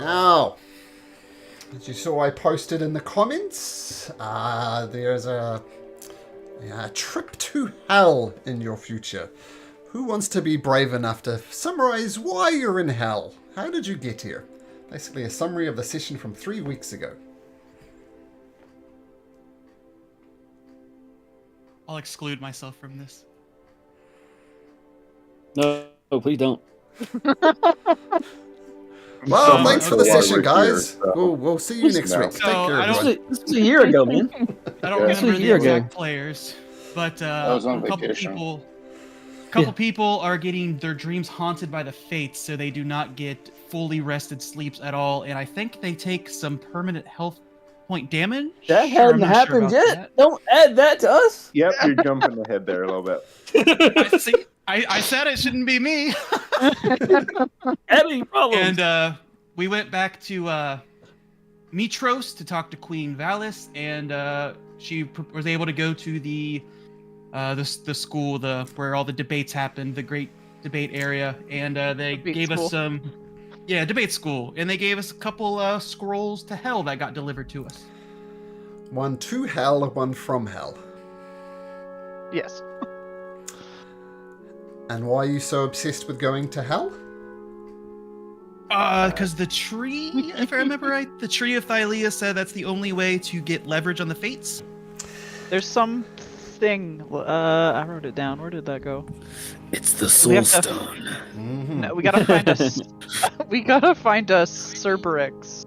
Now, as you saw, I posted in the comments, there's a trip to hell in your future. Who wants to be brave enough to summarize why you're in hell? How did you get here? Basically a summary of the session from 3 weeks ago. I'll exclude myself from this. No, please don't. Well, thanks for the session, guys. We'll see you next week. So, Take care, everyone. This was a year ago, man. I don't remember the exact players, but I was on a couple vacation. people are getting their dreams haunted by the fates, so they do not get fully rested sleeps at all, and I think they take some permanent health point damage. That hadn't happened yet. Don't add that to us. Yep, you're jumping ahead there a little bit. I said it shouldn't be me. Any problem? And we went back to Mitros to talk to Queen Valis, and she was able to go to the school, where all the debates happened, the great debate area, and they gave us some, debate school, and they gave us a couple scrolls to hell that got delivered to us. One to hell, one from hell. Yes. And why are you so obsessed with going to hell? Because the tree, if I remember right, the tree of Thylea said that's the only way to get leverage on the fates. There's something. I wrote it down. Where did that go? It's the soul stone. No, we gotta find us. We gotta find a Cerberix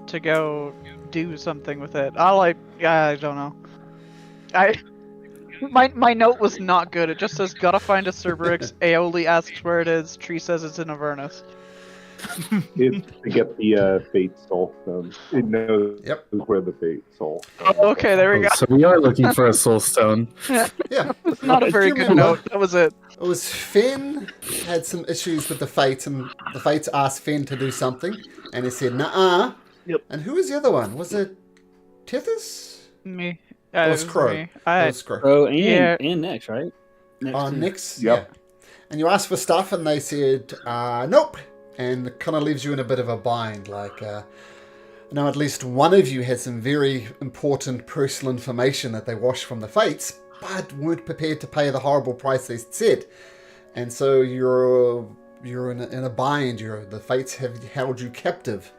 to go do something with it. I don't know. My note was not good. It just says gotta find a Cerberix. Aeoli asks where it is. Tree says it's in Avernus. It's to get the Fate Soul Stone. It knows where the Fate Soul Stone is. Okay, there we go. So we are looking for a soul stone. Yeah. It's not a very good note. That was it. It was Finn had some issues with the Fates, and the Fates asked Finn to do something, and he said, "Nuh-uh." Yep. And who was the other one? Was it Tethys? Me. It was Crow. Me. It was Crow. Crow and Nex, right? Next. Yep. Yeah. And you asked for stuff, and they said, nope. And it kind of leaves you in a bit of a bind. Like, now at least one of you had some very important personal information that they washed from the Fates, but weren't prepared to pay the horrible price they said. And so you're in a bind. The Fates have held you captive.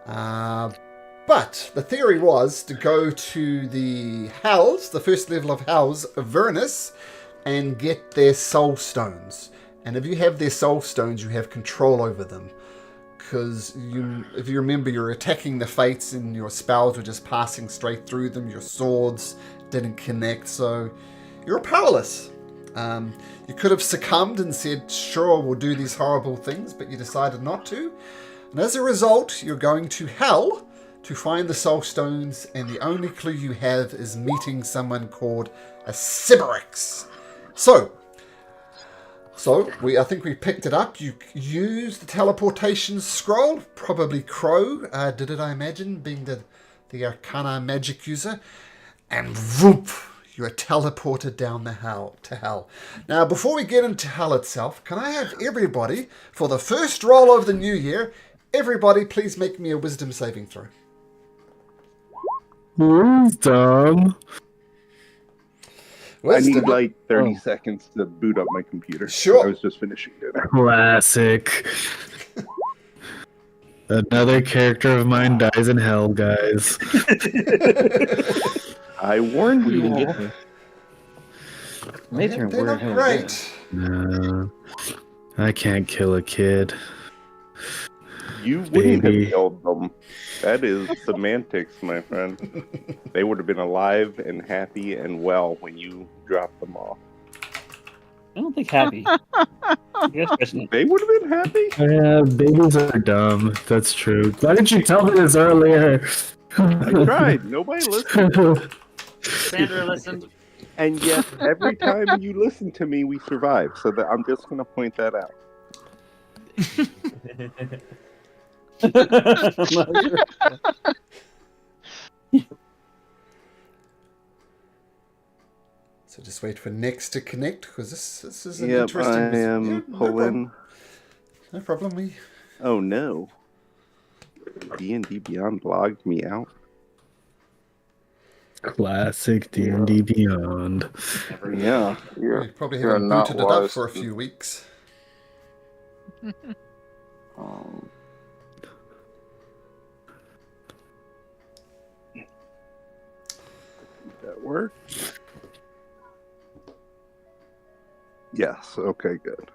But the theory was to go to the Hells, the first level of Hells, Avernus, and get their soul stones. And if you have their soul stones, you have control over them. Because if you remember, you're attacking the Fates and your spells were just passing straight through them. Your swords didn't connect, so you're powerless. You could have succumbed and said, sure, we'll do these horrible things, but you decided not to. And as a result, you're going to hell to find the soul stones, and the only clue you have is meeting someone called a Cerberix. So I think we picked it up. You used the teleportation scroll, probably Crow did it, I imagine, being the Arcana magic user, and whoop, you are teleported down to hell. Now, before we get into hell itself, can I have everybody, for the first roll of the new year, everybody please make me a wisdom saving throw. Wisdom. I need like 30 seconds to boot up my computer. Sure. I was just finishing dinner. Classic. Another character of mine dies in hell, guys. I warned you all. They're not great. No, I can't kill a kid. You wouldn't Baby. have killed them. That is semantics, my friend. They would have been alive and happy and well when you dropped them off. I don't think happy. They would have been happy? Yeah, babies are dumb. That's true. Why didn't you tell me this earlier? I tried. Nobody listened. Sandra listened. And yet, every time you listen to me, we survive. So that I'm just going to point that out. So just wait for Nex to connect, because this is an interesting... I am pulling... No problem. Oh no. D&D Beyond logged me out. Classic D&D Beyond. Yeah. You probably you're haven't not booted it up wise. for a few weeks. That work? Yes. Okay, good.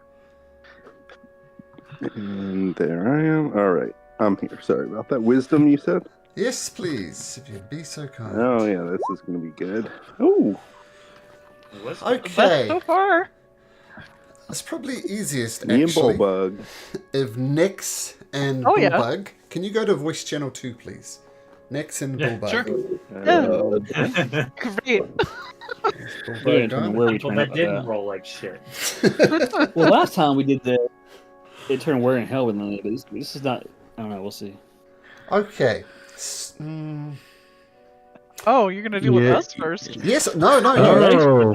And there I am. All right. I'm here. Sorry about that. Wisdom, you said? Yes, please, if you'd be so kind. Oh, yeah. This is going to be good. Oh. Okay. So far. It's probably easiest, Me and actually, Bullbug. if Nex and Oh, yeah. Bullbug... Can you go to voice channel 2, please? Nex and Yeah, Bullbug. sure. Great. Bullbug done? Where we Well, turn that up didn't at. roll like shit. Well, last time we did It turned where in hell with none of it. This is not. I don't know. We'll see. Okay. Oh, you're gonna deal with Yeah. us first. Yes, no. Oh,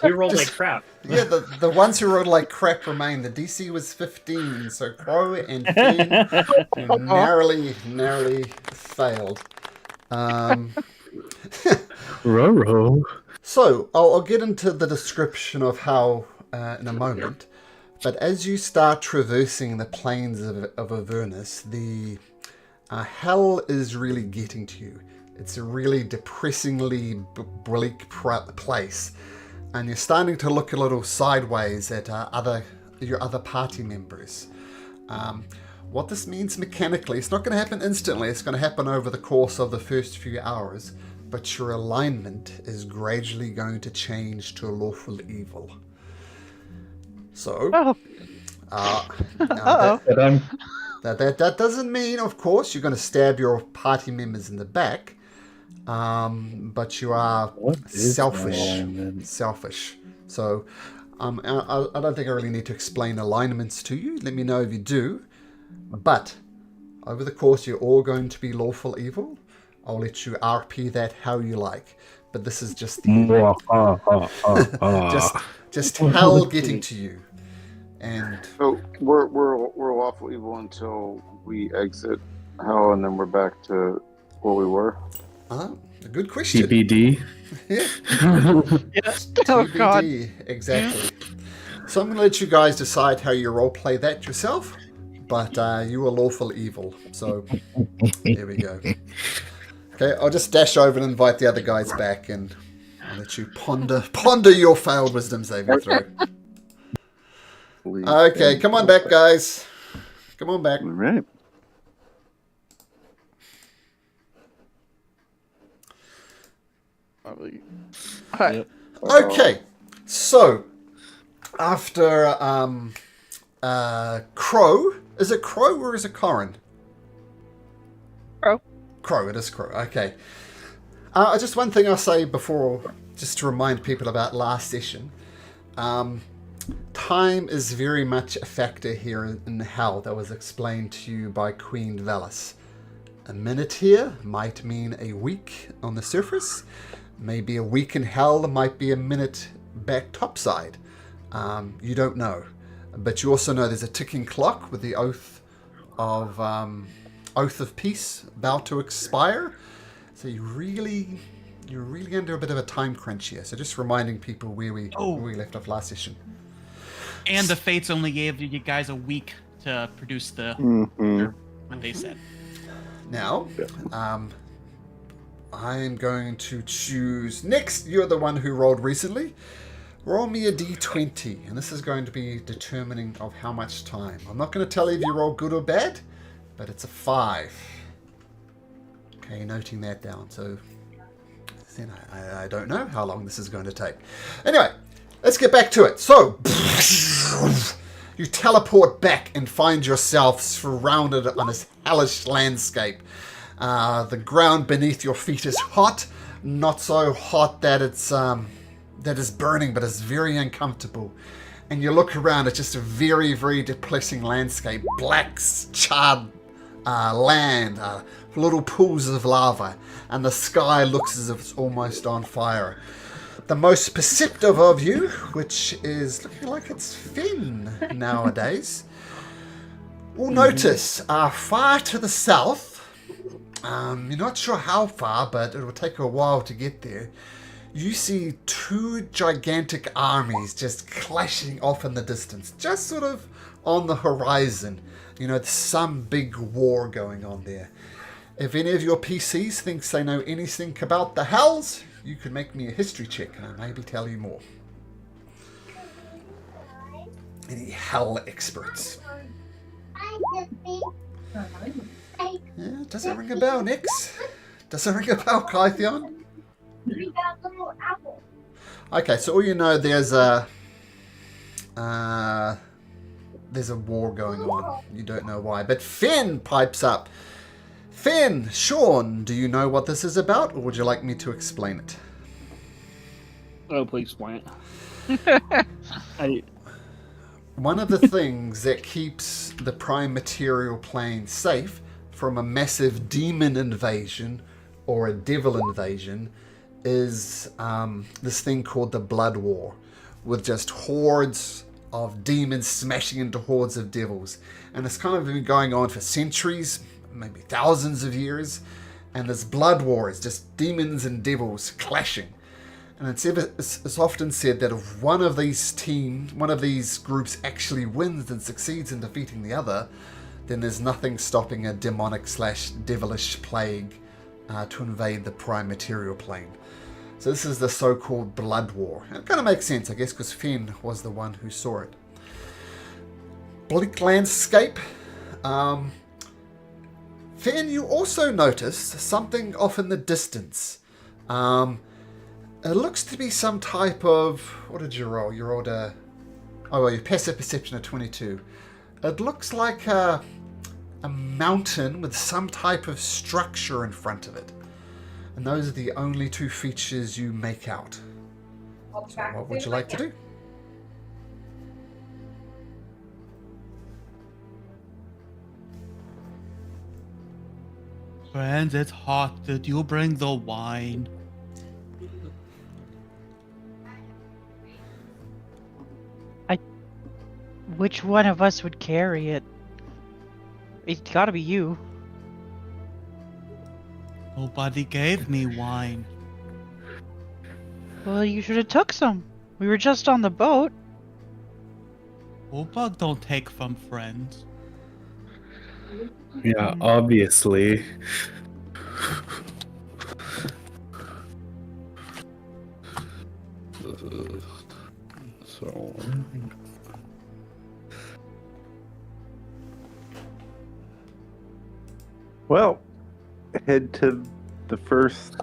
We rolled like crap. Yeah, the ones who rolled like crap remain. The DC was 15, so Crow and Finn narrowly failed. Roro. So, I'll get into the description of how in a moment. But as you start traversing the plains of Avernus, the hell is really getting to you. It's a really depressingly bleak place. And you're starting to look a little sideways at your other party members. What this means mechanically, it's not going to happen instantly. It's going to happen over the course of the first few hours. But your alignment is gradually going to change to a lawful evil. So, Oh. now that doesn't mean, of course, you're going to stab your party members in the back. But you are selfish. So, I don't think I really need to explain alignments to you. Let me know if you do. But over the course, you're all going to be lawful evil. I'll let you RP that how you like. But this is just the just hell getting to you. And So we're lawful evil until we exit hell, and then we're back to where we were. a good question. TBD. Yeah. Yes. Oh God. TBD, exactly. So I'm going to let you guys decide how you role play that yourself. But you are lawful evil. So there we go. Okay, I'll just dash over and invite the other guys back, and I'll let you ponder your failed wisdom saving throw. Okay, come on back, guys. Come on back. All right. Yep. Okay, so after Crow, is it Crow or is it Corin? Crow. Crow, it is Crow. Okay. Just one thing I'll say before, just to remind people about last session. Time is very much a factor here in hell that was explained to you by Queen Valis. A minute here might mean a week on the surface. Maybe a week in hell might be a minute back topside. You don't know. But you also know there's a ticking clock with the oath of peace about to expire. So you're really under a bit of a time crunch here. So just reminding people where we left off last session. And the fates only gave you guys a week to produce the what they said. Now, I'm going to choose next. You're the one who rolled recently. Roll me a d20, and this is going to be determining of how much time. I'm not going to tell you if you roll good or bad, but it's a 5. Okay, noting that down. So then I don't know how long this is going to take. Anyway, let's get back to it. So you teleport back and find yourself surrounded on this hellish landscape. The ground beneath your feet is hot, not so hot that it's that is burning, but it's very uncomfortable. And you look around, it's just a very, very depressing landscape. Black, charred land, little pools of lava, and the sky looks as if it's almost on fire. The most perceptive of you, which is looking like it's Finn nowadays, will notice far to the south, you're not sure how far, but it will take a while to get there. You see two gigantic armies just clashing off in the distance, just sort of on the horizon. You know, there's some big war going on there. If any of your PCs thinks they know anything about the Hells, you can make me a history check and I'll maybe tell you more. Any Hell experts? Yeah, does it ring a bell, Nix? Does it ring a bell, Kythion? Okay, so all you know, there's a war going on. You don't know why, but Finn pipes up. Finn, Sean, do you know what this is about, or would you like me to explain it? Oh, please explain it. One of the things that keeps the Prime Material Plane safe from a massive demon invasion or a devil invasion is this thing called the Blood War, with just hordes of demons smashing into hordes of devils. And it's kind of been going on for centuries, maybe thousands of years. And this Blood War is just demons and devils clashing. And it's often said that if one of these groups actually wins and succeeds in defeating the other, then there's nothing stopping a demonic/devilish plague to invade the Prime Material Plane. So this is the so-called Blood War. And it kind of makes sense, I guess, because Finn was the one who saw it. Bleak landscape. Finn, you also notice something off in the distance. It looks to be some type of... What did you roll? You rolled a... Oh, well, your passive perception of 22. It looks like a mountain with some type of structure in front of it. And those are the only two features you make out. So what would you like to do? Friends, it's hot. Did you bring the wine? Which one of us would carry it? It's gotta be you. Nobody gave me wine. Well, you should have took some. We were just on the boat. Bullbug don't take from friends. Yeah, obviously. So. Well, head to the first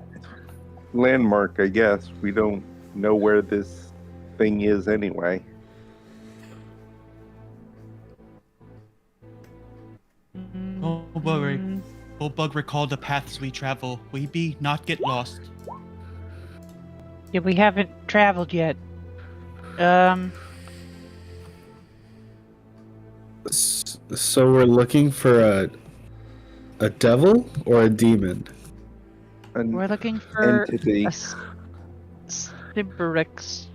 landmark, I guess. We don't know where this thing is anyway. Don't worry. Bullbug recalled the paths we travel. We be not get lost. Yeah, we haven't traveled yet. So we're looking for a devil or a demon? We're looking for entity. a Sybarix.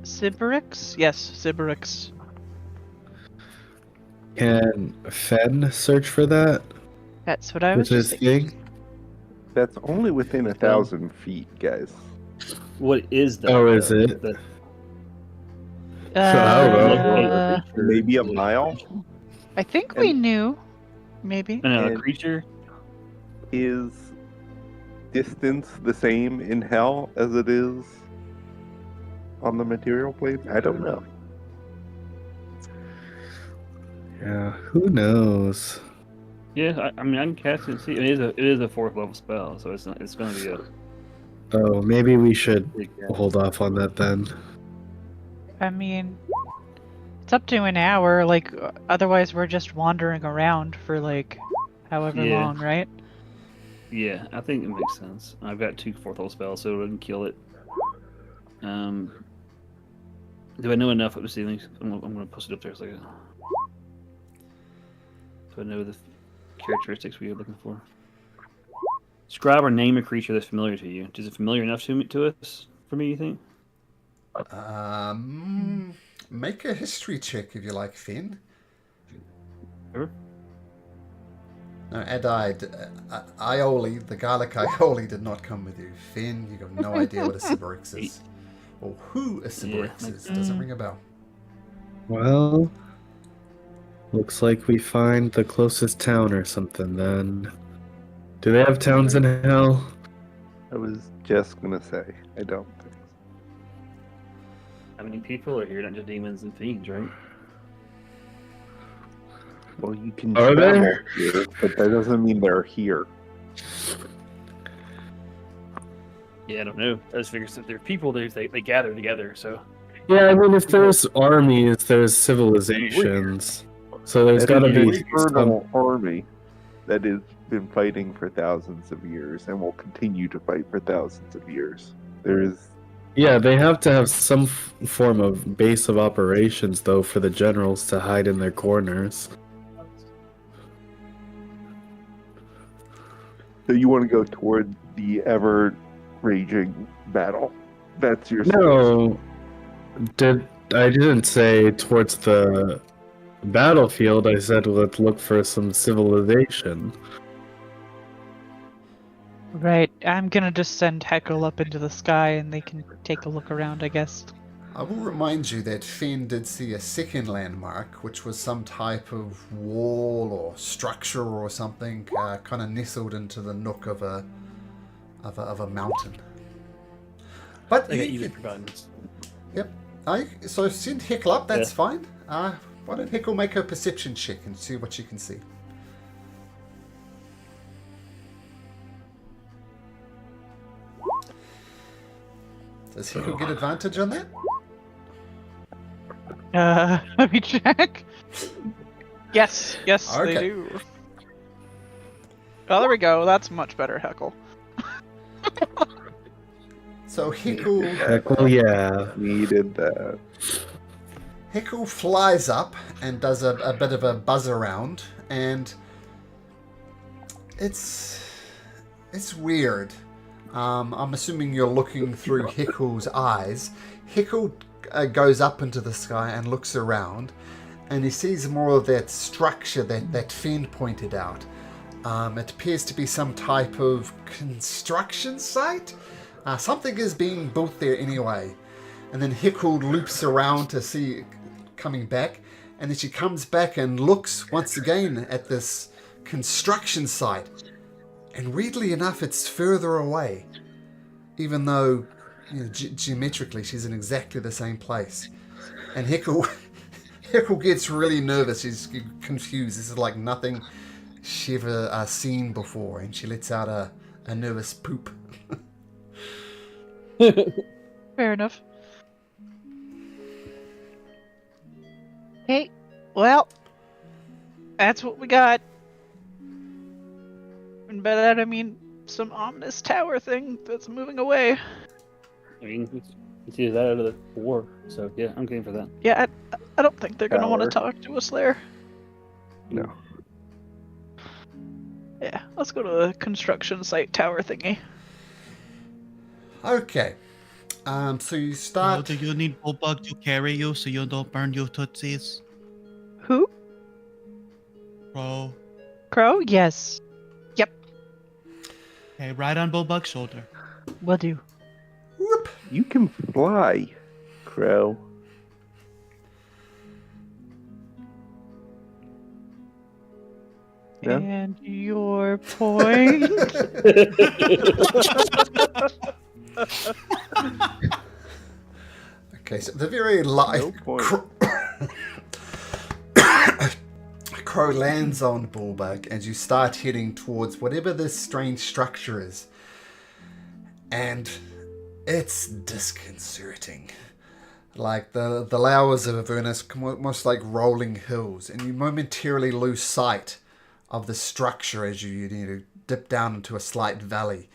Sybarix? Yes, Sybarix. Can Fen search for that? That's what I was With just his thinking. thing? That's only within 1,000 feet, guys. What is that? Oh, is it? I don't know. Maybe a mile? I think we knew. Maybe. A And- creature? Is distance the same in hell as it is on the material plane? I don't know. Yeah, who knows? Yeah, I mean, I can cast it and see. It is a 4th level spell, so it's going to be a Oh, maybe we should big hold off on that then. I mean, it's up to an hour. Like, otherwise we're just wandering around for like however Yeah. long, right? Yeah, I think it makes sense. I've got 2 4th level spells, so it wouldn't kill it. Do I know enough of the ceilings? I'm going to post it up there a second. So I know the characteristics we are looking for. Describe or name a creature that's familiar to you. Is it familiar enough to us? For me, you think? Make a history check if you like, Finn. Sure. No, aioli, the garlic aioli did not come with you. Finn, you have no idea what a Sybarix is. Or who a Sybarix is. Doesn't ring a bell. Well, looks like we find the closest town or something then. Do they have towns in hell? I was just gonna say, I don't think so. How many people are here? Not just demons and fiends, right? Well, you can Are travel there? here, but that doesn't mean they're here. Yeah, I don't know. I just figure if there are people, they gather together, so... Yeah, I mean, if there's armies, there's civilizations. So there's That gotta is be an eternal army that has been fighting for thousands of years and will continue to fight for thousands of years. There is... Yeah, they have to have some form of base of operations, though, for the generals to hide in their corners. So you want to go toward the ever-raging battle. That's your... No, I didn't say towards the battlefield. I said let's look for some civilization. Right. I'm gonna just send Heckle up into the sky and they can take a look around, I guess. I will remind you that Finn did see a second landmark, which was some type of wall or structure or something, kind of nestled into the nook of a mountain. But I got you for guidance. Yep. So send Heckle up. That's fine. Why don't Heckle make a perception check and see what you can see? Does Heckle get advantage on that? Let me check. Yes, Okay. they do. Oh, there we go. That's much better, Heckle. So Heckle... Heckle, yeah. Needed that. Heckle flies up and does a bit of a buzz around, and it's weird. I'm assuming you're looking through Heckle's eyes. Heckle goes up into the sky and looks around, and he sees more of that structure that Finn pointed out. It appears to be some type of construction site. Something is being built there anyway. And then Heckle loops around to see coming back, and then she comes back and looks once again at this construction site. And weirdly enough, it's further away, even though geometrically she's in exactly the same place. And Heckle gets really nervous. She's confused. This is like nothing she ever seen before, and she lets out a nervous poop. Fair enough. Hey, well, that's what we got. And by that I mean some ominous tower thing that's moving away. I mean, it's either that or the war, so yeah, I'm game for that. Yeah, I don't think they're gonna want to Tower. talk to us there. No. Yeah, let's go to the construction site tower thingy. Okay. So you start... Do you need Bulbug to carry you so you don't burn your tootsies? Who? Bro. Crow? Yes. Yep. Okay, ride on Bulbug's shoulder. Will do. Whoop. You can fly, Crow. Yeah. And your point? Okay, so the very light... No point. Crow lands on Bulbug as you start heading towards whatever this strange structure is. And it's disconcerting. Like the lowers of Avernus, almost like rolling hills, and you momentarily lose sight of the structure as you need to dip down into a slight valley,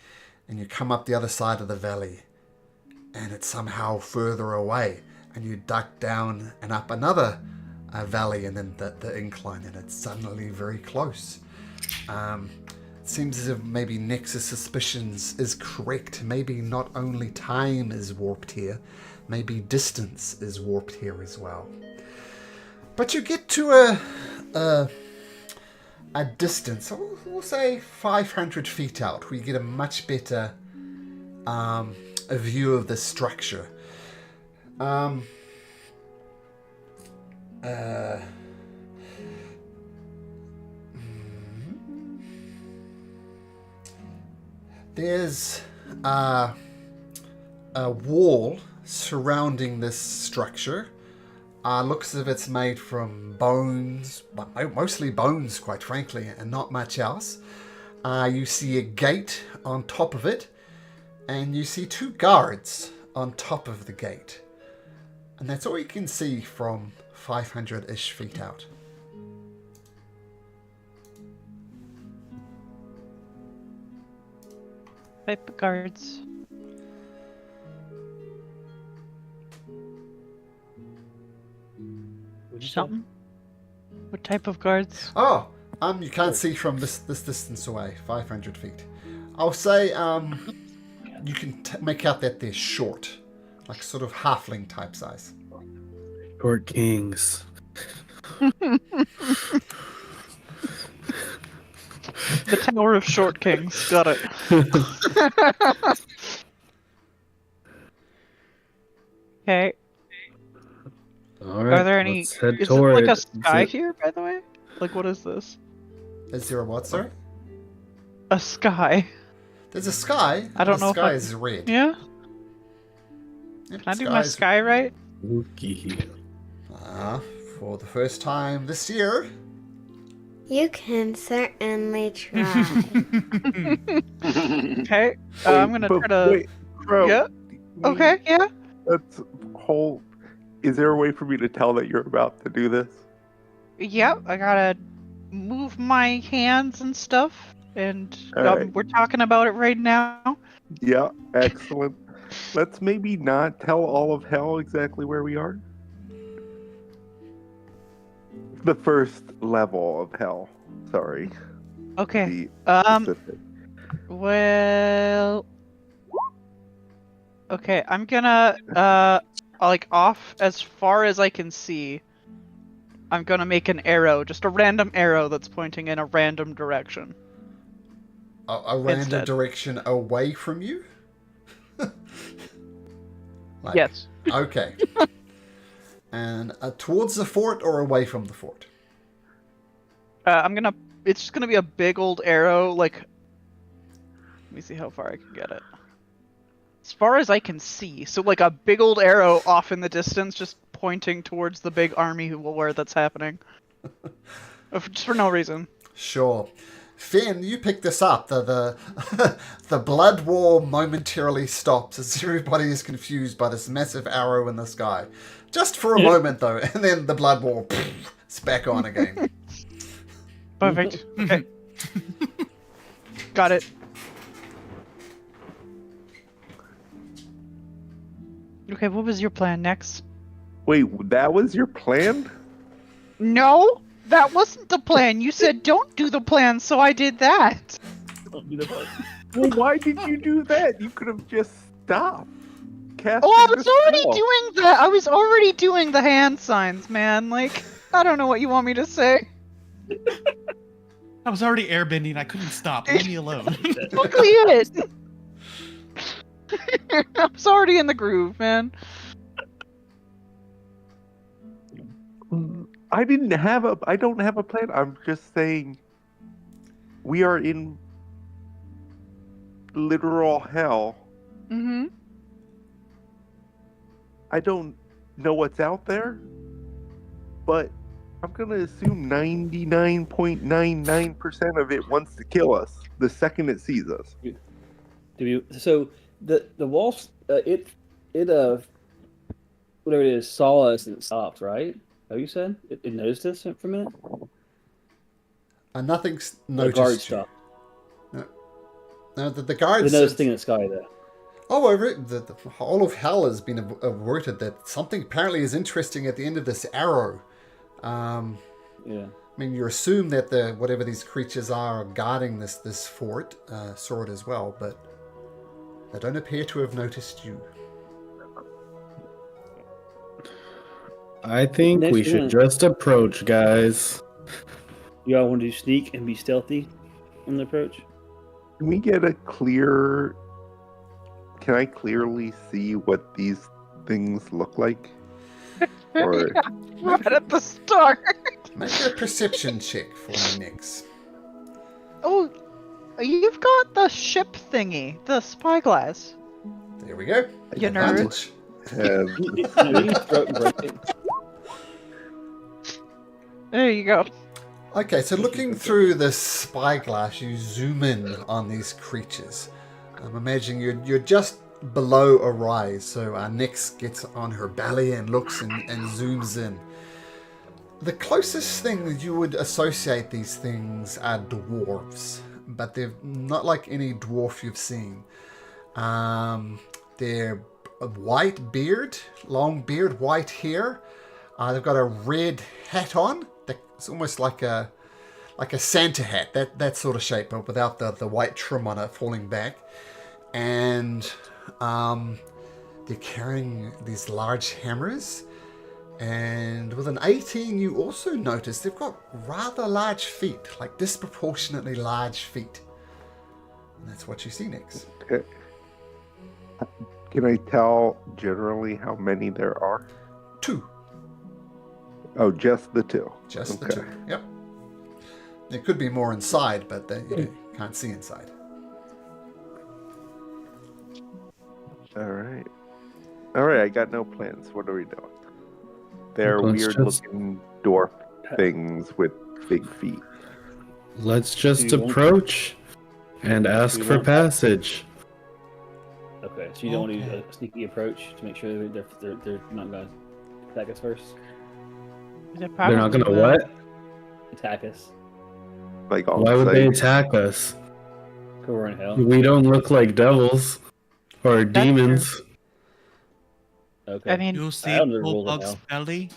and you come up the other side of the valley, and it's somehow further away, and you duck down and up another valley, and then the incline, and it's suddenly very close. It seems as if maybe Nexus Suspicions is correct. Maybe not only time is warped here, maybe distance is warped here as well. But you get to a distance, we'll say 500 feet out, we get a much better a view of the structure. There's a wall surrounding this structure. Looks as if it's made from bones, mostly bones, quite frankly, and not much else. You see a gate on top of it, and you see 2 guards on top of the gate. And that's all you can see from 500-ish feet out. Type of guards. Something? What type of guards? Oh, you can't see from this distance away, 500 feet. I'll say you can make out that they're short, like sort of halfling type size. Short kings. The Tower of Short Kings. Got it. Okay. All right. Are there any? Let's head Is it toward like a it. sky here, by the way? Like, what is this? Is there a what, sorry? A sky. There's a sky. I don't the know if sky I- is red. Yeah. Yep, Can I do my is- sky right? Spooky. For the first time this year. You can certainly try. Okay. I'm gonna try to. Wait, bro. Yeah. Okay. Yeah. That's whole. Is there a way for me to tell that you're about to do this? Yep. I gotta move my hands and stuff, and All right. we're talking about it right now. Yeah, excellent. Let's maybe not tell all of hell exactly where we are. The first level of hell. Sorry. Okay. The specific. Well. Okay. I'm gonna like off as far as I can see. I'm gonna make an arrow, just a random arrow that's pointing in a random direction. A random Instead. direction away from you? Like, Yes. Okay. And towards the fort or away from the fort? It's just gonna be a big old arrow, like. Let me see how far I can get it. As far as I can see, so like a big old arrow off in the distance, just pointing towards the big army where that's happening. Just for no reason. Sure. Finn, you pick this up. The the blood war momentarily stops as everybody is confused by this massive arrow in the sky. Just for a moment, though, and then the blood war it's back on again. Perfect. Okay. Got it. Okay, what was your plan next? Wait, that was your plan? No, that wasn't the plan. You said don't do the plan, so I did that. Well, why did you do that? You could have just stopped. Casting Oh, I was the already spell. doing that. I was already doing the hand signs, man. Like, I don't know what you want me to say. I was already airbending. I couldn't stop. Leave me alone. Exactly it. I was already in the groove, man. I don't have a plan. I'm just saying we are in literal hell. Mm-hmm. I don't know what's out there, but I'm gonna assume 99.99% of it wants to kill us the second it sees us. So the wolf whatever it is saw us and it stopped, right? How you said it noticed us for a minute. Nothing's The guard noticed. stopped. No, the guards. The notice thing in the sky there. Oh, the all of hell has been averted. That something apparently is interesting at the end of this arrow. Yeah. I mean, you assume that whatever these creatures are guarding this fort saw it as well, but they don't appear to have noticed you. I think Next we should one. just approach, guys. You all want to do sneak and be stealthy on the approach? Can we get a clear? Can I clearly see what these things look like? Or Right at the start. Make a perception check for me, Nix. Oh, you've got the ship thingy, the spyglass. There we go. You nerd. Advantage. There you go. Okay, so looking through the spyglass, you zoom in on these creatures. I'm imagining you're just below a rise, so our Nix gets on her belly and looks and zooms in. The closest thing that you would associate these things are dwarves, but they're not like any dwarf you've seen. They're a white beard, long beard, white hair. They've got a red hat on. It's almost like a Santa hat, that sort of shape, but without the white trim on it falling back. And they're carrying these large hammers. And with an 18, you also notice they've got rather large feet, like disproportionately large feet. And that's what you see next. Okay. Can I tell generally how many there are? 2. Oh, just the 2. Just the 2. Yep. There could be more inside, but you can't see inside. All right. I got no plans. What are we doing? They're Let's weird-looking dwarf things with big feet. Let's just Do you want- approach and ask Do you for want- passage. Okay, so you don't want to do a sneaky approach to make sure they're not going to attack us first? They're not gonna what? Attack us. Like Why would they attack us? Because we're in hell. We don't look like devils or demons. Okay. I mean, You'll see I don't know the rules of Bulldog's hell. belly.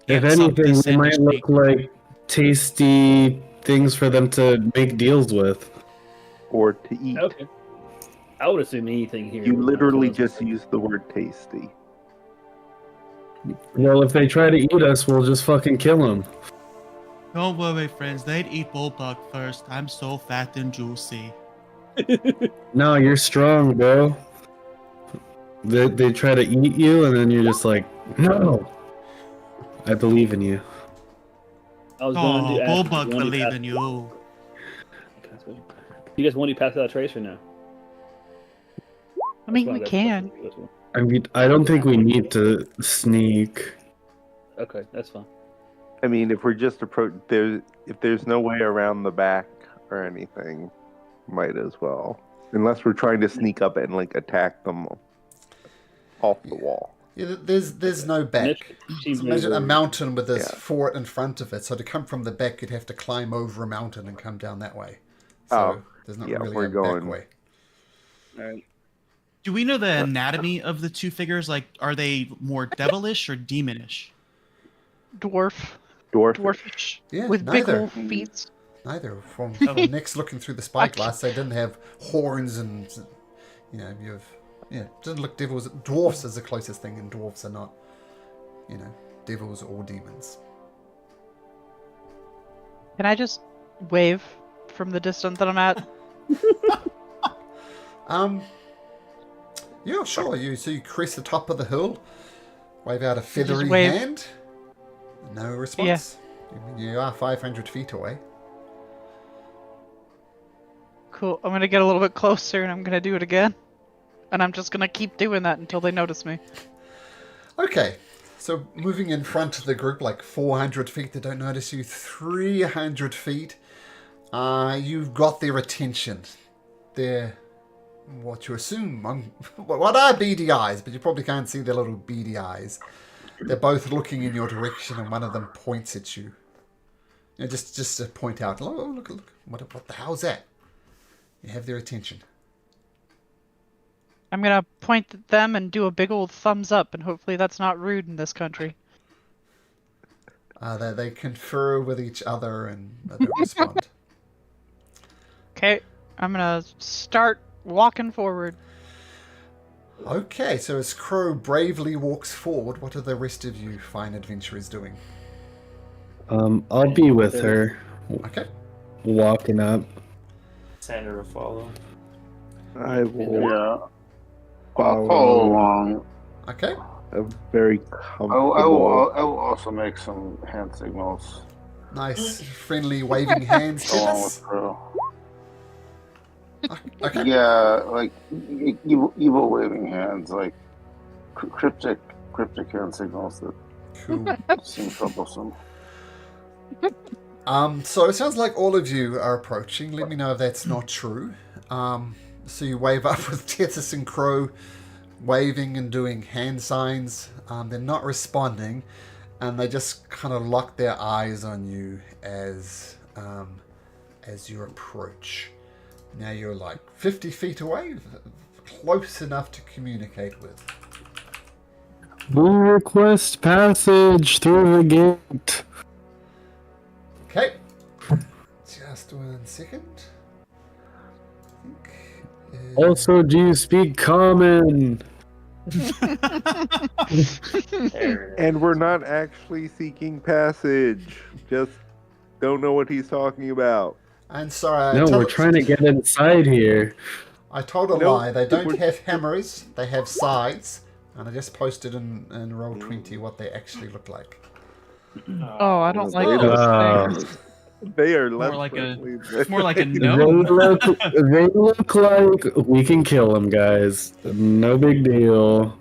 If Get something anything, we sent might to look shake. like tasty things for them to make deals with. Or to eat. Okay. I would assume anything here. You would literally not kill us. just used the word tasty. Well, if they try to eat us, we'll just fucking kill them. Don't worry, friends. They'd eat Bulldog first. I'm so fat and juicy. No, you're strong, bro. They try to eat you, and then you're just like, no. I believe in you. I was going Oh, to ask Bulldog if you wanted to believe pass- in you. You guys want to pass out a trace or no? I mean, That's we fine, can. that's fine. I mean, I don't think we need to sneak. Okay, that's fine. I mean, if we're just if there's no way around the back or anything, might as well. Unless we're trying to sneak up and like attack them off the wall. Yeah, there's no back. Seems Imagine a over- mountain with this Yeah. fort in front of it. So to come from the back, you'd have to climb over a mountain and come down that way. So Oh, there's not yeah, really we're a going- back way. Alright. Do we know the anatomy of the two figures? Like, are they more devilish or demonish? Dwarf. Dwarf. Dwarfish. Yeah, With big neither. old feet. Neither. From Oh. Nick's looking through the spyglass, they didn't have horns and, didn't look devils. Dwarfs is the closest thing, and dwarfs are not, devils or demons. Can I just wave from the distance that I'm at? Yeah, sure. You crest the top of the hill, wave out a feathery wave. hand. No response. You are 500 feet away. Cool. I'm gonna get a little bit closer and I'm gonna do it again. And I'm just gonna keep doing that until they notice me. Okay, so moving in front of the group, like 400 feet, they don't notice you. 300 feet, you've got their attention. They're what you assume. What are beady eyes? But you probably can't see their little beady eyes. They're both looking in your direction, and one of them points at you. Just to point out, oh, look, what the hell's that? You have their attention. I'm gonna point at them and do a big old thumbs up, and hopefully that's not rude in this country. They confer with each other and they don't respond. Okay, I'm gonna start walking forward. Okay, so as Crow bravely walks forward, what are the rest of you fine adventurers doing? I'll be with her. Okay. walking up. Sandra will follow. I will. Yeah. I'll follow along. Okay. A very I comfortable. will also make some hand signals Nice, friendly waving hands. along with Tippers. Crow. Okay. Yeah, like evil waving hands, like cryptic hand signals that Cool. seem troublesome. So it sounds like all of you are approaching. Let me know if that's not true. So you wave up with Tethys and Crow waving and doing hand signs. They're not responding, and they just kind of lock their eyes on you as you approach. Now you're like 50 feet away, close enough to communicate with. We request passage through the gate. Okay. Just 1 second. Also, do you speak common? And we're not actually seeking passage. Just don't know what he's talking about. And sorry, No, we're trying to get inside here. I told a No, lie. They don't we're- have hammers. They have sides. And I just posted in Roll20 what they actually look like. Oh, I don't like They those look- things. They are less More like a- friendly More like a They gnome. look like we can kill them, guys. No big deal.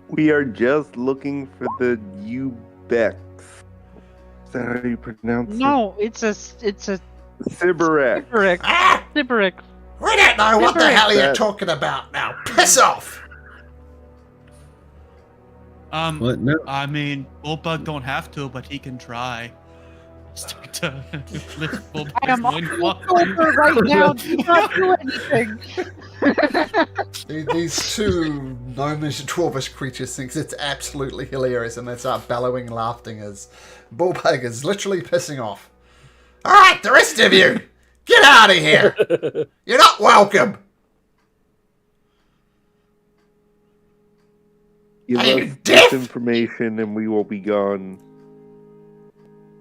We are just looking for the Ubex. Is that how you pronounce No, it's a it? Sybarex. Siberic. Ah! Siberic. We don't know what the hell you're That- talking about now. Piss off! What? No. I mean, Bullbug don't have to, but he can try. Start to lift I Bullbug's am loincloth. over right now. Do not do anything. These two gnomish, dwarvish creatures thinks it's absolutely hilarious, and they start bellowing and laughing as Bullbug is literally pissing off. Alright, the rest of you! Get out of here! You're not welcome! Give Are you us deaf? this information and we will be gone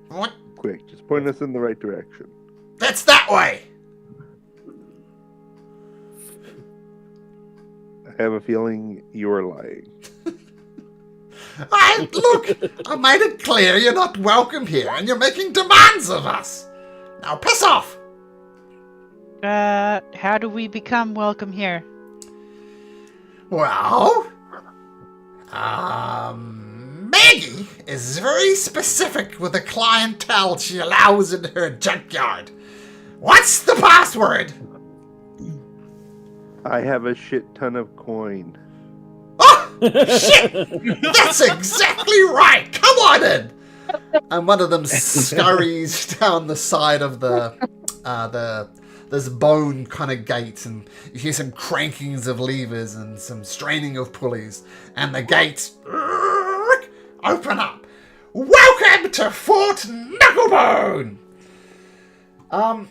What? quick. Just point us in the right direction. That's that way! I have a feeling you're lying. Look! I made it clear you're not welcome here, and you're making demands of us! Now piss off! How do we become welcome here? Well, Maggie is very specific with the clientele she allows in her junkyard. What's the password? I have a shit ton of coin. Oh, shit! That's exactly right! Come on in! And one of them scurries down the side of this bone kind of gate, and you hear some crankings of levers and some straining of pulleys, and the gates open up. Welcome to Fort Knucklebone! And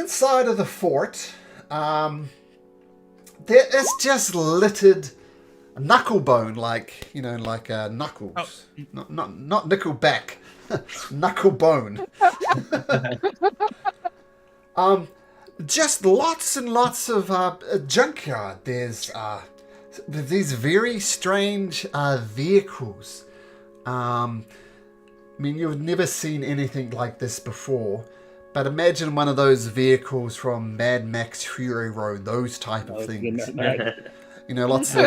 inside of the fort, there is just littered knucklebone, like knuckles. Oh. Not nickelback. Knucklebone. Just lots and lots of junkyard. There's these very strange vehicles. I mean, you've never seen anything like this before. But imagine one of those vehicles from Mad Max Fury Road, those type of things. You know, lots of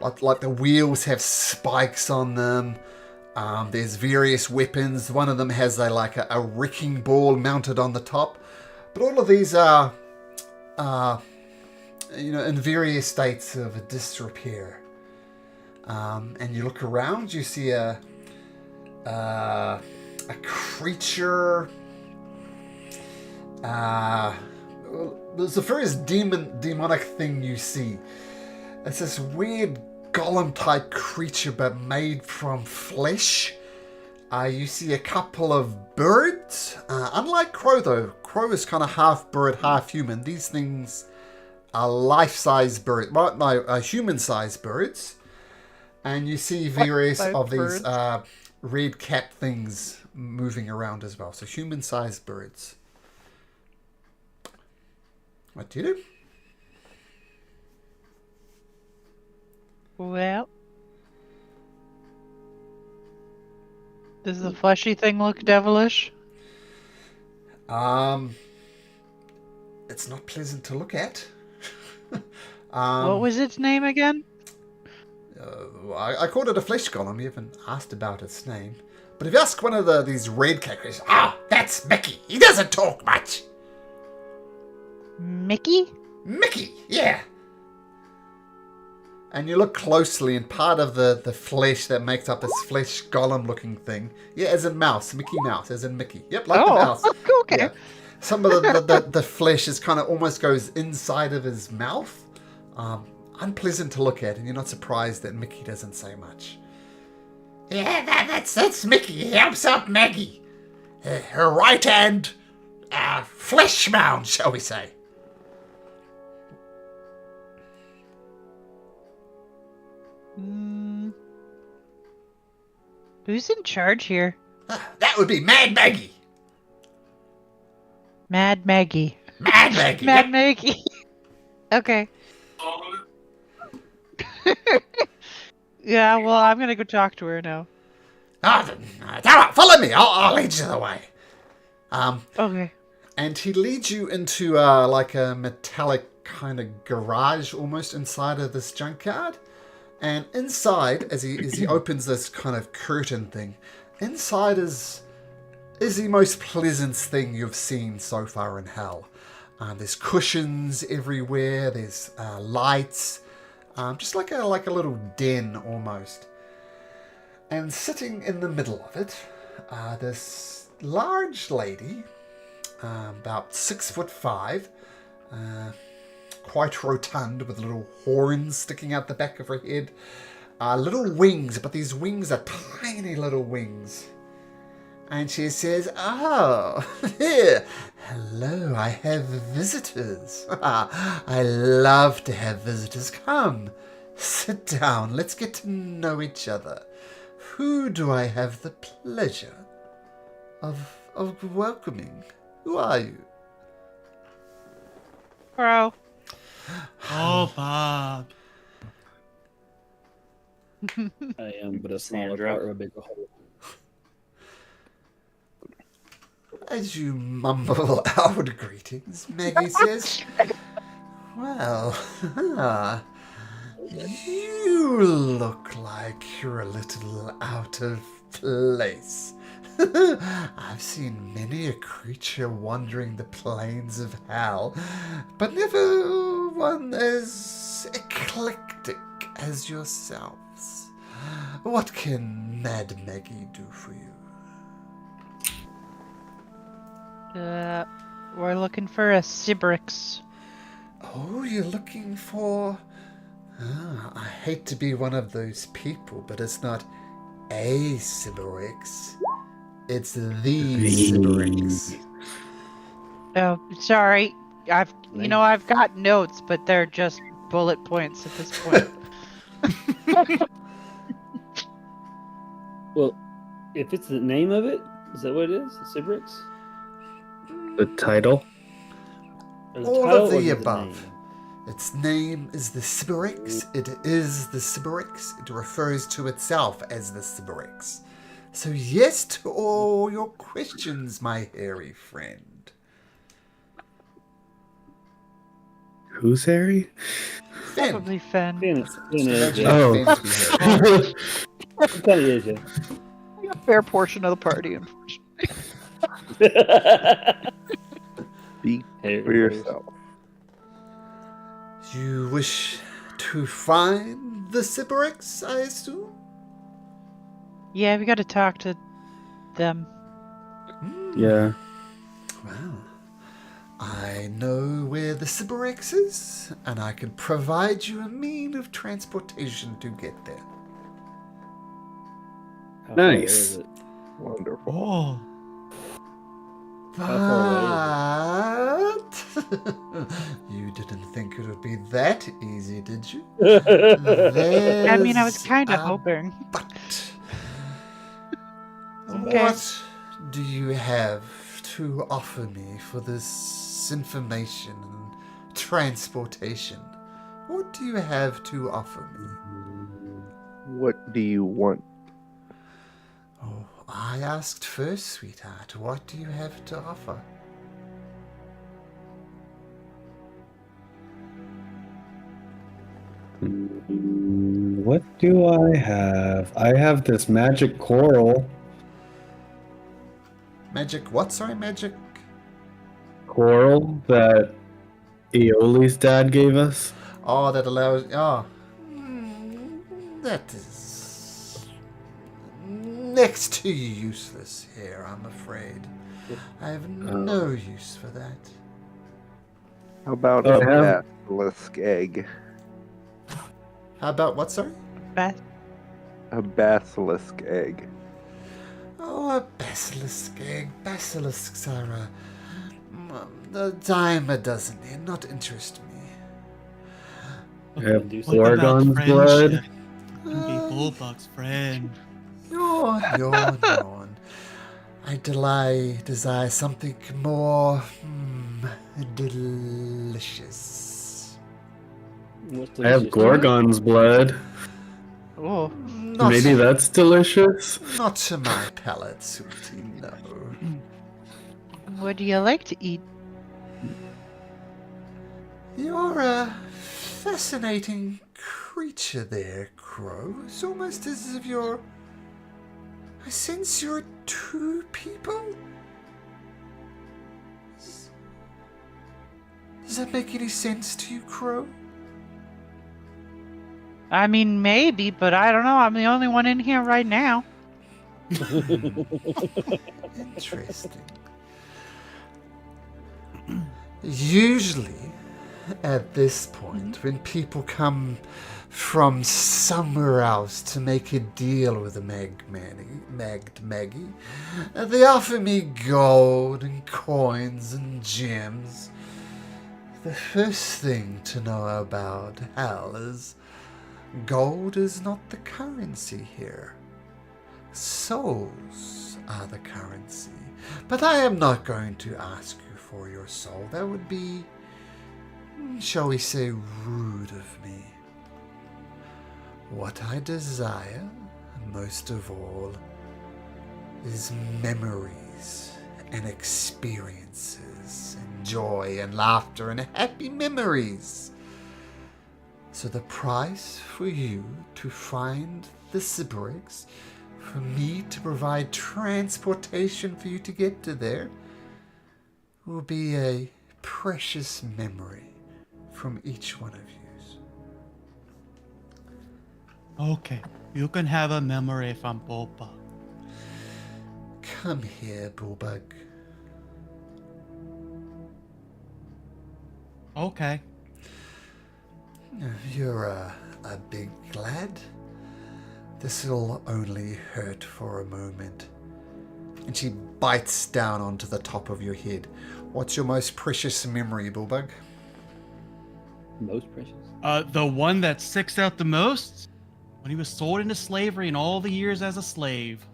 like the wheels have spikes on them. There's various weapons. One of them has a wrecking ball mounted on the top. But all of these are, in various states of disrepair. And you look around, you see a creature. There's the first demonic thing you see. It's this weird golem-type creature, but made from flesh. You see a couple of birds. Unlike Crow, though. Crow is kind of half bird, half human. These things are life-size birds. Well, no, human-sized birds. And you see various Life-size of these red cat things moving around as well. So human-sized birds. What do you do? Well, does the fleshy thing look devilish? It's not pleasant to look at. What was its name again? I called it a flesh golem. You haven't asked about its name. But if you ask one of these red cat creatures, that's Mickey. He doesn't talk much. Mickey? Mickey, yeah. And you look closely, and part of the flesh that makes up this flesh golem-looking thing, as in mouse, Mickey Mouse, as in Mickey. Yep, like the mouse. Okay. Yeah. Some of the flesh is kind of almost goes inside of his mouth. Unpleasant to look at, and you're not surprised that Mickey doesn't say much. Yeah, that's Mickey. He helps out Maggie. Her right hand flesh mound, shall we say. Who's in charge here? That would be Mad Maggie. Mad Maggie. Mad Maggie. Mad Maggie. Okay. Yeah, well, I'm gonna go talk to her now. Follow me. I'll lead you the way. Okay. And he leads you into like a metallic kind of garage almost inside of this junkyard. And inside, as he opens this kind of curtain thing, inside is the most pleasant thing you've seen so far in hell. There's cushions everywhere. There's lights, just like a little den almost. And sitting in the middle of it, this large lady, about 6'5", quite rotund, with little horns sticking out the back of her head, little wings, but these wings are tiny little wings. And she says, hello, I have visitors. I love to have visitors. Come, sit down, let's get to know each other. Who do I have the pleasure of welcoming? Who are you? Bro. Oh, Bob. I am but a smaller part of a bigger whole. As you mumble out greetings, Maggie says, well, you look like you're a little out of place. I've seen many a creature wandering the plains of hell, but never one as eclectic as yourselves. What can Mad Maggie do for you? We're looking for a Sybrix. Oh, you're looking for... I hate to be one of those people, but it's not a Sybrix. It's the Sybrix. Oh, sorry. I've got notes, but they're just bullet points at this point. Well, if it's the name of it, is that what it is? The Sybrix? The title? All of the above. Its name is the Sybrix. It is the Sybrix. It refers to itself as the Sybrix. So yes to all your questions, my hairy friend. Who's Harry? Probably Fen. Oh. It kind of is, yeah. A fair portion of the party, unfortunately. Speak for yourself. You wish to find the Sybrix, I assume? Yeah, we got to talk to them. Yeah. Well, I know where the Sybrix is, and I can provide you a mean of transportation to get there. How far away Nice. is it? Wonderful. Oh. But you didn't think it would be that easy, did you? I mean, I was kind of hoping. But Okay. What do you have to offer me for this information and transportation? What do you have to offer me? What do you want? Oh, I asked first, sweetheart. What do you have to offer? What do I have? I have this magic coral. Magic what? Sorry, magic? Coral that Aeoli's dad gave us. Oh, that allows... Oh. That is... next to useless here, I'm afraid. I have no use for that. How about Oh, a yeah. basilisk egg? How about what, sorry? A basilisk egg. Oh, a basilisk egg. Basilisks are a dime a dozen here. Not interest me. I have Do What about Gorgon's friendship? blood. You can be Bulbug's friend. Yawn. I desire something more delicious. What's I have delicious? Gorgon's blood. Oh. Maybe that's delicious. Not to my palate, sweetie, no. What do you like to eat? You're a fascinating creature there, Crow. It's almost as if you're... I sense you're two people? Does that make any sense to you, Crow? I mean, maybe, but I don't know. I'm the only one in here right now. Interesting. Usually, at this point, when people come from somewhere else to make a deal with the Maggie, they offer me gold and coins and gems. The first thing to know about Hal is gold is not the currency here. Souls are the currency. But I am not going to ask you for your soul. That would be, shall we say, rude of me. What I desire, most of all, is memories and experiences and joy and laughter and happy memories. So the price for you to find the Cyberix, for me to provide transportation for you to get to there, will be a precious memory from each one of you. Okay, you can have a memory from Bulbug. Come here, Bulbug. Okay. You're a big lad. This'll only hurt for a moment. And she bites down onto the top of your head. What's your most precious memory, Bulbug? Most precious? The one that sticks out the most? When he was sold into slavery and all the years as a slave.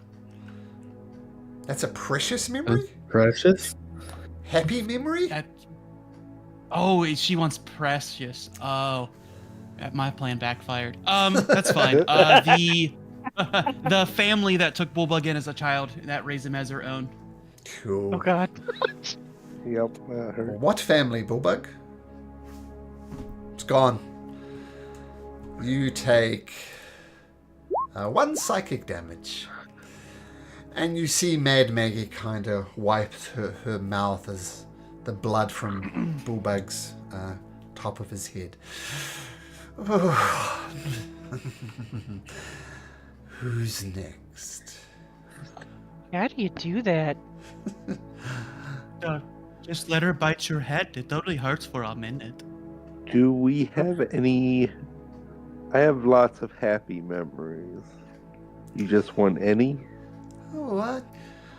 That's a precious memory? Precious? Happy memory? Oh, she wants precious. Oh, my plan backfired. That's fine. The family that took Bulbug in as a child, that raised him as their own. Cool. Oh God. Yep, that hurt. What family, Bulbug? It's gone. You take 1 psychic damage. And you see Mad Maggie kind of wiped her mouth as the blood from Bulbug's top of his head. Oh. Who's next? How do you do that? Just let her bite your head. It totally hurts for a minute. Do we have any... I have lots of happy memories. You just want any? Oh, what?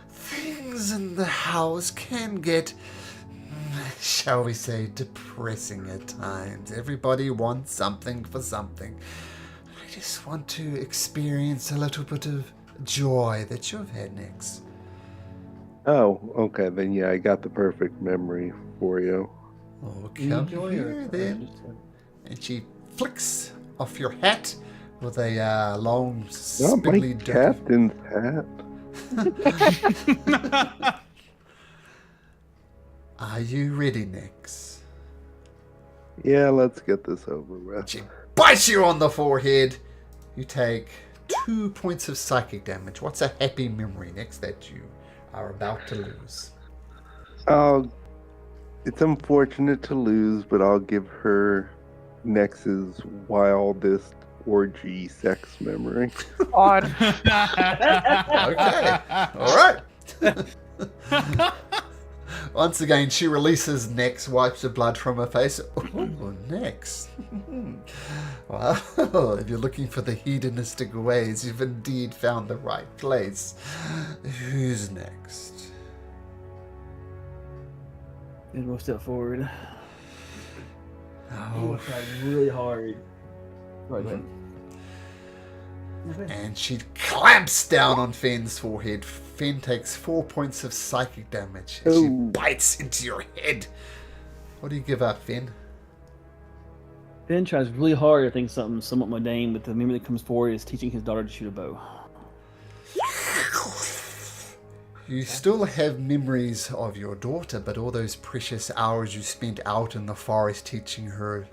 Things in the house can get, shall we say, depressing at times. Everybody wants something for something. I just want to experience a little bit of joy that you've had, Nix. Oh, okay. Then yeah, I got the perfect memory for you. Oh, come here then. And she flicks off your hat with a long, Not my spiggly, dirty... captain's hat. Are you ready, Nix? Yeah, let's get this over with. She bites you on the forehead. You take 2 points of psychic damage. What's a happy memory, Nix, that you are about to lose? It's unfortunate to lose, but I'll give her Nex's wildest orgy sex memory. Odd. Okay. All right. Once again, she releases Nex, wipes the blood from her face. Oh, Nex. Well, if you're looking for the hedonistic ways, you've indeed found the right place. Who's next? And we'll step forward. Oh. We'll try really hard. Right then. And she clamps down on Fenn's forehead. Fenn takes 4 points of psychic damage as she bites into your head. What do you give up, Fenn? Fenn tries really hard to think something somewhat mundane, but the memory that comes forward is teaching his daughter to shoot a bow. You still have memories of your daughter, but all those precious hours you spent out in the forest teaching her,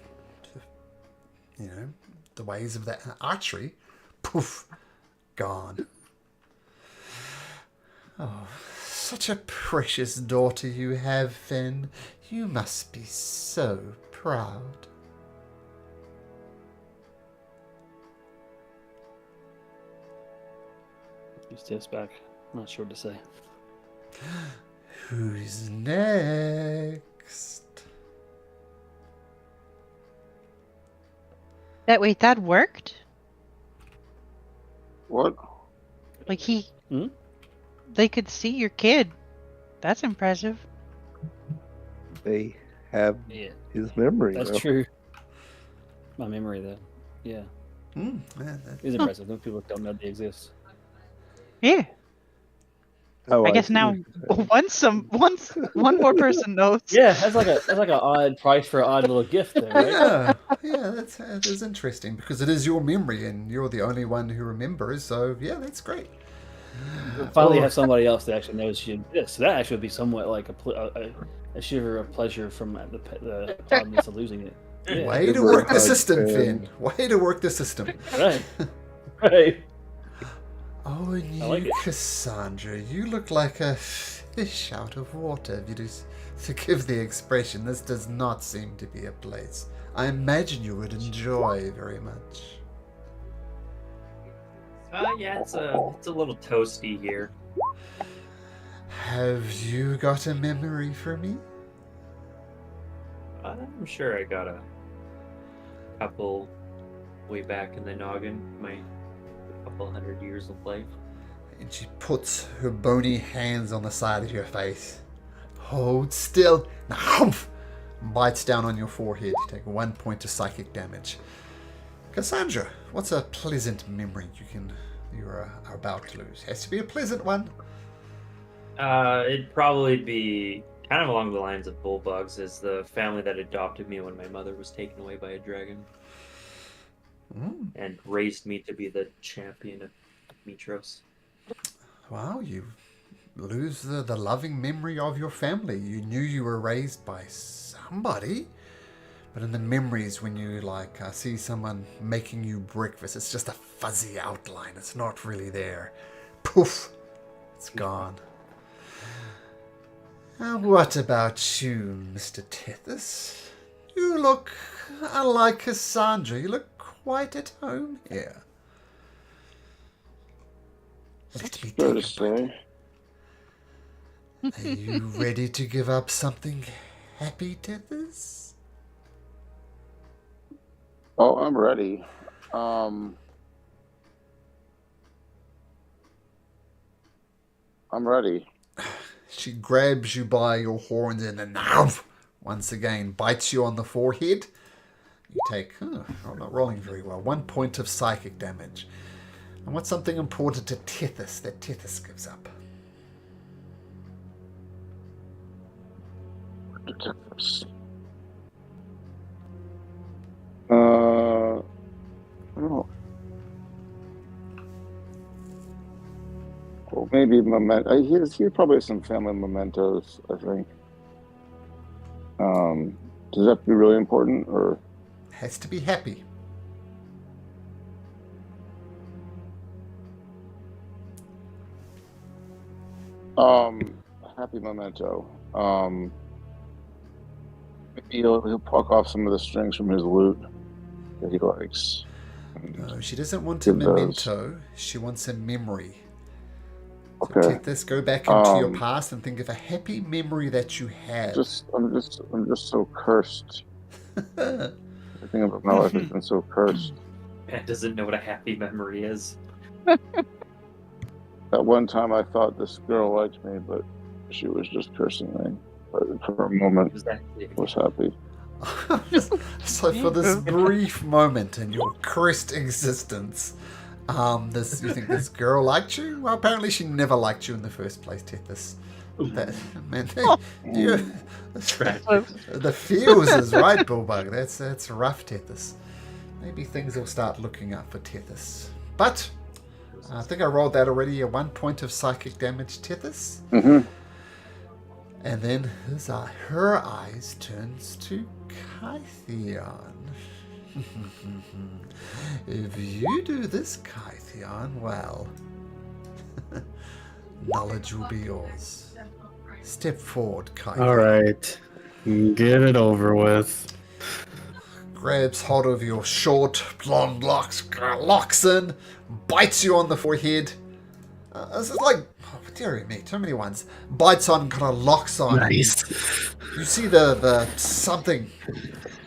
the ways of the archery, poof, gone. Oh, such a precious daughter you have, Fenn. You must be so proud. He steps back. Not sure what to say. Who's next? That worked? What? Like they could see your kid. That's impressive. They have his memory. That's though. true. My memory, though. Yeah. It's impressive. Most people don't know they exist. Yeah. Oh, I guess now once one more person knows. Yeah, that's like an odd price for an odd little gift there, right? Yeah, that is interesting because it is your memory and you're the only one who remembers. So yeah, that's great. Finally, have somebody else that actually knows she exists. So that actually would be somewhat like a shiver of pleasure from the oddness of losing it. Yeah. Way to work the system, Finn. Way to work the system. Right. Right. Oh, and you, like Cassandra, you look like a fish out of water. If you just forgive the expression, this does not seem to be a place I imagine you would enjoy very much. Yeah, it's a little toasty here. Have you got a memory for me? I'm sure I got a couple way back in the noggin. My couple 100 years of life. And she puts her bony hands on the side of your face. Hold still. Humph! Bites down on your forehead. You take 1 point of psychic damage. Cassandra, what's a pleasant memory you are about to lose? Has to be a pleasant one. It'd probably be kind of along the lines of Bullbugs, as the family that adopted me when my mother was taken away by a dragon. And raised me to be the champion of Mitros. Wow, you lose the loving memory of your family. You knew you were raised by somebody, but in the memories when you see someone making you breakfast, it's just a fuzzy outline. It's not really there. Poof, it's gone. What about you, Mr. Tethys? You look unlike Cassandra. You look quite at home here. Let me Fair to take a breath. say. Are you ready to give up something happy, Tethys? Oh, I'm ready. I'm ready. She grabs you by your horns and then once again bites you on the forehead. You take, I'm not rolling very well, 1 point of psychic damage. And what's something important to Tethys that Tethys gives up? I don't know. Well, maybe memento. He probably has some family mementos, I think. Does that have to be really important, or Has to be happy. happy memento? Maybe he'll pluck off some of the strings from his lute that he likes. No, she doesn't want a memento. She wants a memory. So Okay. take this, go back into your past and think of a happy memory that you have. I'm just so cursed. Everything about my life has been so cursed. Matt doesn't know what a happy memory is. At one time, I thought this girl liked me, but she was just cursing me. But for a moment, I was happy. So for this brief moment in your cursed existence, you think this girl liked you? Well, apparently she never liked you in the first place, Tethys. The feels is right, Bullbug. That's rough, Tethys. Maybe things will start looking up for Tethys. But I think I rolled that already. A 1 point of psychic damage, Tethys. Mm-hmm. And then her eyes turns to Kytheon. If you do this, Kytheon, well, knowledge will be yours. Step forward, Kytheon. All right, get it over with. Grabs hold of your short blonde locks in, bites you on the forehead. This is like, dearie me, too many ones. Bites on, kind of locks on. Nice. You see the something.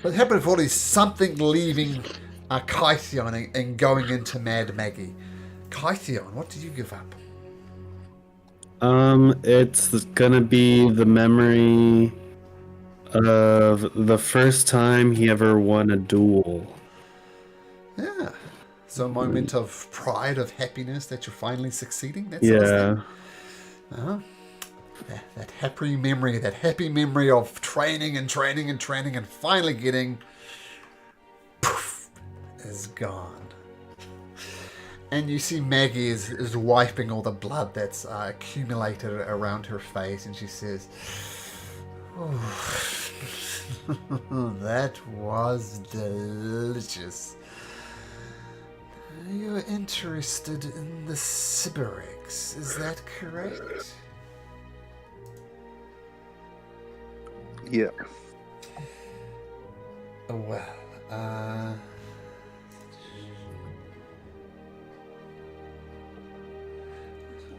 What happened for is something leaving Kytheon and going into Mad Maggie. Kytheon, what did you give up? It's gonna be the memory of the first time he ever won a duel. Yeah. So a moment of pride, of happiness that you're finally succeeding? That's Yeah. That happy memory of training and finally getting poof, is gone. And you see Maggie is wiping all the blood that's accumulated around her face, and she says, oh, that was delicious. You're interested in the Sybarix, is that correct? Yeah. Well,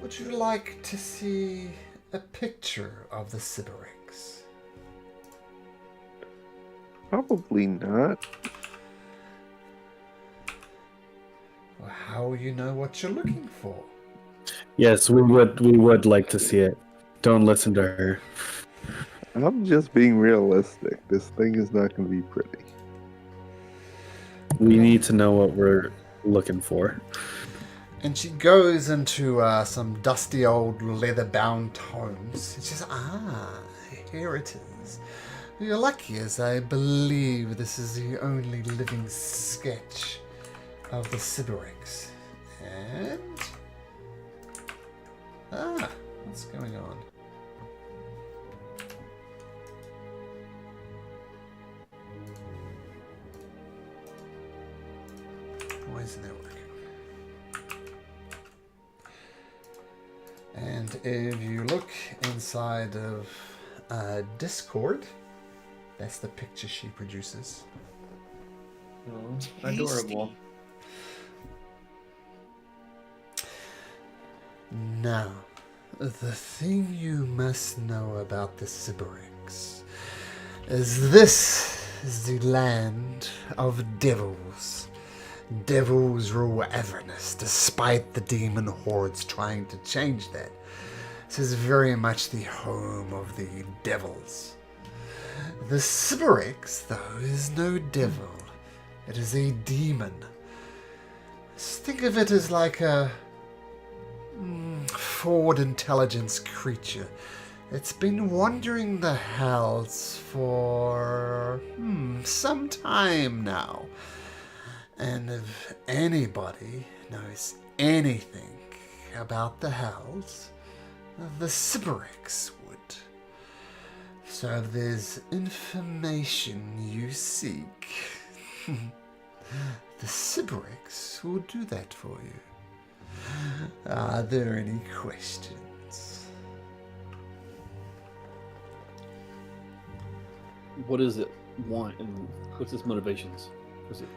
would you like to see a picture of the Sybarix? Probably not. Well, how will you know what you're looking for? Yes, we would like to see it. Don't listen to her. I'm just being realistic. This thing is not going to be pretty. We need to know what we're looking for. And she goes into some dusty old leather-bound tomes. She says, here it is. You're lucky, as I believe this is the only living sketch of the Sybarix. And... what's going on? Why isn't that working? And if you look inside of Discord, that's the picture she produces. Oh, adorable. Now, the thing you must know about the Sybarix is this is the land of devils. Devils rule Avernus, despite the demon hordes trying to change that. This is very much the home of the devils. The Sybarix, though, is no devil. It is a demon. think of it as like a forward intelligence creature. It's been wandering the hells for some time now. And if anybody knows anything about the hells, the Sybarix would. So if there's information you seek, the Sybarix will do that for you. Are there any questions? What does it want, and what's its motivations? What's it?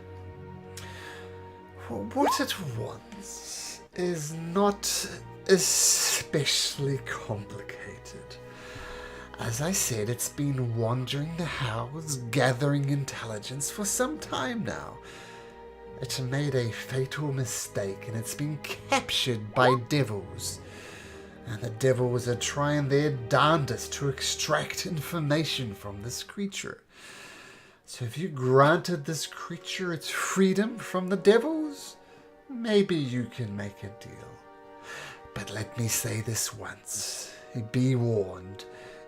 Well, what it wants is not especially complicated. As I said, it's been wandering the house, gathering intelligence for some time now. It made a fatal mistake, and it's been captured by devils. And the devils are trying their darndest to extract information from this creature. So if you granted this creature its freedom from the devils, maybe you can make a deal. But let me say this once. Be warned.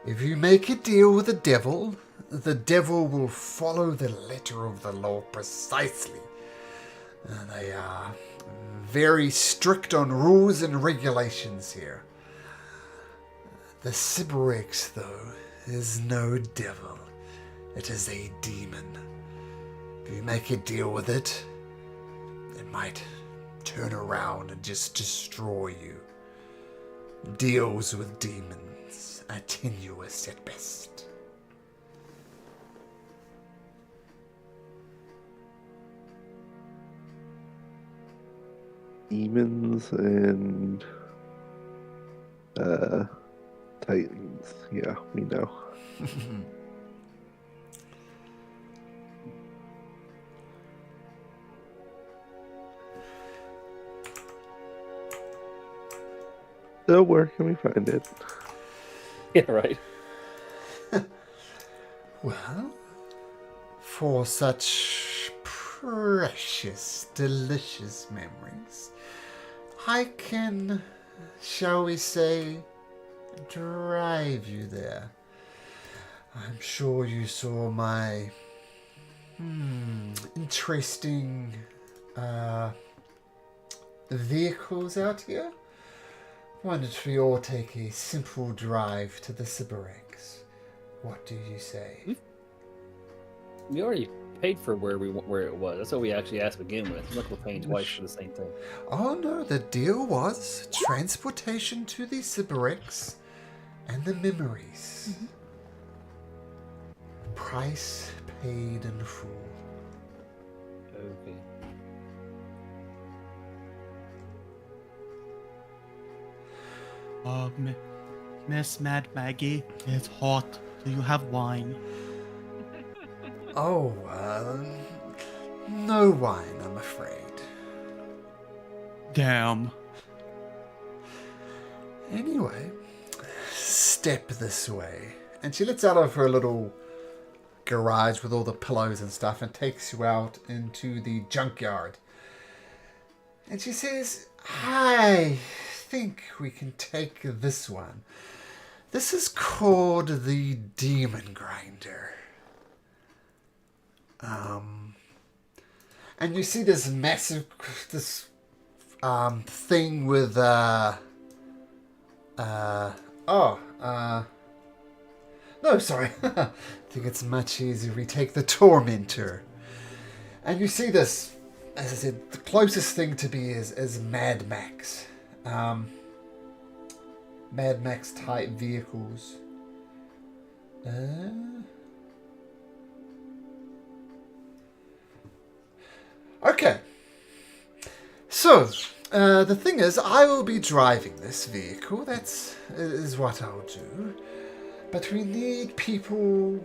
If you make a deal with the devil will follow the letter of the law precisely. They are very strict on rules and regulations here. The Sybarix, though, is no devil. It is a demon. If you make a deal with it, it might turn around and just destroy you. Deals with demons are tenuous at best. Demons and Titans. Yeah, we know. So where can we find it? Yeah, right. Well, for such precious, delicious memories, I can, shall we say, drive you there. I'm sure you saw my interesting vehicles out here. Why don't we all take a simple drive to the Sybarix? What do you say? We already paid for where it was. That's what we actually asked to begin with. Look, we're paying twice for the same thing. Oh no, the deal was transportation to the Sybarix and the memories. Price paid in full. Okay. Miss Mad Maggie, it's hot. Do you have wine? Oh, no wine, I'm afraid. Damn. Anyway, step this way. And she lets out of her little garage with all the pillows and stuff and takes you out into the junkyard. And she says, I think we can take this one. This is called the Demon Grinder. And you see this massive, thing with, no, sorry. I think it's much easier. We take the Tormentor. And you see this, as I said, the closest thing to be is Mad Max. Mad Max type vehicles. Okay. So, the thing is, I will be driving this vehicle. That is what I'll do. But we need people,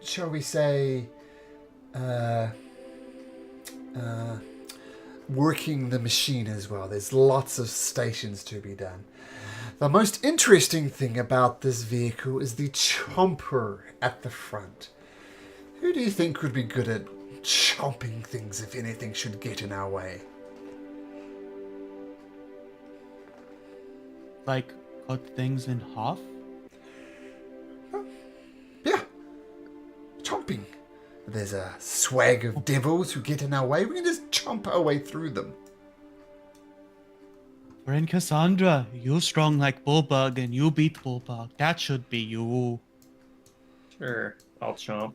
shall we say, working the machine as well. There's lots of stations to be done. The most interesting thing about this vehicle is the chomper at the front. Who do you think would be good at chomping things if anything should get in our way. Like, cut things in half? Yeah. Chomping. There's a swag of devils who get in our way. We can just chomp our way through them. Friend Cassandra, you strong like Bullbug and you beat Bullbug. That should be you. Sure, I'll chomp.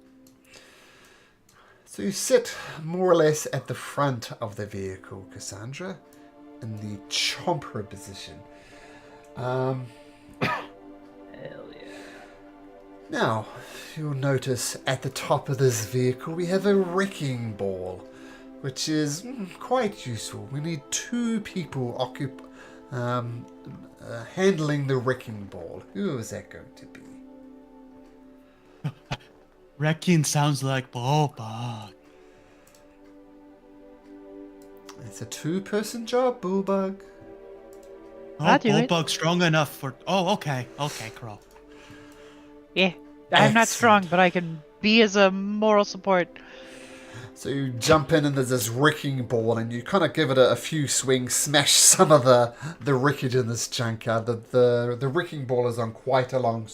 So you sit more or less at the front of the vehicle, Cassandra, in the chomper position. Hell yeah. Now, you'll notice at the top of this vehicle we have a wrecking ball, which is quite useful. We need 2 people handling the wrecking ball. Who is that going to be? Wrecking sounds like Bullbug. It's a 2-person job, Bullbug. Oh, I'll do it. Bullbug's strong enough for... Oh, okay. Okay, Crow. Yeah, I'm not Excellent. strong, but I can be as a moral support. So you jump in and there's this wrecking ball and you kind of give it a few swings, smash some of the wreckage in this junkyard. The wrecking ball is on quite a long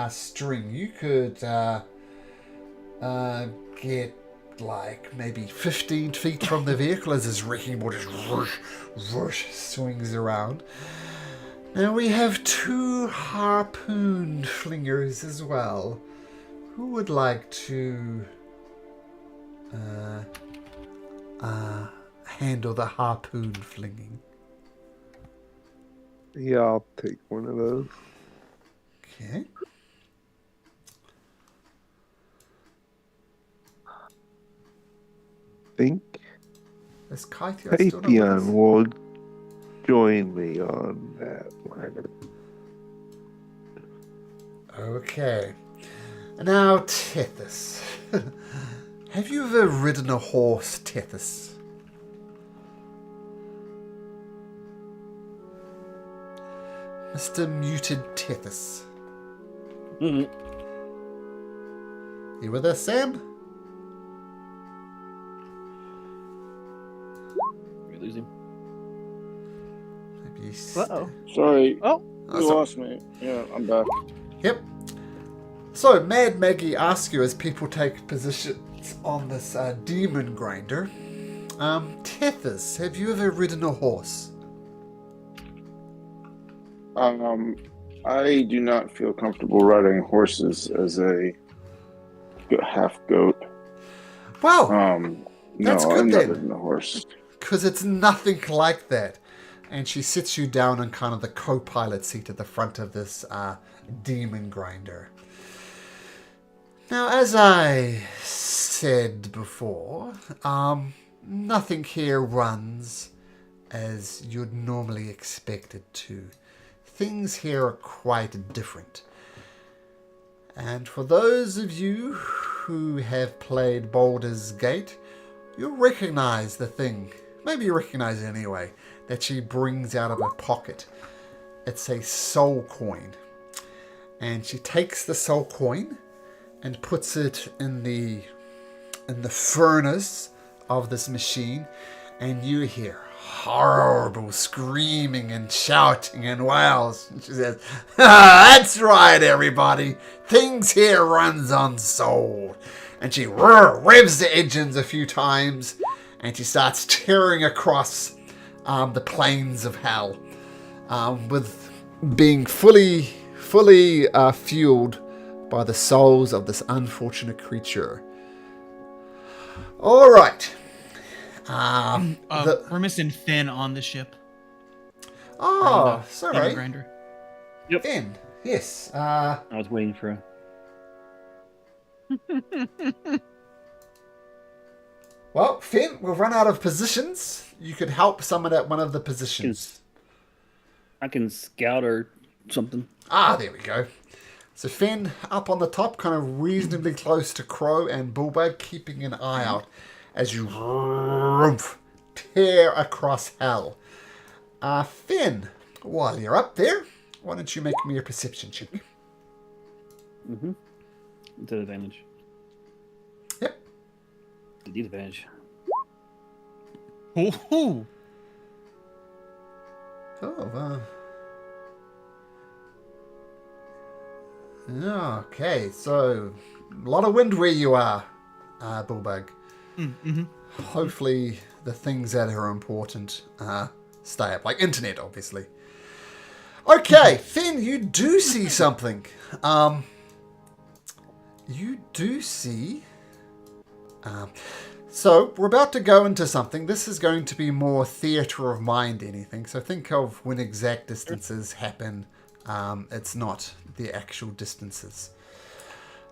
string. You could get like maybe 15 feet from the vehicle as this wrecking ball just whoosh, whoosh, swings around. Now we have 2 harpoon flingers as well. Who would like to handle the harpoon flinging? Yeah, I'll take one of those. Okay. Think Is Kaitian still not with us? Papion will join me on that one. Okay. Now, Tethys. Have you ever ridden a horse, Tethys? Mr. Muted Tethys. Mm-hmm. You with us, Sam? We lose him. Maybe he's Uh-oh. Sorry, Oh, you lost me. Yeah, I'm back. Yep. So, Mad Maggie asks you as people take positions on this demon grinder. Tethys, have you ever ridden a horse? I do not feel comfortable riding horses as a half goat. Well, no, that's good I'm not then. ridden a horse. Because it's nothing like that. And she sits you down on kind of the co-pilot seat at the front of this demon grinder. Now, as I said before, nothing here runs as you'd normally expect it to. Things here are quite different. And for those of you who have played Baldur's Gate, you'll recognize the thing. Maybe you recognize it anyway, that she brings out of her pocket. It's a soul coin. And she takes the soul coin and puts it in the furnace of this machine, and you hear horrible screaming and shouting and wails. And she says, that's right, everybody. Things here runs on soul. And she revs the engines a few times, and she starts tearing across the plains of hell, with being fully fueled by the souls of this unfortunate creature. All right. We're missing Finn on the ship. Oh, Demon sorry. grinder. Yep. Finn. Yes. I was waiting for a... Well, Finn, we've run out of positions. You could help someone at one of the positions. I can scout or something. Ah, there we go. So Finn up on the top, kind of reasonably close to Crow and Bullbug, keeping an eye out as you tear across hell. Finn, while you're up there, why don't you make me a perception check? Mm-hmm. It's an advantage. Yep. Need advantage. Oh, Okay, so a lot of wind where you are, Bullbug. mm-hmm. Hopefully the things that are important stay up, like internet, obviously. Okay, Finn, you do see something. You do see... so we're about to go into something. This is going to be more theatre of mind anything. So think of when exact distances happen. It's not the actual distances.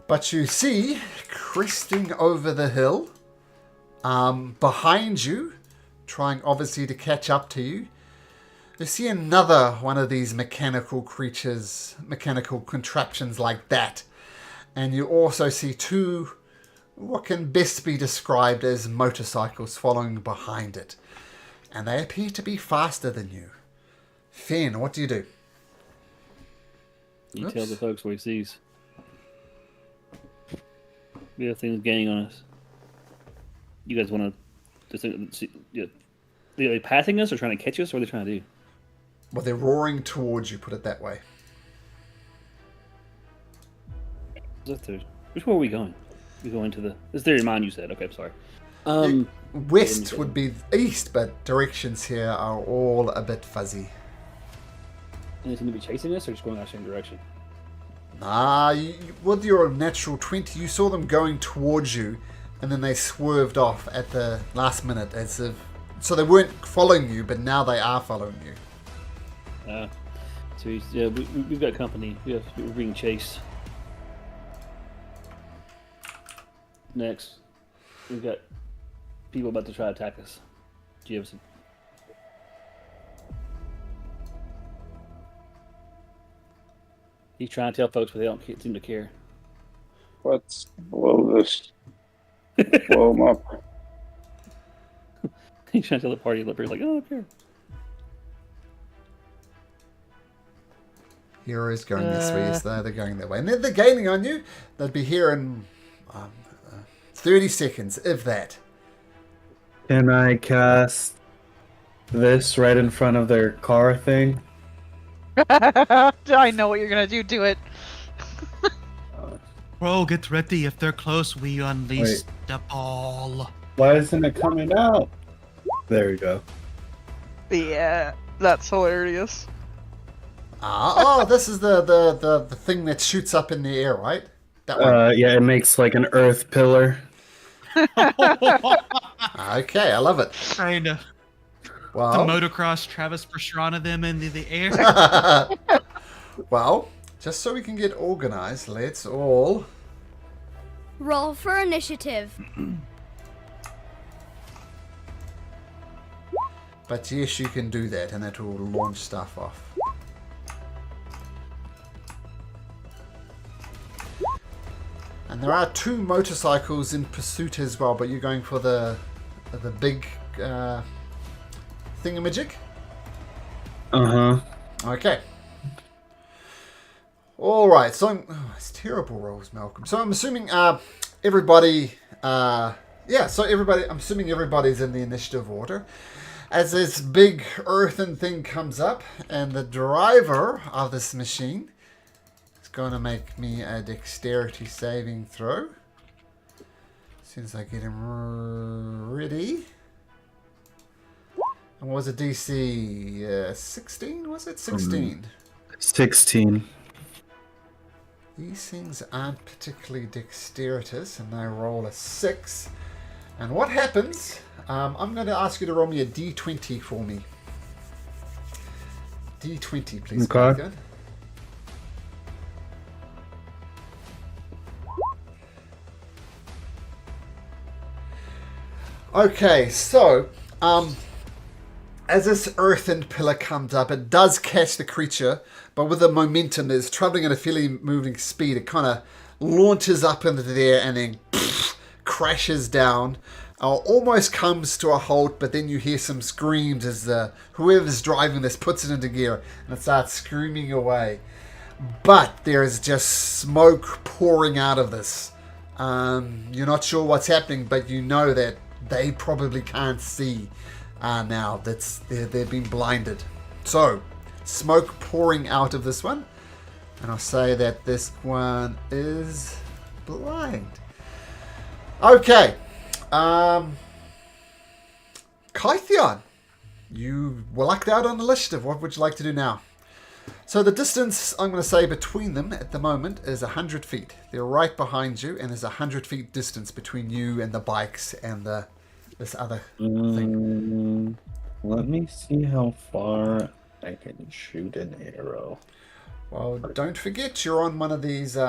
But you see, cresting over the hill, behind you, trying obviously to catch up to you, you see another one of these mechanical creatures, mechanical contraptions like that. And you also see two, what can best be described as motorcycles following behind it. And they appear to be faster than you. Finn, what do you do? You tell the folks what he sees. We have things gaining on us. You guys want to... Are they passing us or trying to catch us? Or what are they trying to do? Well, they're roaring towards you, put it that way. Which way are we going? We go into the... This is their mind, you said. Okay, I'm sorry. West would be east, but directions here are all a bit fuzzy. And they seem to be chasing us or just going in the same direction? With your natural 20, you saw them going towards you, and then they swerved off at the last minute as if... So they weren't following you, but now they are following you. So we've got company. We're being chased. Next, we've got people about to try to attack us. Do you have some? He's trying to tell folks, but they don't seem to care. Let's blow this. Blow them up. He's trying to tell the party up here, like, oh, up here. Heroes going this way, yes, they're going that way. And they're gaining on you. They'll be here in 30 seconds, if that. Can I cast this right in front of their car thing? I know what you're gonna do. Do it. Bro, get ready. If they're close, we unleash the ball. Why isn't it coming out? There we go. Yeah, that's hilarious. This is the thing that shoots up in the air, right? That one. Yeah, it makes like an earth pillar. Okay, I love it. Trying to Well, motocross Travis Pastrana them into the air. Well, just so we can get organized, let's all roll for initiative. But yes, you can do that, and that will launch stuff off. And there are two motorcycles in pursuit as well, but you're going for the big thingamajig? Uh-huh. Okay. Alright, so it's terrible rolls, Malcolm. So I'm assuming everybody... I'm assuming everybody's in the initiative order. As this big earthen thing comes up, and the driver of this machine is going to make me a dexterity saving throw. As soon as I get him ready. And what was it, DC? 16, was it? 16? 16. These things aren't particularly dexterous, and they roll a 6. And what happens... I'm going to ask you to roll me a D20 for me. D20, please. Okay. Okay, so as this earthen pillar comes up, it does catch the creature, but with the momentum, it's traveling at a fairly moving speed. It kind of launches up into the air and then crashes down. Almost comes to a halt, but then you hear some screams as whoever's driving this puts it into gear and it starts screaming away. But there is just smoke pouring out of this. You're not sure what's happening, but you know that they probably can't see now. They've been blinded. So, smoke pouring out of this one. And I'll say that this one is blind. Okay. Kythion, you were lucked out on initiative. What would you like to do now? So the distance, I'm going to say, between them at the moment is 100 feet. They're right behind you, and there's 100 feet distance between you and the bikes and this other thing. Let me see how far I can shoot an arrow. Well, don't forget you're on one of these. You're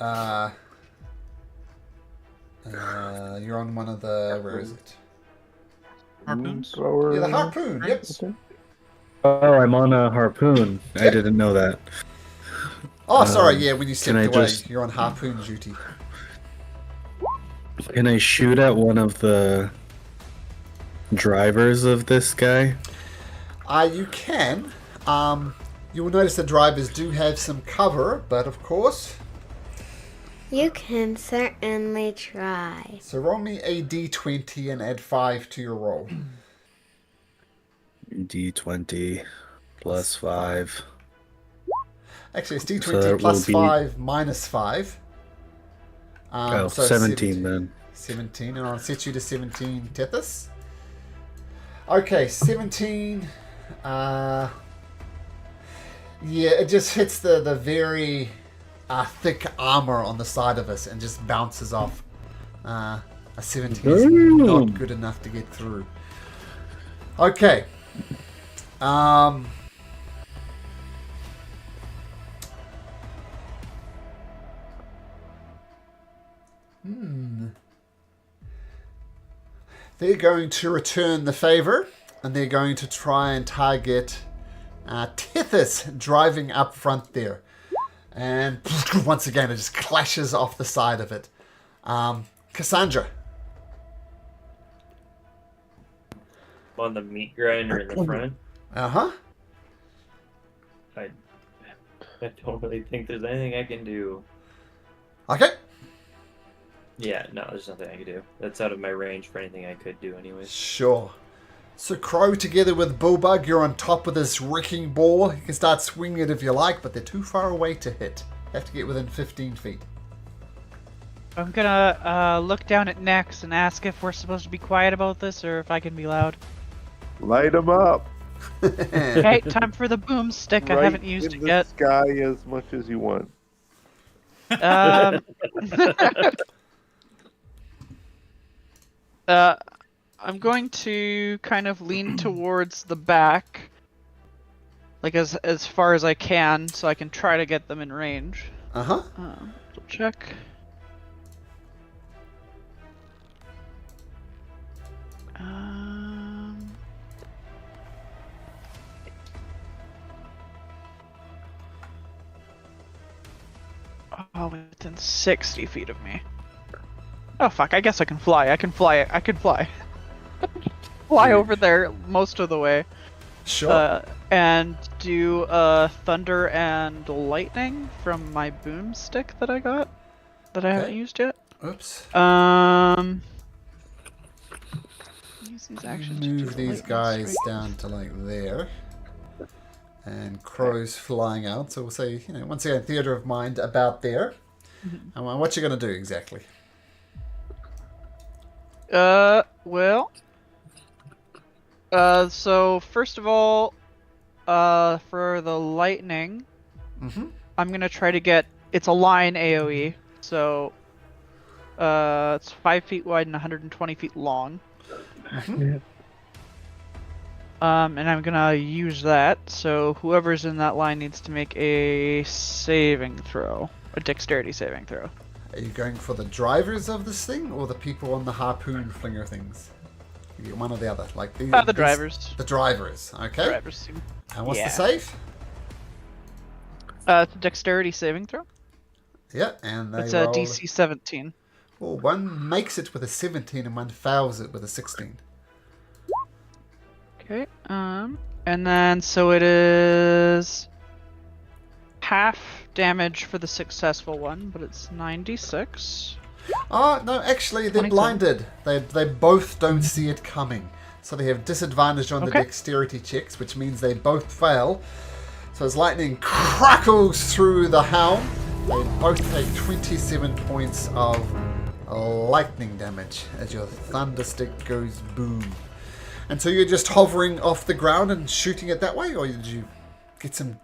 on one of the. Where is it? Harpoons? Yeah, the harpoon. Yep. Oh, I'm on a harpoon. I didn't know that. Oh, sorry. Yeah, when you can I stepped away, just- you're on harpoon duty. Can I shoot at one of the drivers of this guy? You can. You will notice the drivers do have some cover, but of course. You can certainly try. So roll me a d20 and add 5 to your roll. D20 plus 5. Actually, it's So d20 that plus will be- 5 minus 5. Oh, So 17 then. 17, and I'll set you to 17, Tethys. Okay, 17. Yeah, it just hits the very thick armor on the side of us and just bounces off. A 17 is not good enough to get through. Okay. They're going to return the favor, and they're going to try and target Tethys driving up front there. And once again, it just clashes off the side of it. Cassandra. On the meat grinder in the front. Uh-huh. I don't really think there's anything I can do. Okay. Yeah, no, there's nothing I can do. That's out of my range for anything I could do anyways. Sure. So Crow together with Bullbug, you're on top of this wrecking ball. You can start swinging it if you like, but they're too far away to hit. You have to get within 15 feet. I'm gonna look down at Nex and ask if we're supposed to be quiet about this or if I can be loud. Light them up. Okay, time for the boomstick. I haven't used it yet. Sky as much as you want. I'm going to kind of lean towards the back, like as far as I can, so I can try to get them in range. Uh-huh. Check. Oh, within 60 feet of me. Oh fuck! I guess I can fly. I can fly. I can fly. Fly over there most of the way. Sure. And do thunder and lightning from my boomstick that I got, that I haven't used yet. Oops. Use these actions to Move do these lightning guys strike. down to like there. And Crow's flying out. So we'll say, once again, theater of mind about there. And what you're going to do exactly? Well. So first of all, for the lightning, I'm gonna try to get. It's a line AOE, so it's 5 feet wide and 120 feet long. And I'm gonna use that. So whoever's in that line needs to make a saving throw, a dexterity saving throw. Are you going for the drivers of this thing or the people on the harpoon flinger things? You get one or the other. Like the drivers. The drivers. Okay. Drivers. And what's Yeah. the save? It's a dexterity saving throw. Yeah, and they It's a roll... DC 17. Well, one makes it with a 17 and one fails it with a 16. Okay. And then so it is half damage for the successful one, but it's 96. Oh, no, actually, they're 27. blinded. They both don't see it coming. So they have disadvantage on the dexterity checks, which means they both fail. So as lightning crackles through the hound, they both take 27 points of lightning damage as your thunder stick goes boom. And so you're just hovering off the ground and shooting it that way, or did you get some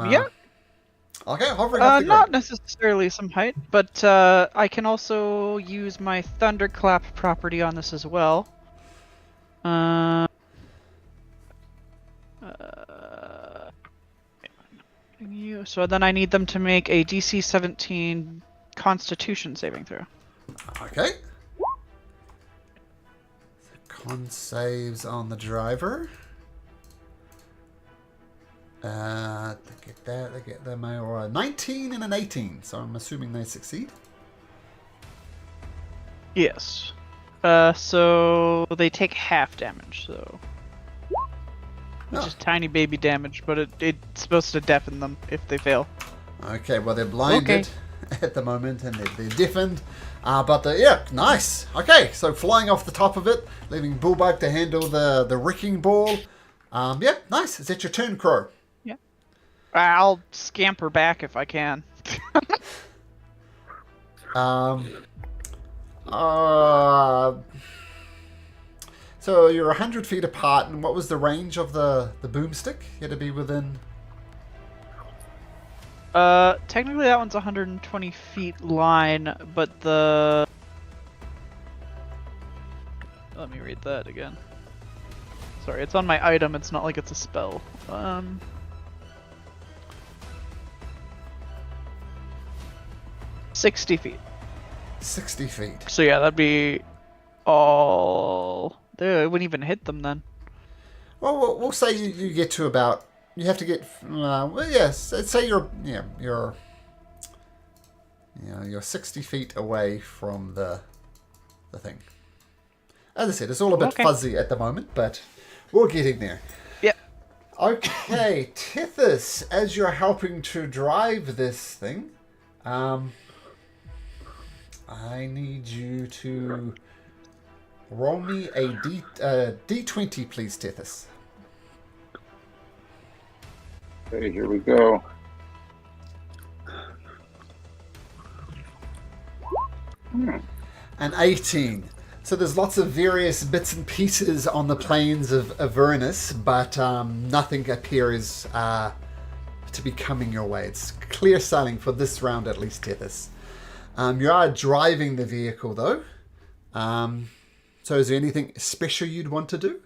Yeah. Okay, hovering off the Not ground. necessarily some height, but I can also use my thunderclap property on this as well. So then I need them to make a DC 17 Constitution saving throw. Okay. Con saves on the driver. They get that. They get them a 19 and an 18. So I'm assuming they succeed. Yes. So they take half damage. So. Which is tiny baby damage, but it's supposed to deafen them if they fail. Okay, well they're blinded at the moment and they're deafened. But yeah, nice. Okay, so flying off the top of it, leaving Bullbug to handle the wrecking ball. Yeah, nice. Is that your turn, Crow? Yeah. I'll scamper back if I can. So you're 100 feet apart, and what was the range of the boomstick? You had to be within... Technically that one's 120 feet line, but the... Let me read that again. Sorry, it's on my item, it's not like it's a spell. 60 feet. 60 feet. So yeah, that'd be all... It wouldn't even hit them then. Well, we'll say you get to about... You have to get... well, yes, let's say you're 60 feet away from the thing. As I said, it's all a bit fuzzy at the moment, but we're getting there. Yeah. Okay, Tethys, as you're helping to drive this thing, I need you to roll me a D20, please, Tethys. Okay, here we go. An 18. So there's lots of various bits and pieces on the plains of Avernus, but nothing appears to be coming your way. It's clear sailing for this round at least, Tethys. You are driving the vehicle though. So is there anything special you'd want to do?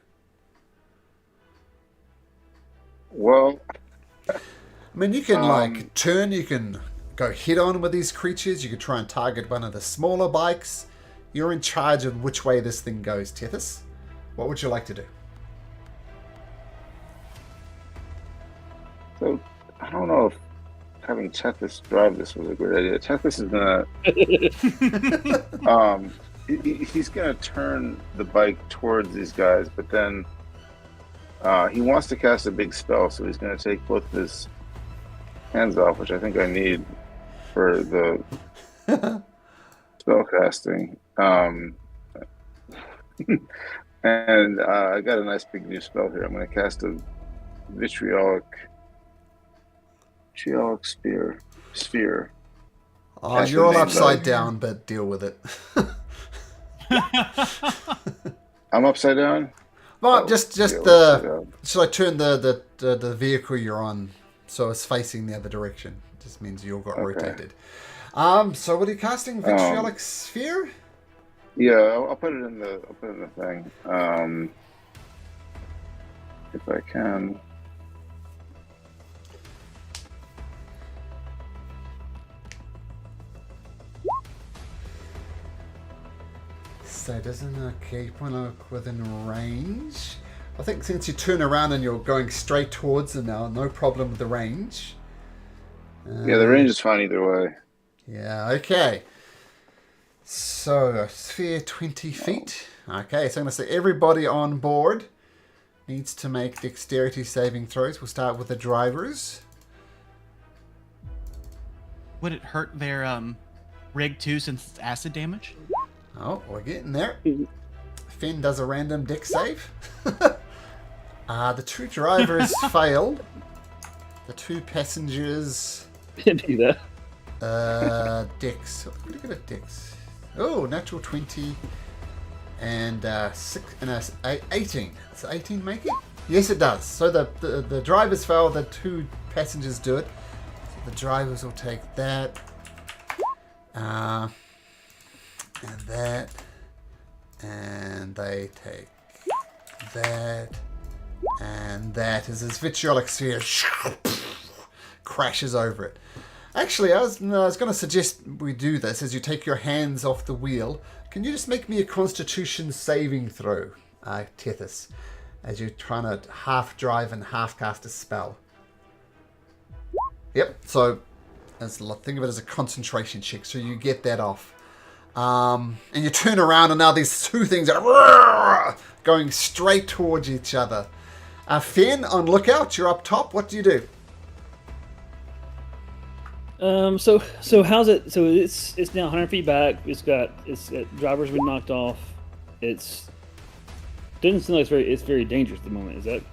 Well, I mean, you can turn, you can go head on with these creatures, you could try and target one of the smaller bikes. You're in charge of which way this thing goes, Tethys. What would you like to do? So, I don't know if having Tethys drive this was a good idea. Tethys is gonna, he's gonna turn the bike towards these guys, but then he wants to cast a big spell, so he's gonna take both his hands off, which I think I need for the spell casting. And I got a nice big new spell here. I'm going to cast a vitriolic sphere. Oh, you're all upside down, but deal with it. I'm upside down? Well, just the... Should I turn the vehicle you're on so it's facing the other direction? Just means you all got rotated. So what are you casting? Vitriolic sphere? Yeah, I'll put it in the thing. If I can. So it doesn't keep one look within range. I think since you turn around and you're going straight towards them now, no problem with the range. Yeah, the range is fine either way. Yeah, okay. So, a sphere 20 feet. Okay, so I'm going to say everybody on board needs to make dexterity saving throws. We'll start with the drivers. would it hurt their rig too since it's acid damage? Oh, we're getting there. Finn does a random deck save. The 2 drivers failed. The 2 passengers. Didn't do that. Dex. What do you get at Dex? Oh, natural 20 and 18. Does 18 make it? Yes, it does. So the drivers fail. The 2 passengers do it. So the drivers will take that. And that. And they take that. And that as his vitriolic sphere crashes over it. Actually, I was going to suggest we do this as you take your hands off the wheel. Can you just make me a Constitution saving throw, Tethys, as you're trying to half drive and half cast a spell? Yep. So think of it as a concentration check. So you get that off. And you turn around and now these 2 things are going straight towards each other. Finn, on lookout, you're up top. What do you do? So how's it? So it's now 100 feet back. It's driver's been knocked off. Doesn't seem like it's very dangerous at the moment. Is that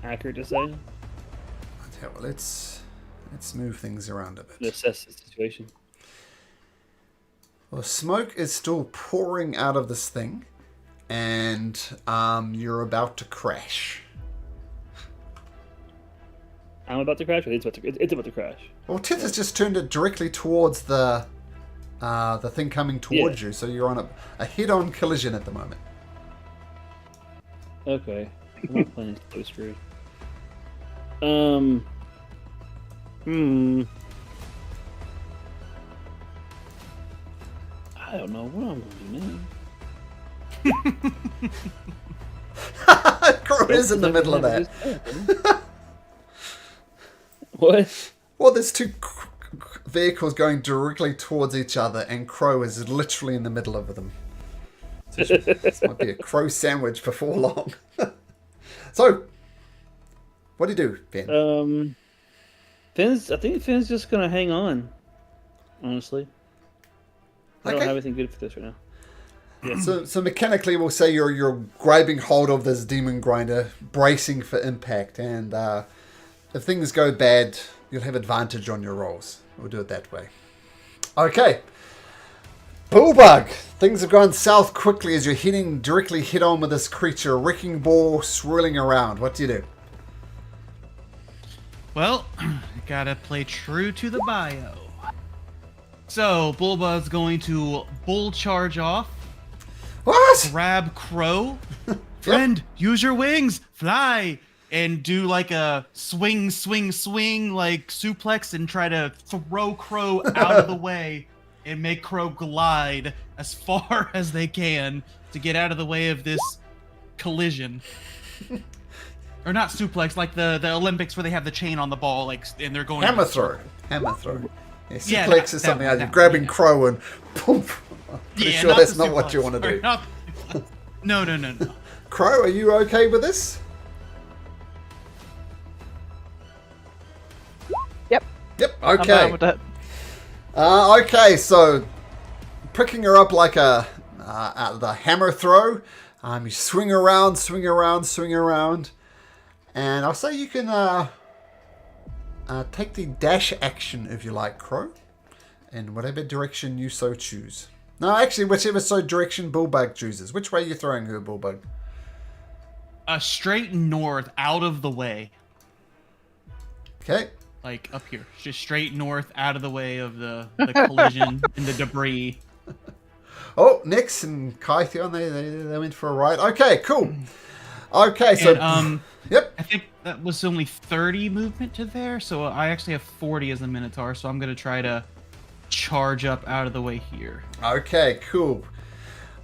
accurate to say? Okay, well, let's move things around a bit. To assess the situation. Well, smoke is still pouring out of this thing, and you're about to crash. I'm about to crash, or it's about to crash? Well, Tith has just turned it directly towards the thing coming towards you, so you're on a head-on collision at the moment. Okay. My plan is so screwed. I don't know what I'm going to do now. Crow is in the middle of that. What? Well, there's 2 vehicles going directly towards each other, and Crow is literally in the middle of them. So this might be a Crow sandwich before long. So, what do you do, Ben? I think Finn's just going to hang on, honestly. I don't have anything good for this right now. Yeah. So mechanically, we'll say you're grabbing hold of this demon grinder, bracing for impact, and if things go bad, you'll have advantage on your rolls. We'll do it that way. Okay. Bullbug. Things have gone south quickly as you're heading directly head on with this creature, a wrecking ball swirling around. What do you do? Well, gotta play true to the bio. So, Bullbug's going to bull charge off. What? Grab Crow. Friend, use your wings. Fly. And do like a swing, like suplex and try to throw Crow out of the way and make Crow glide as far as they can to get out of the way of this collision. Or not suplex, like the Olympics where they have the chain on the ball, like, and they're going... Hammer throw. Yeah, suplex is something you're grabbing Crow and poof. I'm pretty sure that's not what you want to do. No. Crow, are you okay with this? Yep. Okay. I'm down with that. Okay, so picking her up like the hammer throw, you swing around, and I'll say you can take the dash action if you like, Crow, in whatever direction you so choose. No, actually, whichever direction Bullbug chooses. Which way are you throwing her, Bullbug? Straight north, out of the way. Okay. Like up here, just straight north, out of the way of the collision and the debris. Oh, Nyx and Kythion, they went for a ride. Okay, cool. Okay, so yep. I think that was only 30 movement to there, so I actually have 40 as a Minotaur, so I'm gonna try to charge up out of the way here. Okay, cool.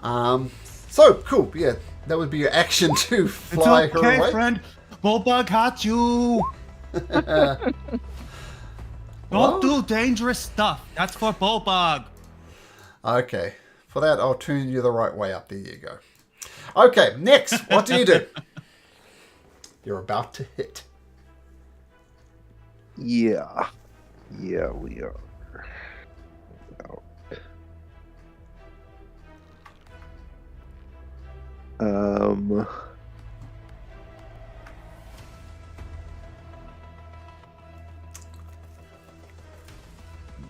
So cool. Yeah, that would be your action to fly it's okay, her away. Friend. Bullbug got you. Don't do dangerous stuff. That's for Bullbug. Okay. For that, I'll turn you the right way up. There you go. Okay, next. What do you do? You're about to hit. Yeah, we are. Um.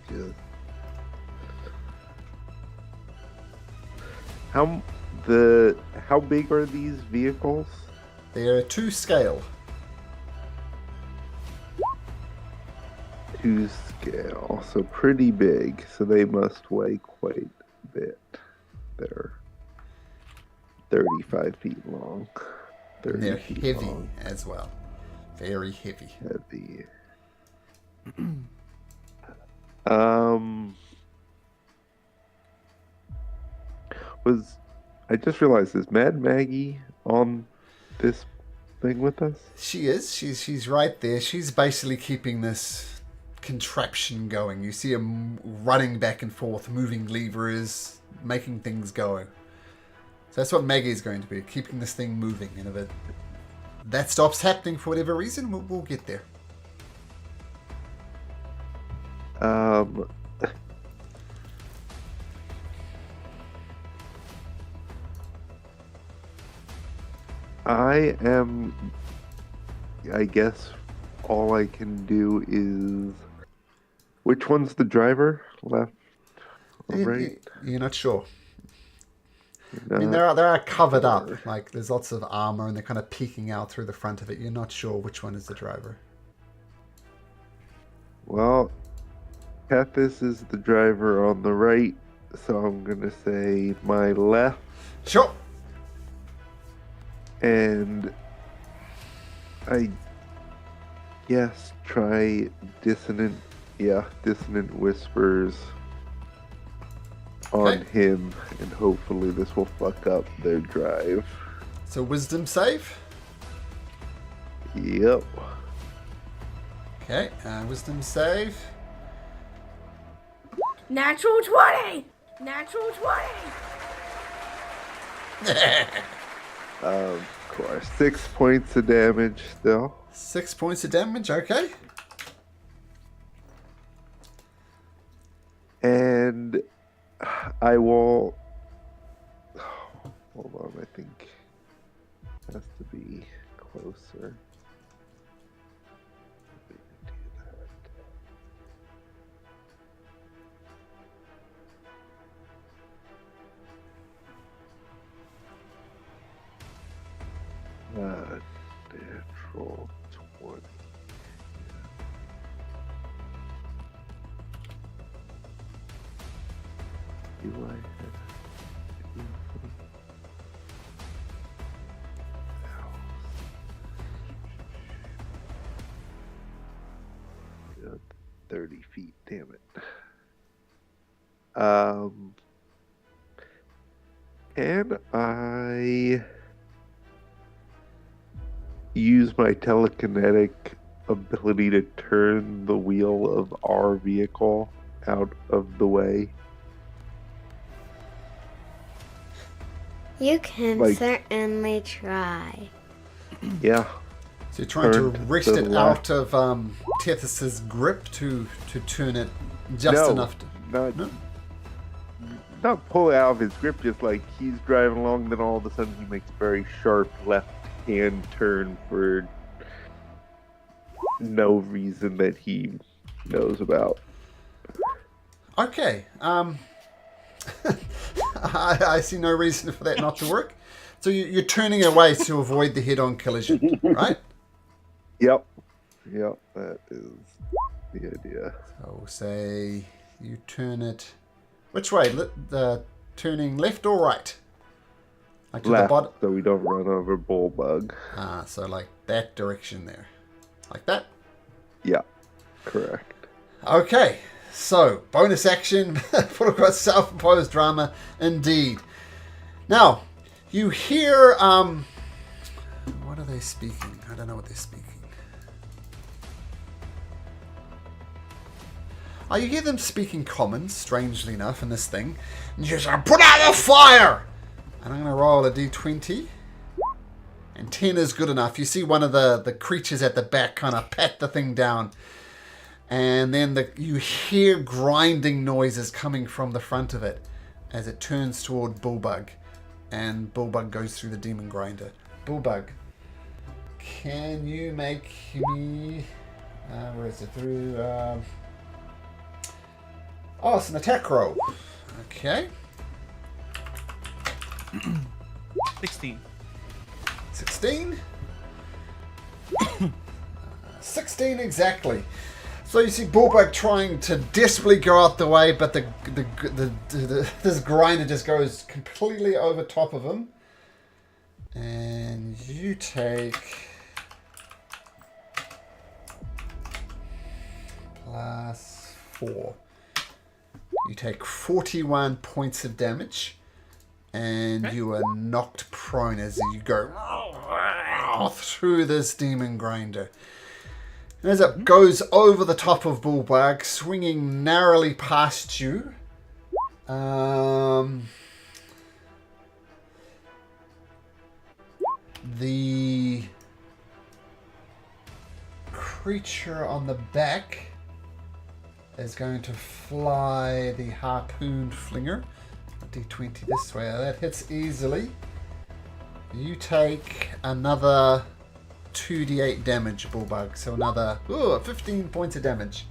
Just how big are these vehicles? They're 2 scale. 2 scale, so pretty big. So they must weigh quite a bit. They're 35 feet long. And they're feet heavy long. as well. Very heavy. Heavy. I just realized, is Mad Maggie on this thing with us? She is. She's right there. She's basically keeping this contraption going. You see him running back and forth, moving levers, making things go. So that's what Maggie is going to be, keeping this thing moving. And if that stops happening for whatever reason, we'll get there. I guess all I can do is, which one's the driver? Left or right? You're not sure. I mean, there are covered up. Like, there's lots of armor, and they're kind of peeking out through the front of it. You're not sure which one is the driver. Well, Tethys is the driver on the right, so I'm gonna say my left. Sure. And I guess try dissonant whispers on him, and hopefully this will fuck up their drive. So wisdom save? Yep. Okay, wisdom save. Natural 20! Natural 20! Of course. 6 points of damage still. 6 points of damage, okay. And I will... Hold on, I think it has to be closer. Natural 20. Do I have... Yeah, 30 feet, damn it. Can I use my telekinetic ability to turn the wheel of our vehicle out of the way? You can certainly try. Yeah. So you're trying to wrest it out of Tethys's grip to turn it just enough to... Not pull it out of his grip, just like he's driving along, then all of a sudden he makes a very sharp left-hand turn for no reason that he knows about. Okay. I see no reason for that not to work. So you're turning away to avoid the head-on collision, right? Yep, that is the idea. So we'll say you turn it... Which way? Turning left or right? Like to left, the bottom? so we don't run over Bullbug. So like that direction there. Like that? Yeah, correct. Okay, so bonus action, full across self-imposed drama, indeed. Now, you hear, what are they speaking? I don't know what they're speaking. Oh, you hear them speaking common, strangely enough, in this thing. And you say, put out the fire! And I'm going to roll a d20. And 10 is good enough. You see one of the creatures at the back kind of pat the thing down. And then you hear grinding noises coming from the front of it as it turns toward Bullbug. and Bullbug goes through the demon grinder. Bullbug, can you make me... where is it? Through... oh, it's an attack roll. Okay. 16. 16? 16 exactly. So you see Bullbug trying to desperately go out the way, but this grinder just goes completely over top of him. And you take +4. You take 41 points of damage, and you are knocked prone as you go through this demon grinder. And as it goes over the top of Bullbug, swinging narrowly past you, the creature on the back is going to fly the harpoon flinger. A d20 this way. That hits easily. You take another 2d8 damage, Bullbug. So another 15 points of damage.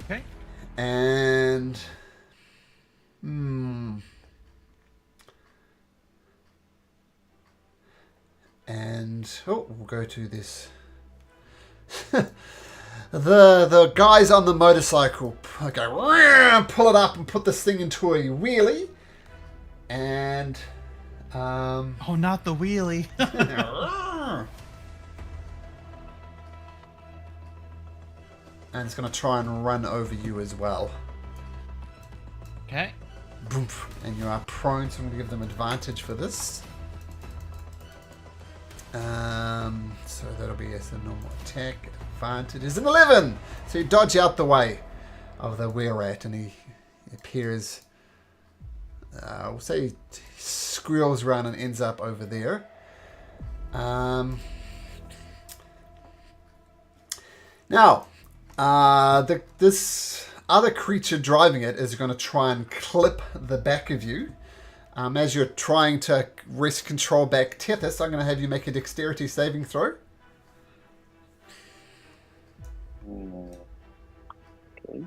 Okay. And... And... oh, we'll go to this. The guys on the motorcycle pull it up and put this thing into a wheelie. And... oh, not the wheelie. And it's going to try and run over you as well. Okay. Boom. And you are prone, so I'm going to give them advantage for this. So that'll be as a normal attack. Advantage is an 11! So you dodge out the way of the were-rat, and he appears... we'll say he squirrels around and ends up over there. Now, this other creature driving it is going to try and clip the back of you. As you're trying to wrest control back Tethys, I'm going to have you make a dexterity saving throw. Okay.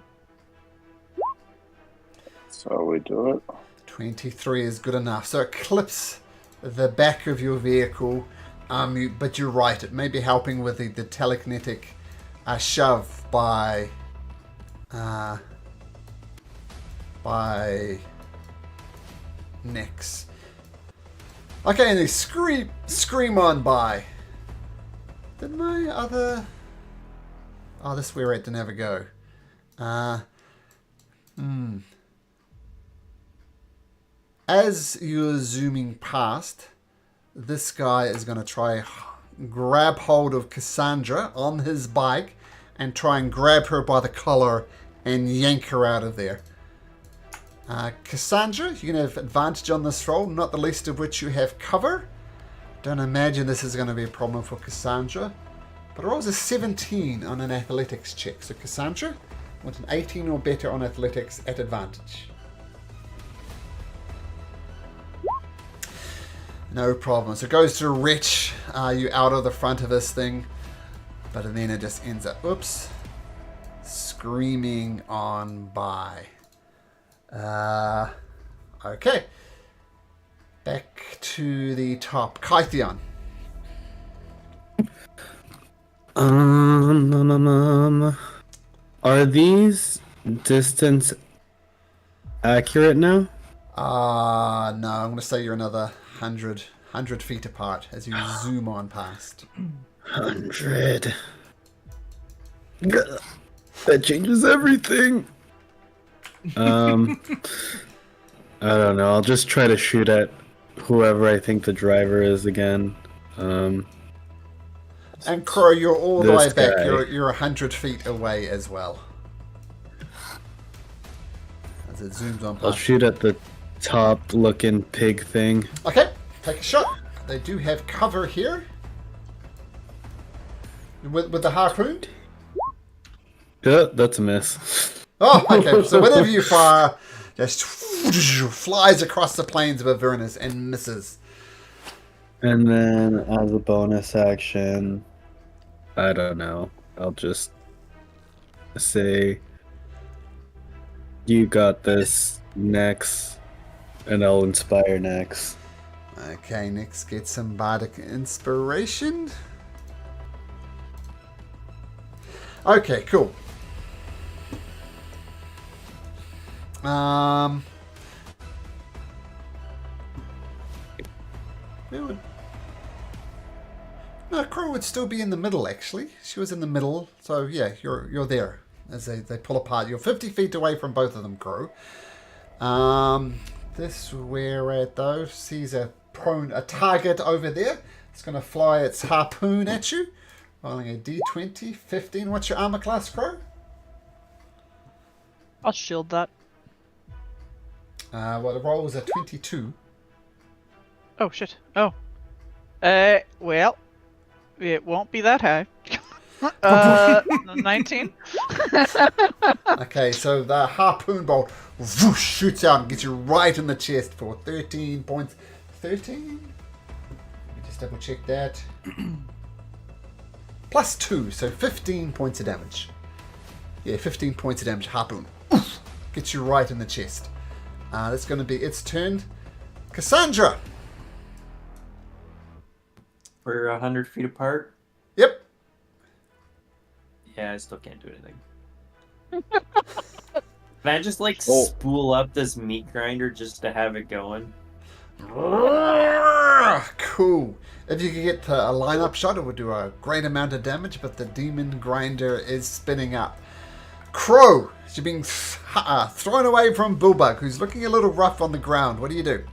So we do it. 23 is good enough. So it clips the back of your vehicle, but you're right. It may be helping with the telekinetic shove by Nyx. Okay, and they scream on by. Did my other... oh, this were-rat didn't have a go. As you're zooming past, this guy is going to try grab hold of Cassandra on his bike and try and grab her by the collar and yank her out of there. Cassandra, you can have advantage on this roll, not the least of which you have cover. Don't imagine this is going to be a problem for Cassandra. But it rolls a 17 on an athletics check. So Cassandra, want an 18 or better on athletics at advantage. No problem. So it goes to retch you out of the front of this thing. But then it just ends up, oops, screaming on by. Okay. Back to the top. Kythion. Are these distance accurate now? No, I'm going to say you're another 100 feet apart as you zoom on past. 100. That changes everything. I don't know. I'll just try to shoot at whoever I think the driver is again. And Crow, you're all the way back. Guy. You're 100 feet away as well. As it zooms on past. I'll shoot at the top-looking pig thing. Okay, take a shot. They do have cover here. With the harpoon? Yeah, that's a miss. Oh, okay. So whenever you fire, just flies across the plains of Avernus and misses. And then as a bonus action, I don't know. I'll just say, you got this, Nex, and I'll inspire Nex. Okay, Nex gets some bardic inspiration. Okay, cool. No, Crow would still be in the middle, actually. She was in the middle, so yeah, you're there. As they pull apart. You're 50 feet away from both of them, Crow. This where we're at, though, sees a target over there. It's going to fly its harpoon at you. Rolling a d20, 15. What's your armor class, Crow? I'll shield that. Well, the roll was a 22. Oh, shit. Oh. Well, it won't be that high. 19? Okay, so the harpoon bolt whoosh, shoots out and gets you right in the chest for 13 points. 13? Let me just double check that. Plus 2, so 15 points of damage. Yeah, 15 points of damage. Harpoon. Oof, gets you right in the chest. That's going to be its turn. Cassandra! We're 100 feet apart? Yep. Yeah, I still can't do anything. Can I just, like, spool up this meat grinder just to have it going? Cool. If you could get a lineup shot, it would do a great amount of damage, but the demon grinder is spinning up. Crow, you're being thrown away from Bulbug, who's looking a little rough on the ground. What do you do?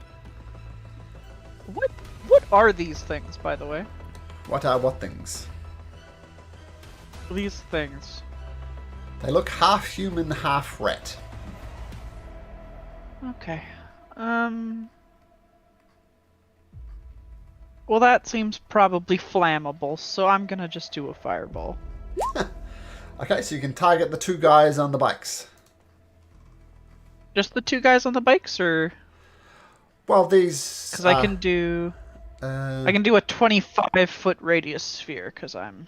What are these things, by the way? What are what things? These things. They look half human, half rat. Okay. Well, that seems probably flammable, so I'm gonna just do a fireball. Okay, so you can target the two guys on the bikes. Just the two guys on the bikes, or? Well, these. Because I can do. I can do a 25-foot radius sphere, because I'm.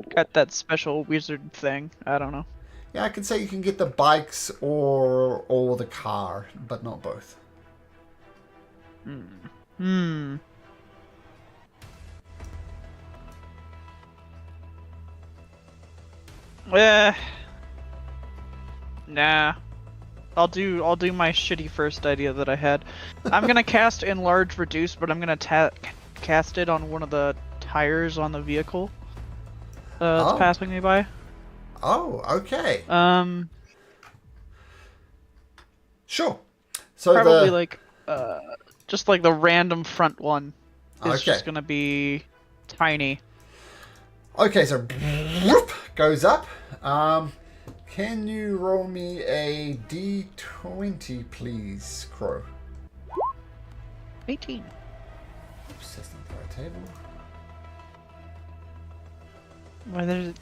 Got that special wizard thing. I don't know. Yeah, I can say you can get the bikes or the car, but not both. Nah. I'll do my shitty first idea that I had. I'm gonna cast Enlarge Reduce, but I'm gonna cast it on one of the tires on the vehicle that's passing me by. Oh, okay. Sure. So probably like just like the random front one is just gonna be tiny. Okay, so whoop, goes up. Can you roll me a d20, please, Crow? 18. Oops, that's not the right table. Well,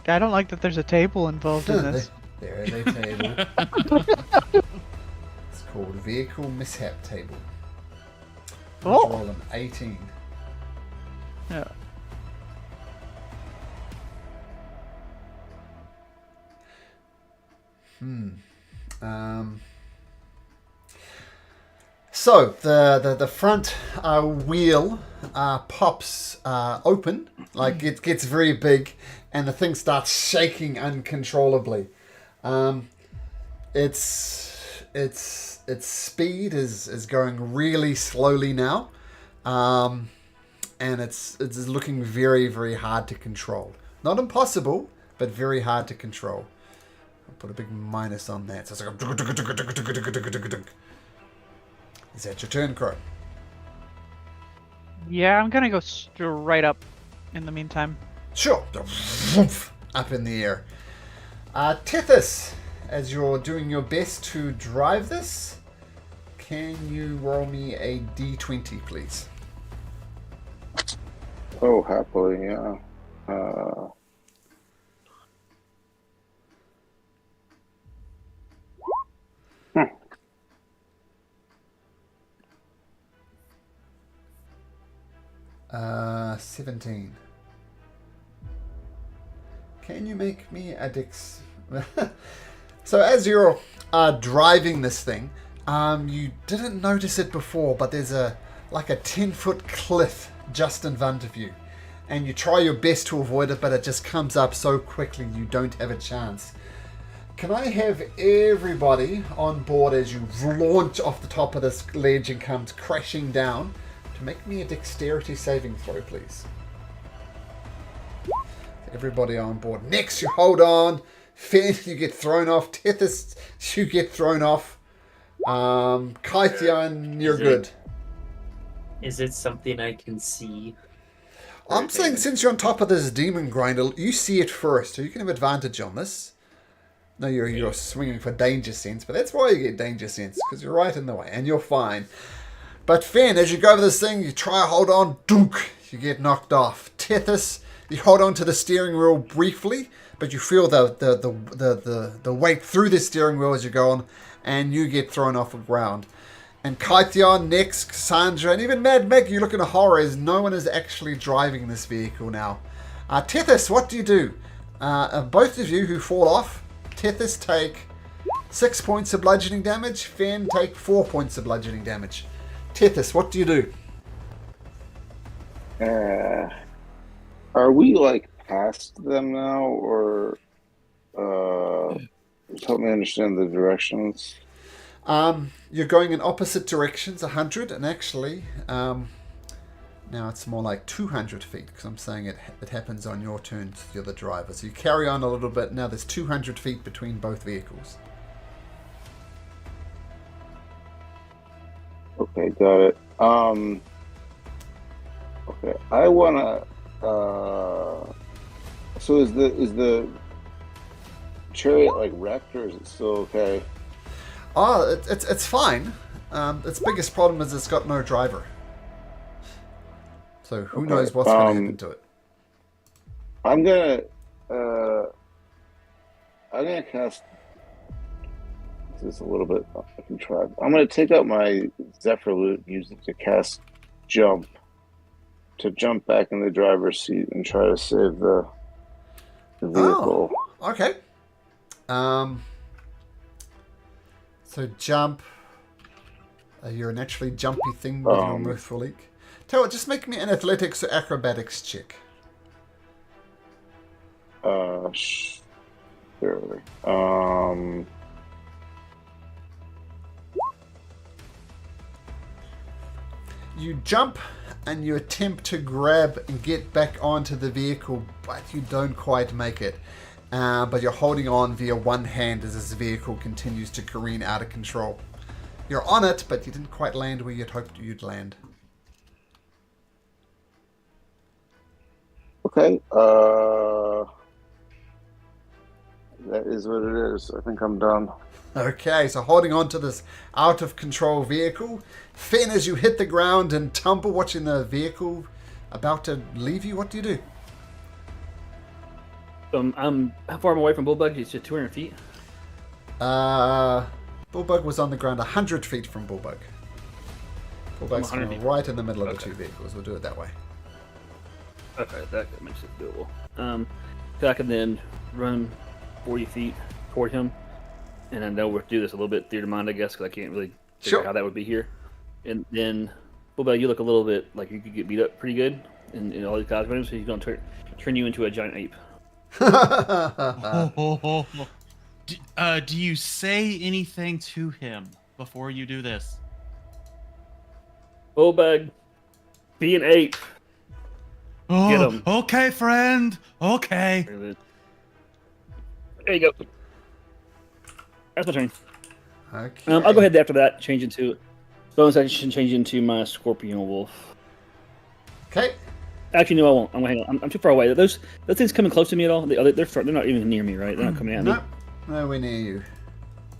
I don't like that there's a table involved in this. There is a table. It's called Vehicle Mishap Table. Roll an 18. Yeah. So the front wheel pops open, like it gets very big, and the thing starts shaking uncontrollably. Its speed is going really slowly now, and it's looking very, very hard to control. Not impossible, but very hard to control. I'll put a big minus on that. So it's like is that your turn, Crow? Yeah, I'm gonna go straight up in the meantime. Sure. Up in the air. Tethys, as you're doing your best to drive this, can you roll me a d20, please? Oh, happily, yeah. 17. Can you make me a dex? So as you're driving this thing, you didn't notice it before, but there's a 10-foot cliff just in front of you. And you try your best to avoid it, but it just comes up so quickly you don't have a chance. Can I have everybody on board as you launch off the top of this ledge and comes crashing down to make me a dexterity saving throw, please? Everybody on board. Next, you hold on. Finn, you get thrown off. Tethys, you get thrown off. Kythian, you're good. Is it something I can see? I'm saying since you're on top of this demon grinder, you see it first, so you can have advantage on this. No, you're swinging for danger sense, but that's why you get danger sense, because you're right in the way, and you're fine. But Finn, as you go over this thing, you try to hold on, dunk, you get knocked off. Tethys, you hold on to the steering wheel briefly, but you feel the weight through the steering wheel as you go on, and you get thrown off the ground. And Kythian, next, Sandra, and even Mad Meg, you look in a horror as no one is actually driving this vehicle now. Tethys, what do you do? Both of you who fall off, Tethys take 6 points of bludgeoning damage, Finn take 4 points of bludgeoning damage. Tethys, what do you do? Are we like past them now, or help me understand the directions? You're going in opposite directions, 100, and actually, now it's more like 200 feet, because I'm saying it happens on your turn, you're the driver. So you carry on a little bit, now there's 200 feet between both vehicles. Okay, got it. Okay, I wanna, so is the chariot like wrecked, or is it still okay? Oh, it's fine. Its biggest problem is it's got no driver. So who knows what's going to happen to it. I'm gonna cast this a little bit. I can try. I'm gonna take out my Zephyr Loot and use it to cast jump, to jump back in the driver's seat and try to save the vehicle. Oh, okay. So jump. You're a naturally jumpy thing with your mirthful leak. Tell what, just make me an athletics or acrobatics check. Sure. You jump and you attempt to grab and get back onto the vehicle, but you don't quite make it. But you're holding on via one hand as this vehicle continues to careen out of control. You're on it, but you didn't quite land where you'd hoped you'd land. Okay. That is what it is. I think I'm done. Okay, so holding on to this out of control vehicle. Finn, as you hit the ground and tumble, watching the vehicle about to leave you, what do you do? I'm how far am I away from Bullbug? It's just 200 feet. Bullbug was on the ground 100 feet from Bullbug. Bullbug's kind of right in the middle of the two vehicles. We'll do it that way. Okay, that makes it doable. So I can then run 40 feet toward him, and I know we'll do this a little bit theater mind, I guess, because I can't really figure out how that would be here. And then, Bullbug, you look a little bit like you could get beat up pretty good in all these cosmetics, so he's going to turn you into a giant ape. Do you say anything to him before you do this? Bullbug, be an ape. Oh, get him. Okay, friend. Okay. There you go. That's my turn. Okay. I'll go ahead after that. Change into bonus action. Change into my scorpion wolf. Okay. Actually, no, I won't. I'm hang on. I'm too far away. Those things coming close to me at all? They're not even near me, right? They're not coming at me. No, nowhere near you.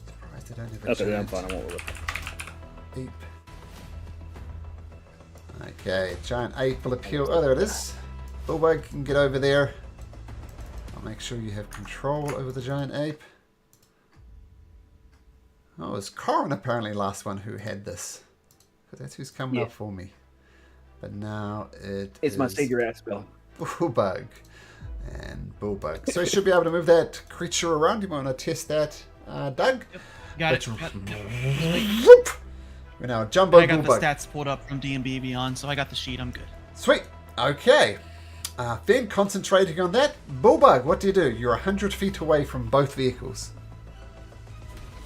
Surprised I don't have a Okay, then I'm fine. I won't worry. Ape. Okay, giant ape will appear. Oh, there it is. Bullbug can get over there. I'll make sure you have control over the giant ape. Oh, it was Corin apparently last one who had this. But that's who's coming up for me. But now It's my save your ass spell. Bullbug. And Bullbug. So you should be able to move that creature around. You want to test that, Doug? Yep. Got it. Whoop! We're now Jumbo I got Bullbug. the stats pulled up from D&B Beyond, so I got the sheet. I'm good. Sweet. Okay. Then concentrating on that, Bullbug, what do? You're 100 feet away from both vehicles.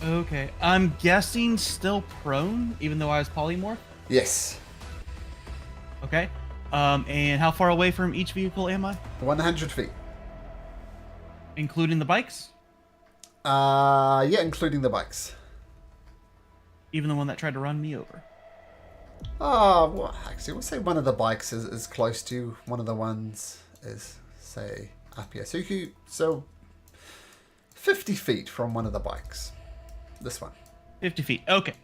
Okay. I'm guessing still prone, even though I was polymorph? Yes. Okay. And how far away from each vehicle am I? 100 feet. Including the bikes? Yeah, including the bikes. Even the one that tried to run me over? Well, actually, we'll say one of the bikes is close to you. One of the ones is, say, up here. So 50 feet from one of the bikes. This one. 50 feet. Okay.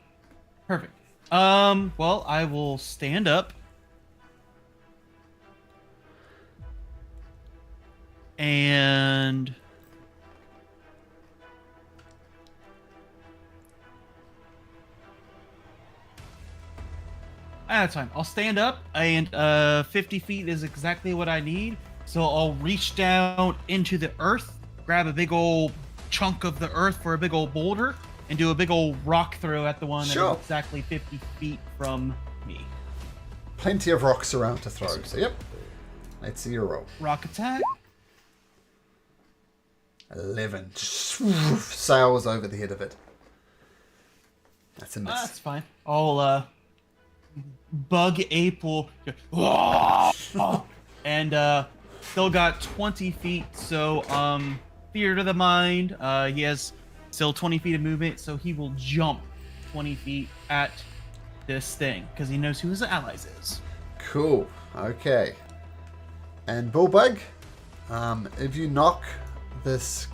Perfect. Well, I will stand up. And that's fine. I'll stand up, and 50 feet is exactly what I need. So I'll reach down into the earth, grab a big old chunk of the earth for a big old boulder, and do a big old rock throw at the one that is exactly 50 feet from me. Plenty of rocks around to throw. So, yep. Let's see your roll. Rock attack. 11. Sails over the head of it. That's a miss. That's fine. I'll, Bug Ape will go, and, still got 20 feet, so, Theater of the Mind, he has still 20 feet of movement, so he will jump 20 feet at this thing, because he knows who his allies is. Cool. Okay. And Bullbug, if you knock this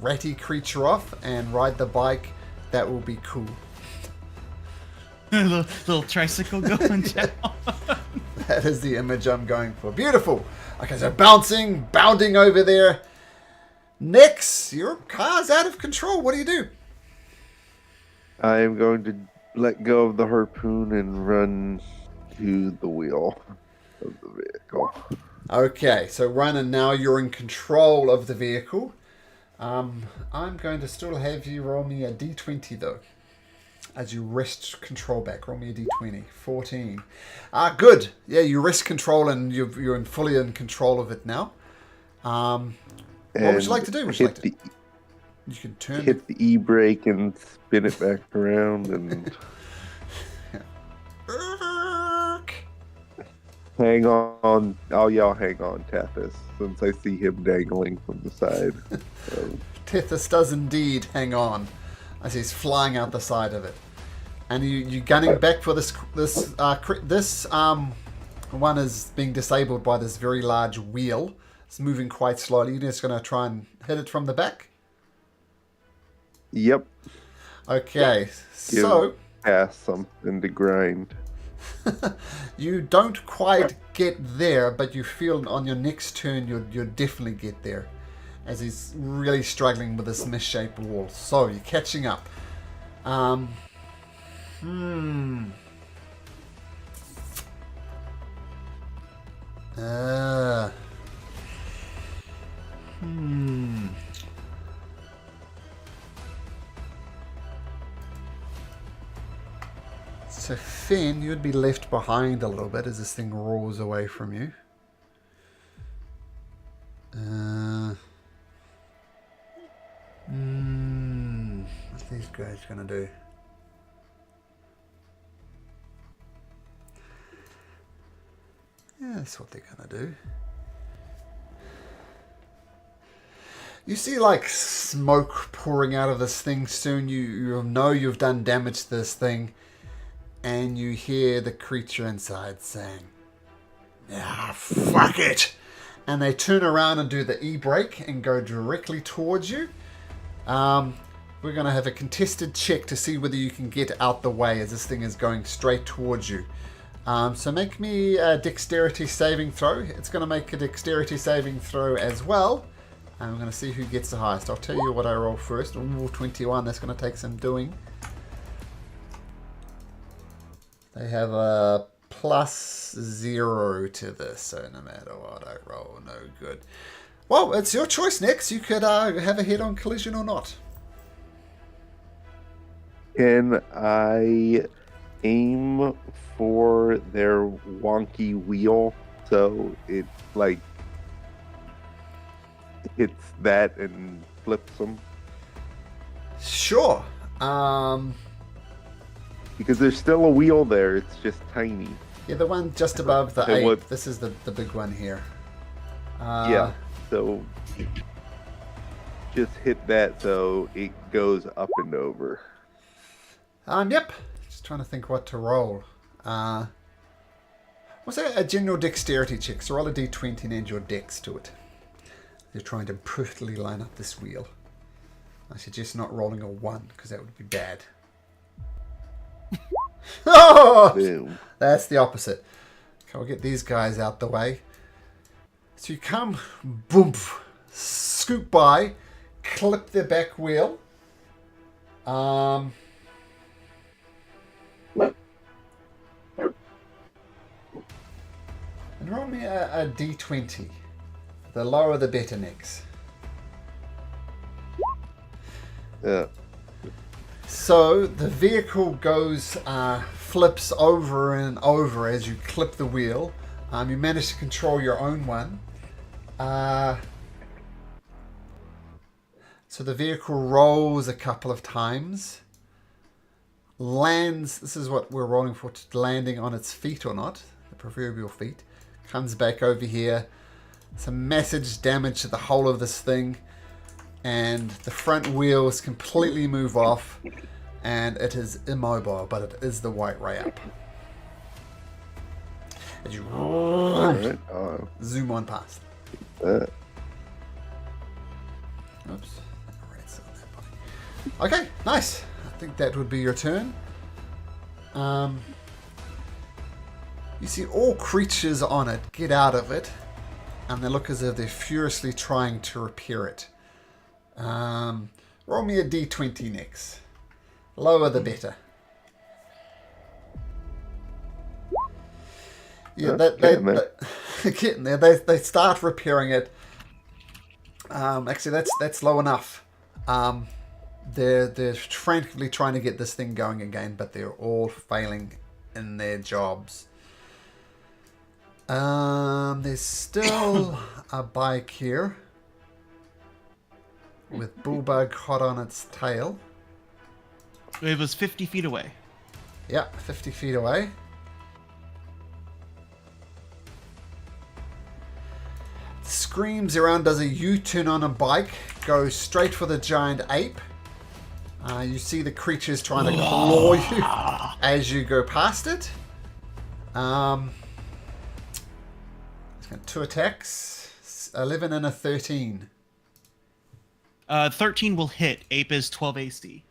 ratty creature off and ride the bike, that will be cool. little tricycle going down. That is the image I'm going for. Beautiful. Okay, so bounding over there. Next, your car's out of control. What do you do? I am going to let go of the harpoon and run to the wheel of the vehicle. Okay, so run, and now you're in control of the vehicle. I'm going to still have you roll me a d20 though. As you wrest control back. Roll me a d20. 14. Good. Yeah, you wrest control and you're fully in control of it now. What would you like to do? You can turn... Hit the e-brake and spin it back around and... Hang on. I'll yell, hang on, Tethys, since I see him dangling from the side. So. Tethys does indeed hang on as he's flying out the side of it. And you gunning back for this one is being disabled by this very large wheel. It's moving quite slowly. You're just going to try and hit it from the back? Yep. Okay, so... Pass something to grind. You don't quite get there, but you feel on your next turn you'll definitely get there. As he's really struggling with this misshaped wall. So, you're catching up. So Finn, you'd be left behind a little bit as this thing roars away from you. What's these guys gonna do? Yeah, that's what they're gonna do. You see like smoke pouring out of this thing soon. You know you've done damage to this thing. And you hear the creature inside saying, fuck it. And they turn around and do the e-brake and go directly towards you. We're going to have a contested check to see whether you can get out the way as this thing is going straight towards you. So make me a dexterity saving throw. It's going to make a dexterity saving throw as well. And we're going to see who gets the highest. I'll tell you what I roll first. Ooh, 21. That's going to take some doing. They have a +0 to this, so no matter what I roll, no good. Well, it's your choice, Nix. You could have a head-on collision or not. Can I aim for their wonky wheel so it like hits that and flips them? Sure. Because there's still a wheel there, it's just tiny. Yeah, the one just above the So 8. This is the big one here. Yeah, so just hit that so it goes up and over. Yep. Just trying to think what to roll. What's that? A general dexterity check. So roll a d20 and add your dex to it. You're trying to perfectly line up this wheel. I suggest not rolling a 1 because that would be bad. Oh, Boom. That's the opposite. Okay, we'll get these guys out the way. So you come, boom, scoop by, clip their back wheel. And roll me a d20. The lower the better, Nix. Yeah. So the vehicle goes, flips over and over as you clip the wheel. You manage to control your own one. So the vehicle rolls a couple of times. Lands, this is what we're rolling for, landing on its feet or not. The proverbial feet. Comes back over here. Some massive damage to the whole of this thing. And the front wheels completely move off. And it is immobile, but it is the white ray up. As you zoom on past. Oops. Okay, nice. I think that would be your turn. You see all creatures on it get out of it, and they look as if they're furiously trying to repair it. Roll me a d20 next. Lower the better. Yeah, getting there. They start repairing it. Actually, that's low enough. They're frantically trying to get this thing going again, but they're all failing in their jobs. There's still a bike here with Bullbug hot on its tail. It was 50 feet away. Yeah, 50 feet away. Screams around, does a U-turn on a bike, goes straight for the giant ape. You see the creatures trying to claw you as you go past it. It's got 2 attacks, 11 and a 13. 13 will hit. Ape is 12 AC.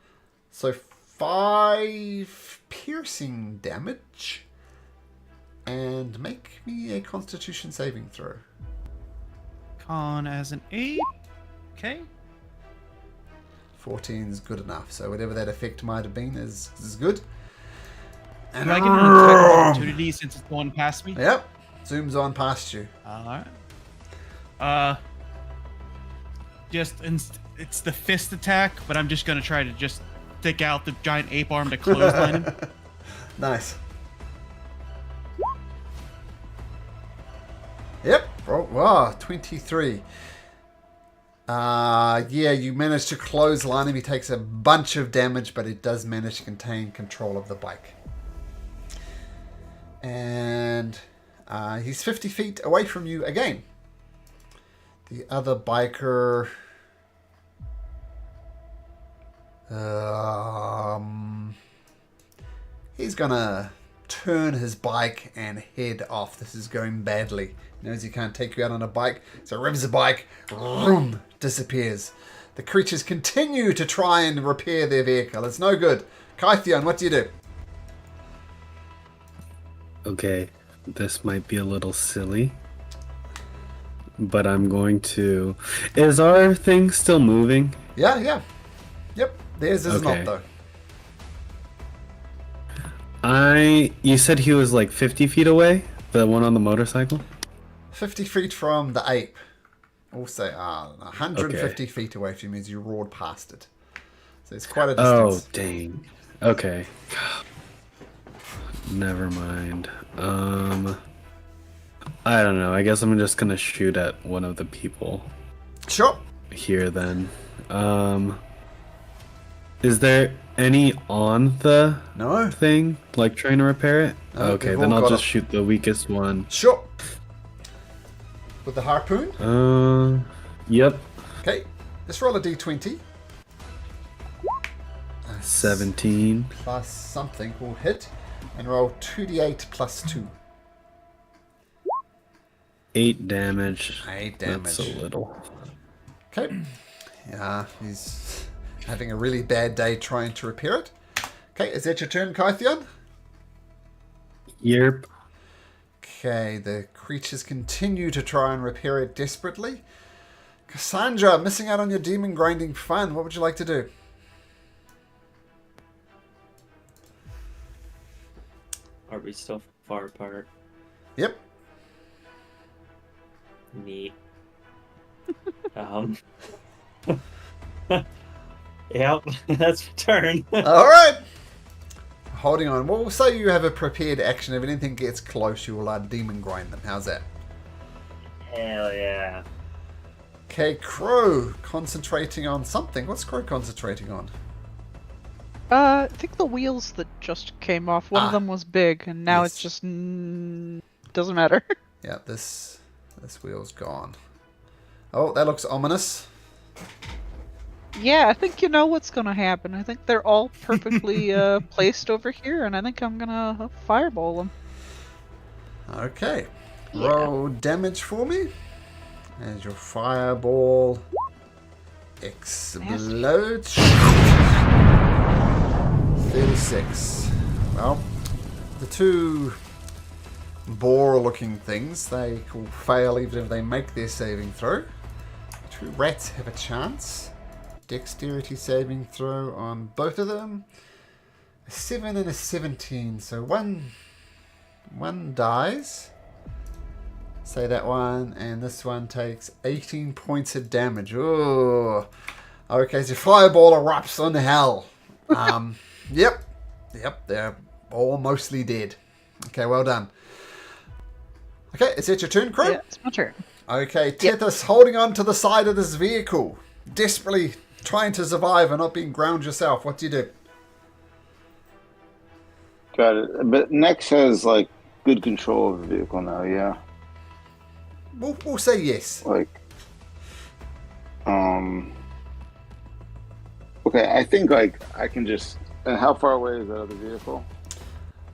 So 5 piercing damage. And make me a Constitution saving throw. Con as an ape. Okay. 14 is good enough. So whatever that effect might have been is good. And do I get an attack of opportunity since it's going past me? Yep. Zooms on past you. Alright. It's the fist attack, but I'm just going to try to just stick out the giant ape arm to clothesline him. Nice. Yep. Oh, wow, 23. Yeah, you manage to clothesline him. He takes a bunch of damage, but it does manage to contain control of the bike. And he's 50 feet away from you again. The other biker... he's gonna turn his bike and head off. This is going badly. He knows he can't take you out on a bike, so revs the bike, vroom, disappears. The creatures continue to try and repair their vehicle. It's no good. Kythion, what do you do? Okay, this might be a little silly, but I'm going to... Is our thing still moving? Yeah. Yep, theirs is Okay. not, though. You said he was like 50 feet away? The one on the motorcycle? 50 feet from the ape. Also, 150 feet away, which means you roared past it. So it's quite a distance. Oh, dang. Okay. Never mind. I don't know. I guess I'm just gonna shoot at one of the people. Sure. Here then. Is there any on the thing? Like trying to repair it? No, okay, then I'll just shoot the weakest one. Sure. With the harpoon? Yep. Okay. Let's roll a d20. 17. Plus something will hit. And roll 2d8 plus 2. 8 damage. 8 damage. That's a little. Okay. Yeah, he's having a really bad day trying to repair it. Okay, is that your turn, Kythion? Yep. Okay, the creatures continue to try and repair it desperately. Cassandra, missing out on your demon grinding fun. What would you like to do? Are we still far apart? Yep. Neat. Yep, that's your turn. All right. Holding on. Well, we'll say you have a prepared action. If anything gets close, you will demon grind them. How's that? Hell yeah. Okay, Crow concentrating on something. What's Crow concentrating on? I think the wheels that just came off. One of them was big, and now it's just doesn't matter. Yeah, this wheel's gone. Oh, that looks ominous. Yeah, I think you know what's gonna happen. I think they're all perfectly placed over here, and I think I'm gonna fireball them. Okay. Yeah. Roll damage for me. As your fireball explodes. 36. Well, the two boar-looking things, they will fail even if they make their saving throw. The two rats have a chance. Dexterity saving throw on both of them. A 7 and a 17. So one dies. Say that one, and this one takes 18 points of damage. Oh, okay. So fireball erupts on hell. Yep, they're all mostly dead. Okay, well done. Okay, is that your turn, Crow? Yeah, it's my turn. Okay, Tethys holding on to the side of this vehicle, desperately trying to survive and not being ground yourself. What do you do? Got it. But Nex has like good control of the vehicle now. Yeah. We'll say yes. Like, okay, I think like I can just. And how far away is that other vehicle?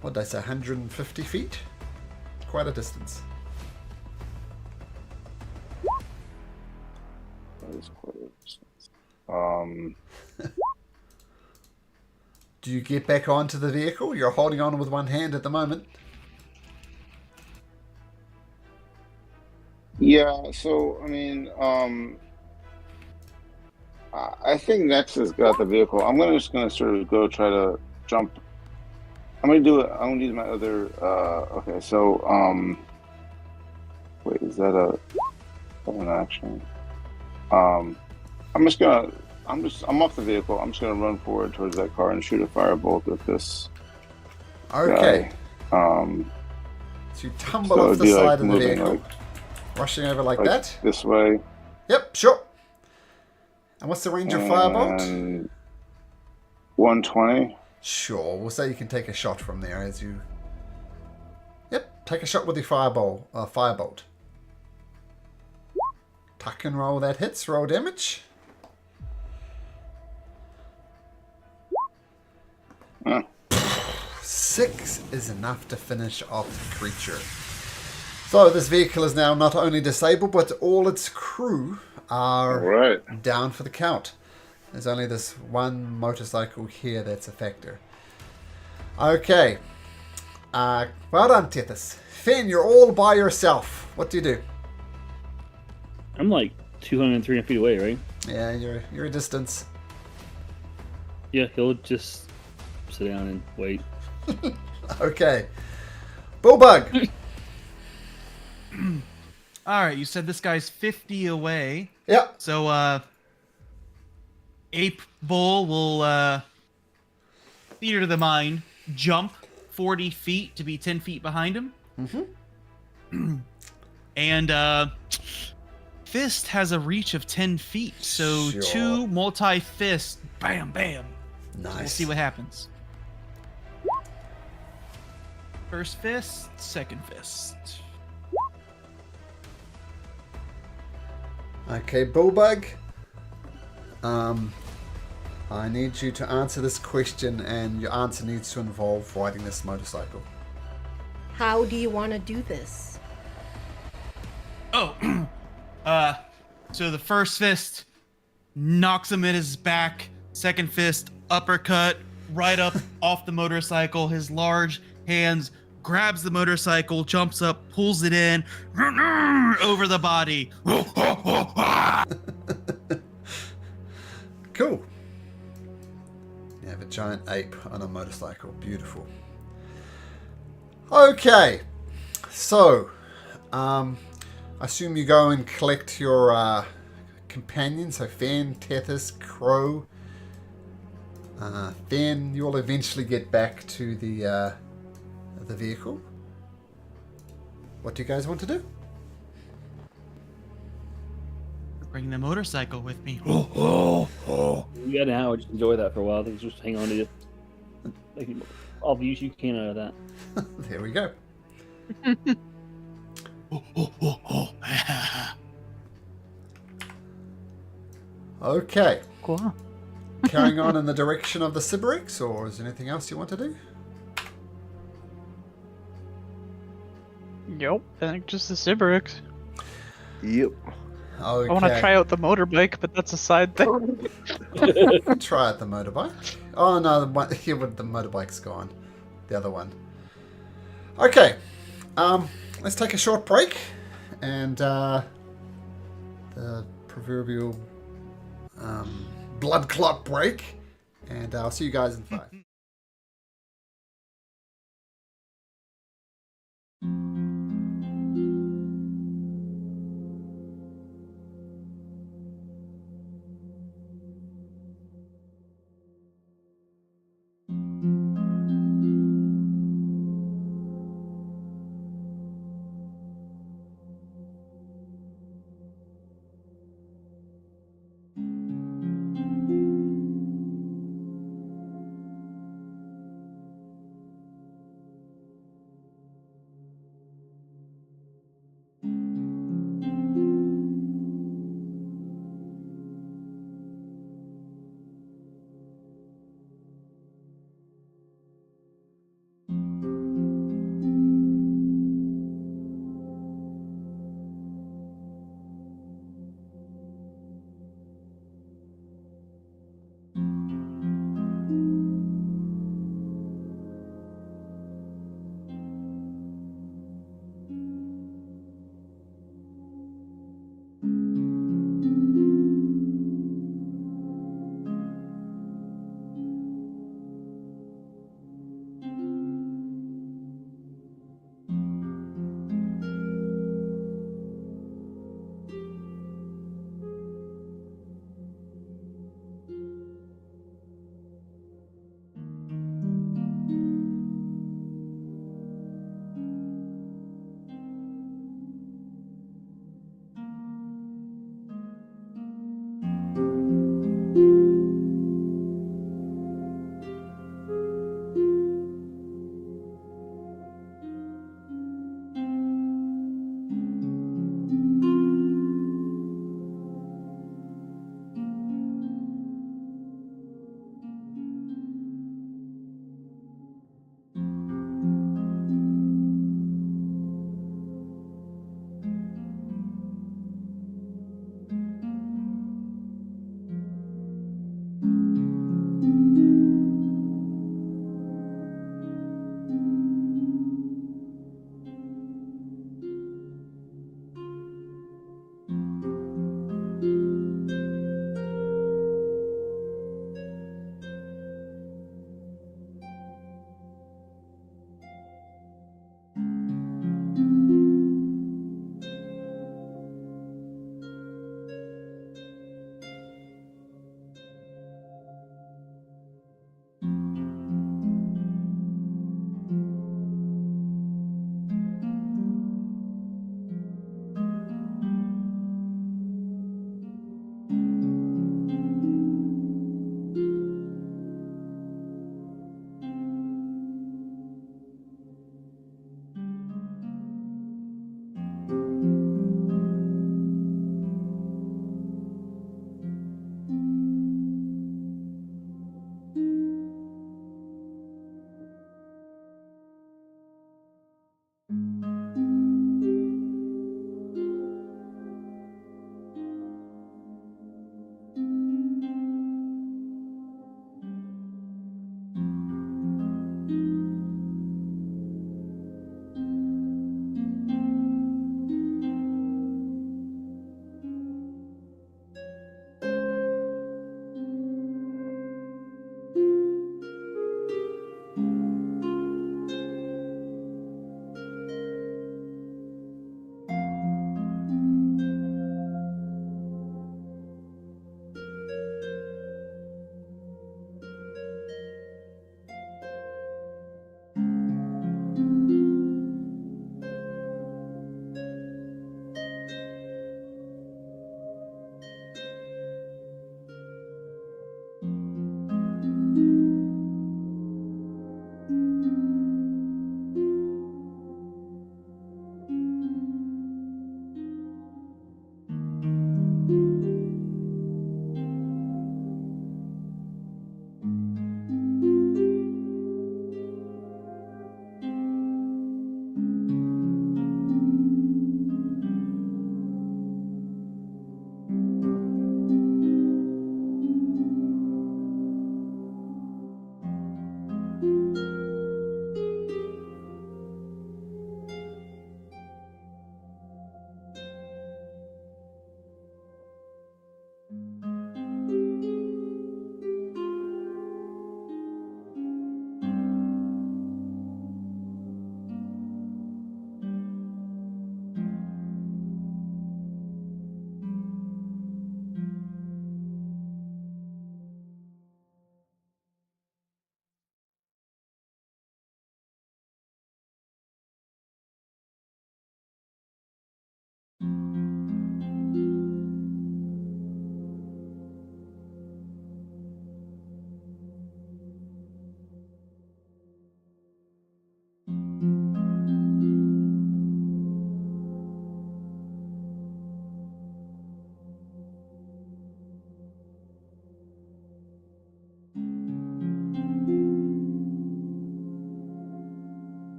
What did I say? 150 feet. Quite a distance. That is quite a distance. Do you get back onto the vehicle? You're holding on with one hand at the moment. Yeah, so I mean, I think Nex has got the vehicle. I'm just gonna sort of go try to jump. I'm gonna do it. I'm gonna use my other. Okay, so wait, is that an action? I'm off the vehicle. I'm just gonna run forward towards that car and shoot a firebolt at this. Okay. Guy. So you tumble off the side of the vehicle. Rushing over like that? This way. Yep, sure. And what's the range of firebolt? 120. Sure, we'll say you can take a shot from there as you... Yep, take a shot with your firebolt. Tuck and roll that hits, roll damage. Huh. 6 is enough to finish off the creature. So this vehicle is now not only disabled, but all its crew are down for the count. There's only this one motorcycle here that's a factor. Okay. Well done, Tethys. Finn, you're all by yourself. What do you do? I'm like 200, 300 feet away, right? Yeah, you're a distance. Yeah, he'll just sit down and wait. Okay. Bullbug. All right, you said this guy's 50 away. Yep. So, Ape Bull will, theater of the mind, jump 40 feet to be 10 feet behind him. Mm-hmm. And, Fist has a reach of 10 feet. So, Sure. 2 multi-fist, bam, bam. Nice. So we'll see what happens. First fist, second fist. Okay, Bullbug. I need you to answer this question, and your answer needs to involve riding this motorcycle. How do you want to do this? Oh, so the first fist knocks him in his back. Second fist, uppercut, right up off the motorcycle. His large hands grabs the motorcycle, jumps up, pulls it in, over the body. Cool. You have a giant ape on a motorcycle. Beautiful. Okay. So, I assume you go and collect your companions. So Fan, Tethys, Crow. Fan, you'll eventually get back to the vehicle. What do you guys want to do? Bring the motorcycle with me. You got an hour. Just enjoy that for a while. Just hang on to it. Make all the use you can out of that. There we go. Okay. Cool. Carrying on in the direction of the Sybarix, or is there anything else you want to do? Yep. I think just the Sybarix. Yep. Okay. I want to try out the motorbike, but that's a side thing. Try out the motorbike. Oh no, the motorbike's gone. The other one. Okay. Let's take a short break, and the proverbial blood clot break, and I'll see you guys in 5.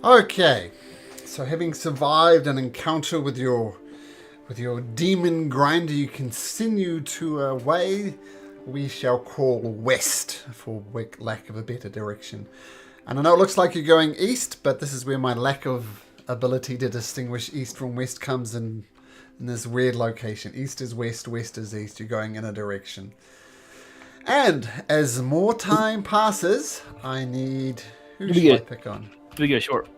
Okay, so having survived an encounter with your demon grinder, you continue to a way we shall call west, for lack of a better direction. And I know it looks like you're going east, but this is where my lack of ability to distinguish east from west comes in this weird location. East is west, west is east. You're going in a direction. And as more time passes, I need... Who should I pick on? Do we get a short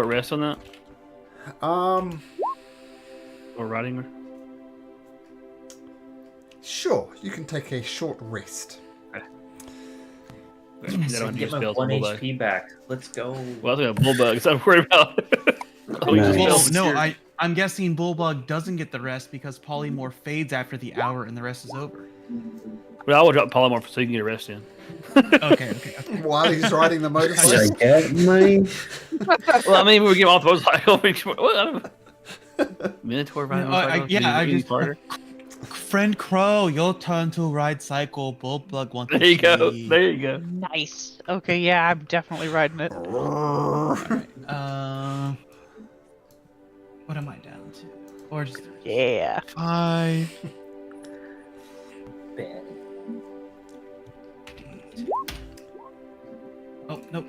rest on that? Or riding? Sure, you can take a short rest. Yes, I can get my 1 HP back. Let's go. Well, I have bullbugs. I'm worried about. I'm guessing Bullbug doesn't get the rest because polymorph fades after the hour and the rest is over. But I will drop polymorph so you can get a rest in. Okay. While he's riding the motorcycle. Well, I mean, we get off the motorcycle. Minotaur riding motorcycle. Friend Crow, your turn to ride cycle. Bullbug wants. There you go. There you go. Nice. Okay, yeah, I'm definitely riding it. Right. What am I down to? Or just 5. Bad. Oh nope.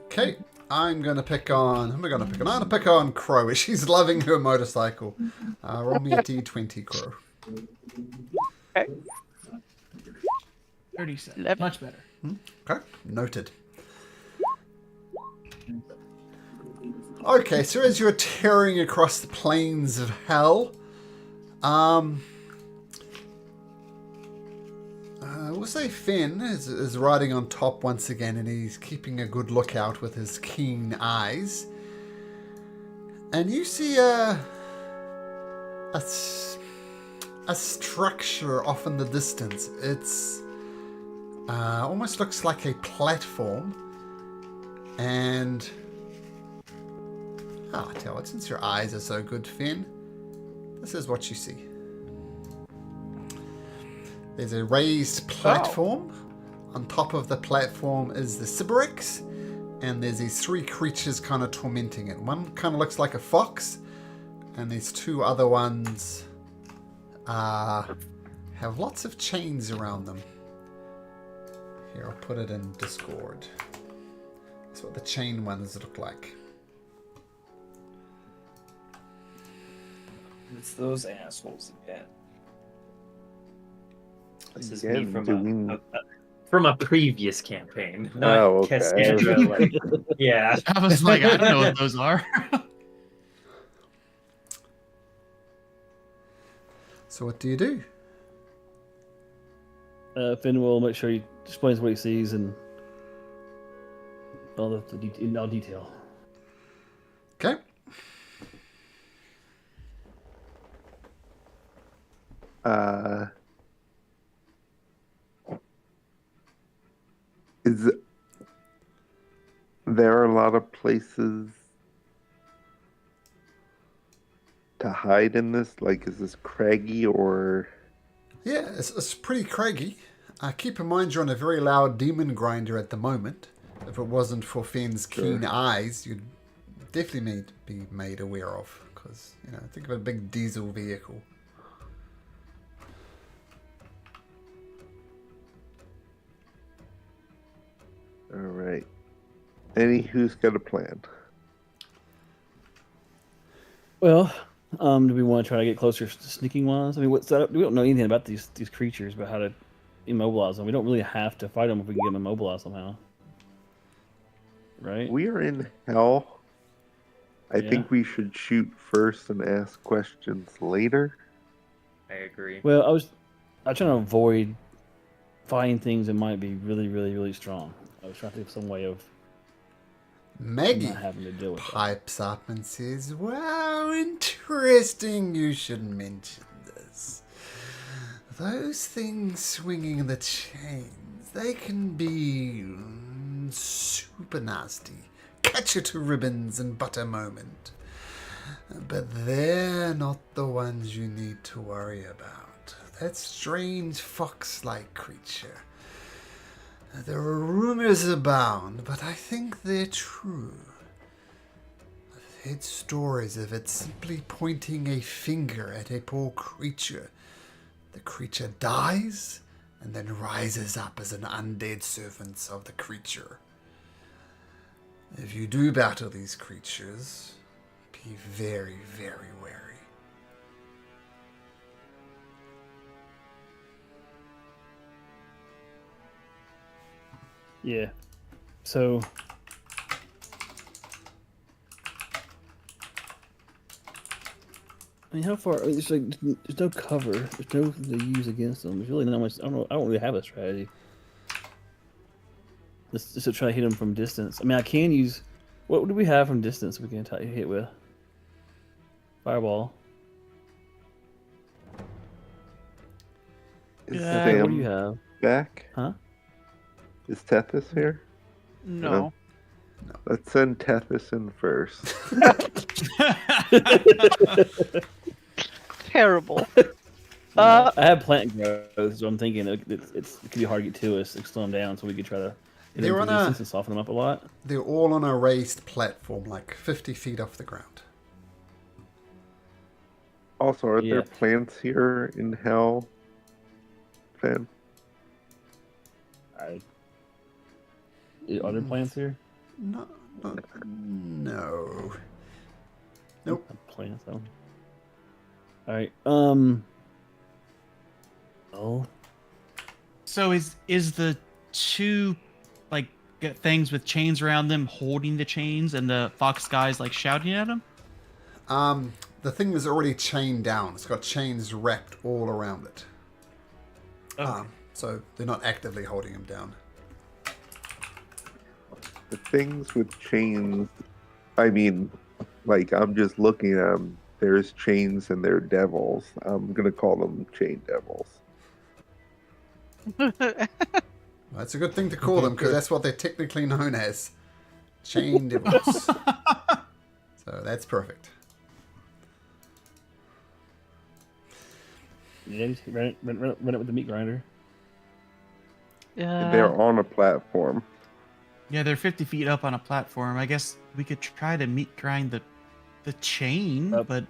Okay, I'm going to pick on... Who am I going to pick on? I'm going to pick on Crow. She's loving her motorcycle. Roll me a D20, Crow. Okay. 37. Much better. Okay, noted. Okay, so as you're tearing across the plains of hell, we'll say Finn is riding on top once again, and he's keeping a good lookout with his keen eyes. And you see a structure off in the distance. It's almost looks like a platform, and I tell you what, since your eyes are so good, Finn, this is what you see. There's a raised platform. Oh. On top of the platform is the Sybarix, and there's these 3 creatures kind of tormenting it. One kind of looks like a fox, and these 2 other ones have lots of chains around them. Here, I'll put it in Discord. That's what the chain ones look like. It's those assholes again. This is Again, me from a previous campaign. Not okay. Cassandra. Yeah. I was like, I don't know what those are. So what do you do? Finn will make sure he explains what he sees and all in all detail. Okay. Is there a lot of places to hide in this? Like, is this craggy or... Yeah, it's pretty craggy. Keep in mind you're on a very loud demon grinder at the moment. If it wasn't for Finn's keen eyes, you'd definitely be made aware of. Because, think of a big diesel vehicle. All right. Who's got a plan? Well, do we want to try to get closer sneaking wise? I mean, we don't know anything about these creatures, about how to immobilize them. We don't really have to fight them if we can get them immobilized somehow. Right? We are in hell. I think we should shoot first and ask questions later. I agree. Well, I'm trying to avoid fighting things that might be really, really, really strong. I was trying to think of some way of Maggie not having to deal with pipes up and says, "Wow, interesting you should mention this. Those things swinging the chains, they can be super nasty. Catch you to ribbons and butter moment. But they're not the ones you need to worry about. That strange fox-like creature. There are rumors abound, but I think they're true. I've heard stories of it simply pointing a finger at a poor creature. The creature dies and then rises up as an undead servant of the creature. If you do battle these creatures, be very, very wary. Yeah. So. I mean, how far? It's like there's no cover. There's nothing to use against them. There's really not much. I don't know. I don't really have a strategy. Let's just try to hit them from distance. I mean, I can use. What do we have from distance? We can hit with fireball. Is What do you have? Back? Huh? Is Tethys here? No. Let's send Tethys in first. Terrible. I have plant growth, so I'm thinking it could be hard to get to us, like slow them down, so we could try to hit them from distance and soften them up a lot. They're all on a raised platform, like 50 feet off the ground. Also, are there plants here in Hell, Finn? Are there plants here? No. Nope. Plants, though. Alright, Oh. So is the two like things with chains around them holding the chains, and the fox guys like shouting at them? The thing is already chained down. It's got chains wrapped all around it. Okay. So they're not actively holding him down. The things with chains, I mean, like, I'm just looking at them. There's chains and they're devils. I'm going to call them chain devils. That's a good thing to call them, because that's what they're technically known as. Chain devils. So that's perfect. Yeah, just run it with the meat grinder. They're on a platform. Yeah, they're 50 feet up on a platform. I guess we could try to meat grind the chain, but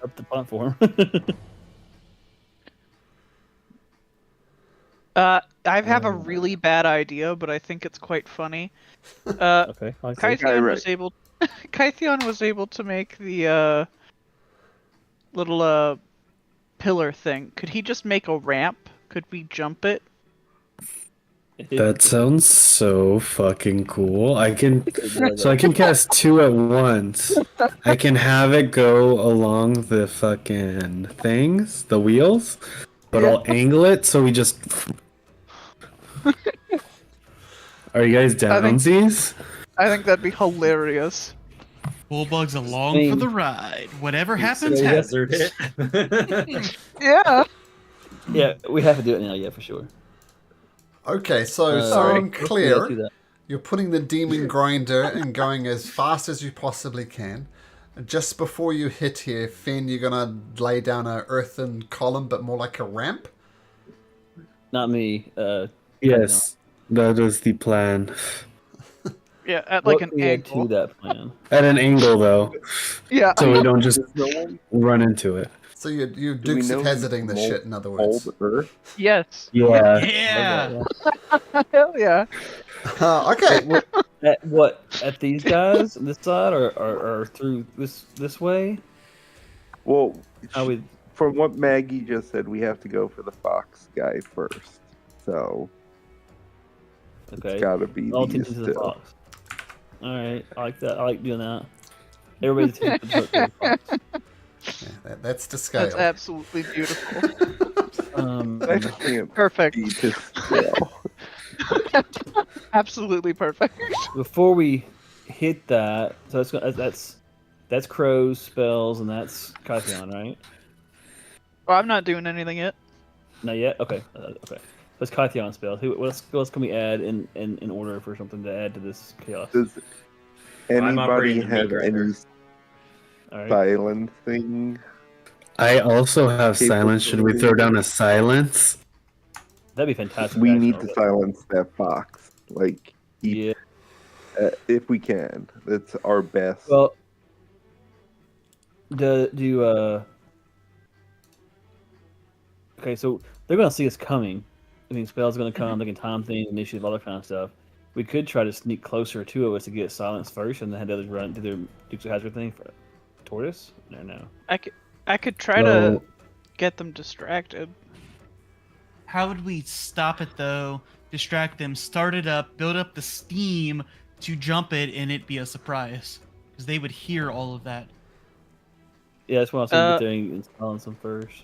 up the platform. I have a really bad idea, but I think it's quite funny. Okay. Kytheon was able to make the little pillar thing. Could he just make a ramp? Could we jump it? That sounds so fucking cool. I can cast two at once. I can have it go along the fucking things, the wheels, but I'll angle it so we just. Are you guys downsies? I think that'd be hilarious. Bullbug's along for the ride. Whatever happens, happens. Yeah. Yeah, we have to do it now. Yeah, for sure. Okay, so I'm clear. You're putting the demon grinder and going as fast as you possibly can. Just before you hit here, Finn, you're gonna lay down an earthen column, but more like a ramp. Not me. Yes, that is the plan. Yeah, at like an angle. To that plan. At an angle, though. Yeah. So we don't just run into it. So you're Dukes of Hazzarding the shit, in other words. Yes. Yeah. Yeah. Hell yeah. Okay. At these guys, this side, or through this way? Well, How we? from what Maggie just said, we have to go for the fox guy first. So Okay. it's got to be All these teams to the two. fox. All right, I like that. I like doing that. Everybody's to the fox. Yeah, that's to scale. That's absolutely beautiful. I can't Perfect. be to scale. Absolutely perfect. Before we hit that, so that's Crow's spells and that's Kytheon, right? Well, I'm not doing anything yet. Not yet. Okay. Okay. That's Kytheon spells. What else can we add in order for something to add to this chaos? Does I'm anybody operating the have meat grinder. any? All right. silencing. I also have silence. Should we throw down a silence? That'd be fantastic. We actually, need to but- silence that fox. Like, Yeah. if we can, that's our best. Well, do okay, so they're gonna see us coming. I mean, spells gonna come. They can time things, initiative, all that kind of stuff. We could try to sneak closer to us to get silence first, and then have the others run do their Dukes of Hazzard thing for Tortoise. No. I could try to get them distracted. How would we stop it though? Distract them, start it up, build up the steam to jump it, and it be a surprise because they would hear all of that. Yeah, that's why I was saying get there and silence them first.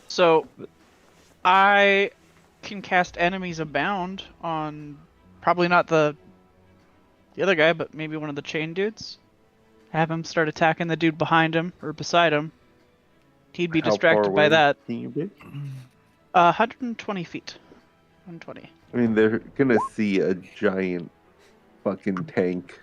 So, I can cast Enemies Abound on probably not the other guy, but maybe one of the chain dudes. Have him start attacking the dude behind him or beside him. He'd be distracted by that. 120 feet. 120. I mean, they're gonna see a giant fucking tank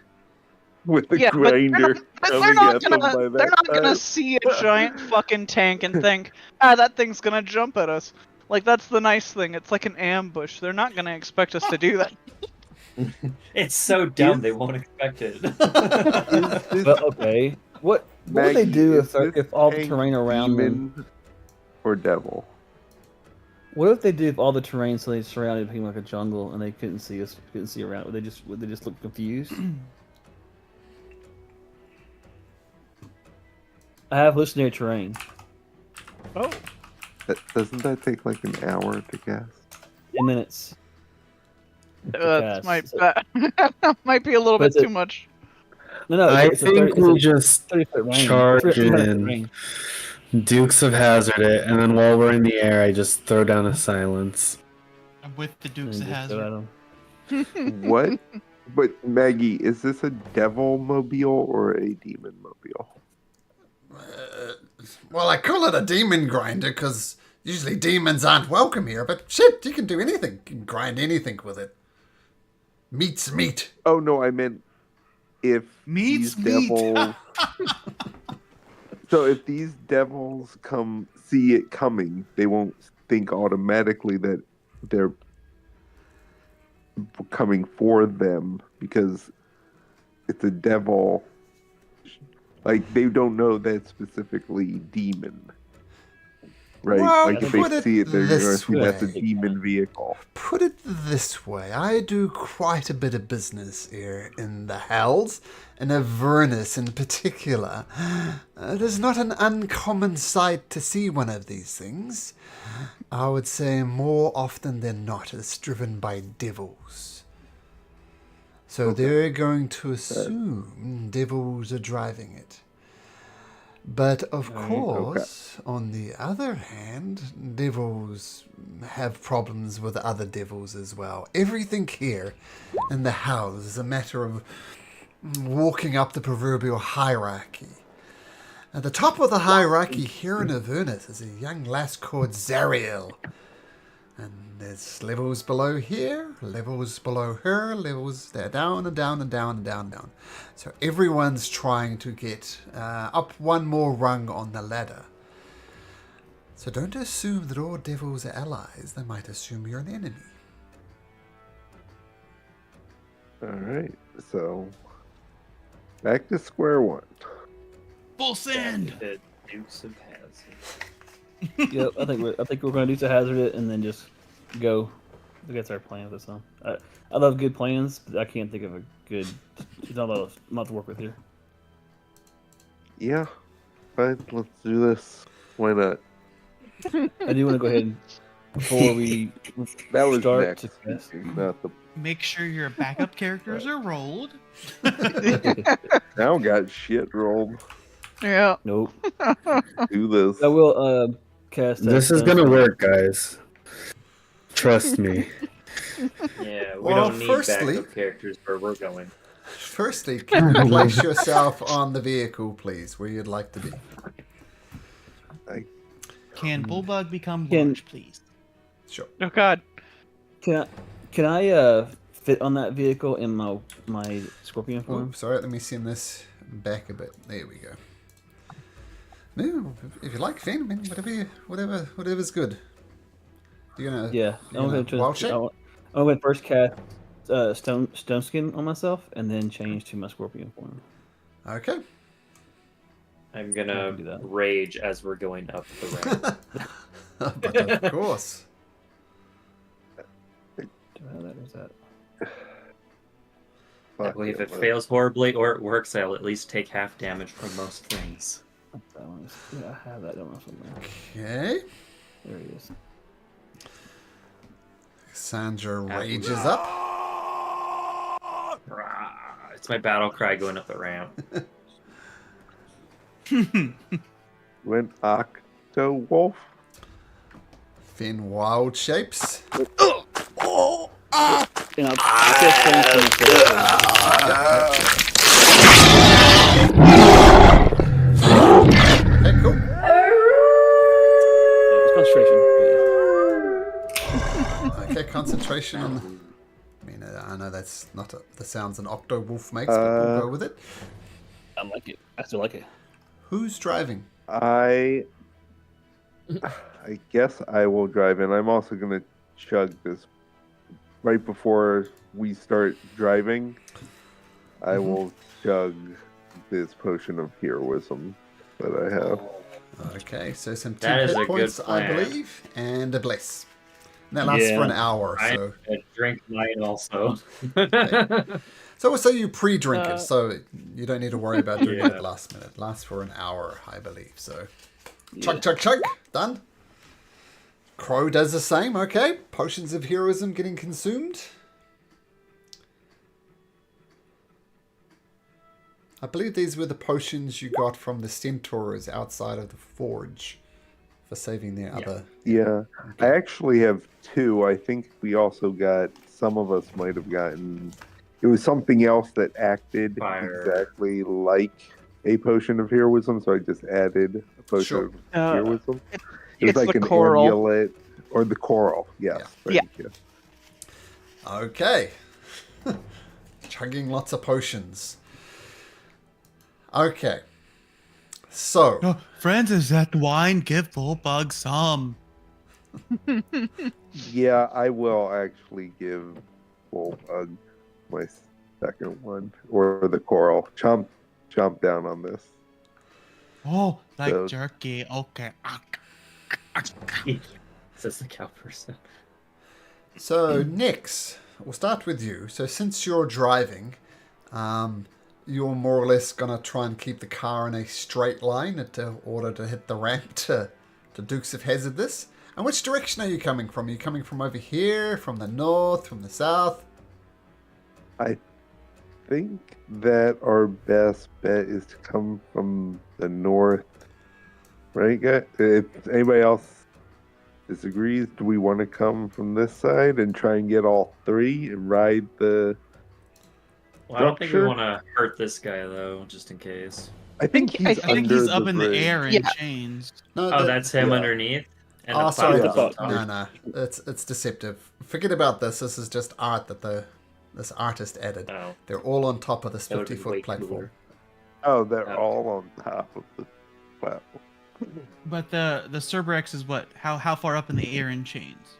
with a grinder coming at them by that They're not gonna time. see a giant fucking tank and think, that thing's gonna jump at us. Like, that's the nice thing. It's like an ambush. They're not gonna expect us to do that. It's so dumb they won't expect it. But okay, what would they do if all the terrain around them? Or devil? What if they do if all the terrain surrounded became like a jungle and they couldn't see us, couldn't see around? Would they just look confused? I have hallucinatory terrain. Oh. Doesn't that take like an hour to cast? 10 minutes. That might be a little bit too much. No, I think we just charge 30-foot in, range. Dukes of Hazzard it, and then while we're in the air, I just throw down a silence. With the Dukes of Hazzard. What? But Maggie, is this a devil mobile or a demon mobile? Well, I call it a demon grinder because usually demons aren't welcome here, but shit, you can do anything. You can grind anything with it. Meat's meat. Oh, no, I meant if Meat's these devils... So if these devils see it coming, they won't think automatically that they're coming for them because it's a devil. Like, they don't know that specifically demon. Right? Well, like, if they see it, they're going to see that's a way. demon vehicle. Put it this way, I do quite a bit of business here in the Hells, and Avernus in particular. It is not an uncommon sight to see one of these things. I would say more often than not it's driven by devils. So they're going to assume devils are driving it. But of course, on the other hand, devils have problems with other devils as well. Everything here in the house is a matter of walking up the proverbial hierarchy. At the top of the hierarchy here in Avernus is a young lass called Zariel. And there's levels below here, levels below her, levels there, down and down and down and down and down. So everyone's trying to get up one more rung on the ladder. So don't assume that all devils are allies. They might assume you're an enemy. Alright, so back to square one. Full send! The Dukes of Hazzard. Yep, I think we're going to do to hazard it and then just go. I think that's our plan with this one. I love good plans, but I can't think of a good. There's not a lot to work with here. Yeah, fine, let's do this. Why not? I do want to go ahead and, before we That was start next, to cast. not the... Make sure your backup characters are rolled. Now got shit rolled. Yeah. Nope. Do this. I will cast. This is gonna work, guys. Trust me. Yeah, we Well, don't need firstly- backup characters where we're going. Firstly, can you place yourself on the vehicle, please, where you'd like to be? Can Bullbug become Can- large, please? Sure. Oh God. Can I fit on that vehicle in my scorpion form? Oh, sorry, let me send this back a bit. There we go. Yeah, if you like, Finn, I mean, whatever's good. You're gonna wild shape. I'm gonna first cast stone skin on myself, and then change to my scorpion form. Okay. I'm gonna rage as we're going up the ramp. But of course. How that is that? That way, if it fails horribly or it works, I'll at least take half damage from most things. Yeah, I have that on somewhere. Okay. There he is. Sandra rages up. It's my battle cry going up the ramp. Went Octo Wolf. Finn wild shapes. And I'll Okay, cool. It's concentration. Okay, concentration on. I mean, I know that's not the sounds an octo wolf makes, but we'll go with it. I like it. I still like it. Who's driving? I guess I will drive, and I'm also gonna chug this right before we start driving. I will chug this potion of heroism that I have. Okay, so some 2 That is hit a good points, I plan. believe, and a bless. And that lasts for an hour, so. I drink mine also. Okay. So you pre-drink it, so you don't need to worry about doing it at the last minute. It lasts for an hour, I believe. So, chug, chug, chug. Done. Crow does the same. Okay. Potions of heroism getting consumed. I believe these were the potions you got from the centaurs outside of the forge for saving their other. Yeah, I actually have 2. I think we also got, some of us might have gotten, it was something else that acted exactly like a potion of heroism, so I just added a potion of heroism. It was like an amulet, or the coral, yes. Yeah. Okay. Chugging lots of potions. Okay. So. Friends, is that wine? Give Bullbug some. Yeah, I will actually give Bullbug my second one, or the coral. Chomp down on this. Oh, like jerky. Okay. Says the cow person. So, Nix, we'll start with you. So, since you're driving, you're more or less going to try and keep the car in a straight line in order to hit the ramp to Dukes of Hazzard this. And which direction are you coming from? Are you coming from over here, from the north, from the south? I think that our best bet is to come from the north. Right, guys? If anybody else disagrees, do we want to come from this side and try and get all 3 and ride the Well, I don't think we want to hurt this guy, though, just in case. I think he's up in the air in chains. No, that's him underneath? And the sorry. cloud is on top. No. It's deceptive. Forget about this. This is just art that this artist added. Oh. They're all on top of this That would've been 50-foot way platform. cooler. Oh, they're all on top of the platform. But the Cerberus is what? How far up in the air in chains?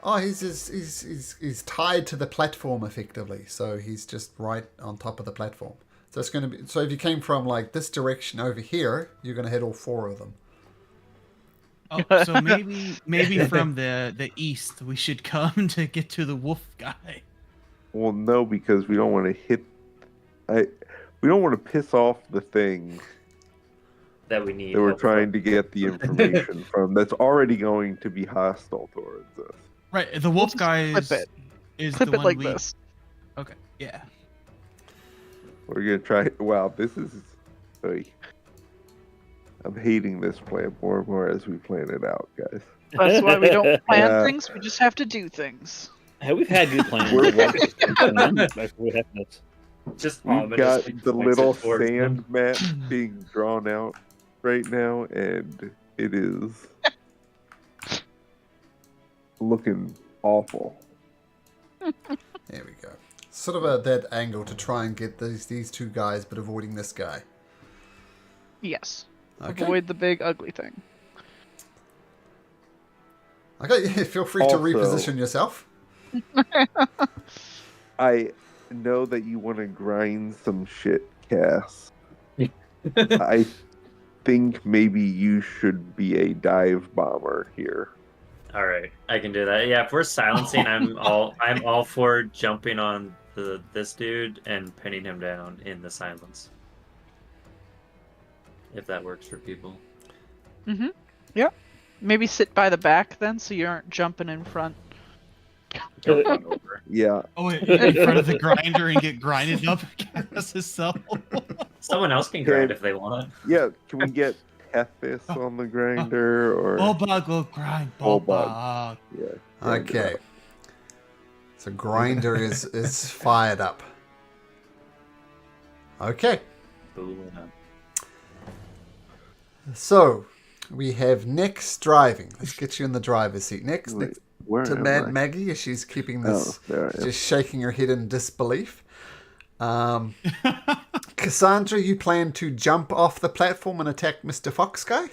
Oh, he's tied to the platform effectively, so he's just right on top of the platform. So it's going to be. So if you came from like this direction over here, you're going to hit all 4 of them. Oh, so maybe from the east we should come to get to the wolf guy. Well, no, because we don't want to hit. We don't want to piss off the thing that we need. That we're trying to get the information from. That's already going to be hostile towards us. Right, the wolf guy is Flip the it one like we. this. Okay, yeah. We're gonna try. Wow, this is. I'm hating this plan more and more as we plan it out, guys. That's why we don't plan things. We just have to do things. Hey, we've had good plans. Just we've got the little sand map being drawn out right now, and it is looking awful. There we go. Sort of that angle to try and get these 2 guys, but avoiding this guy. Yes. Okay. Avoid the big ugly thing. Okay, yeah, feel free to reposition yourself. I know that you want to grind some shit, Cass. I think maybe you should be a dive bomber here. All right, I can do that. Yeah, if we're silencing, I'm all for jumping on this dude and pinning him down in the silence. If that works for people. Mm-hmm. Yep. Maybe sit by the back then, so you aren't jumping in front. Don't run over. Yeah. Oh, wait, in front of the grinder and get grinded up against himself. Someone else can grind if they want. Yeah, can we get Tethys on the grinder or Bullbug will grind. Bullbug. Yeah. Okay. So grinder is fired up. Okay. Booling up. So we have Nick's driving. Let's get you in the driver's seat. Next where to am Mad I? Maggie as she's keeping this, there I am. just shaking her head in disbelief. Cassandra, you plan to jump off the platform and attack Mr. Fox Guy?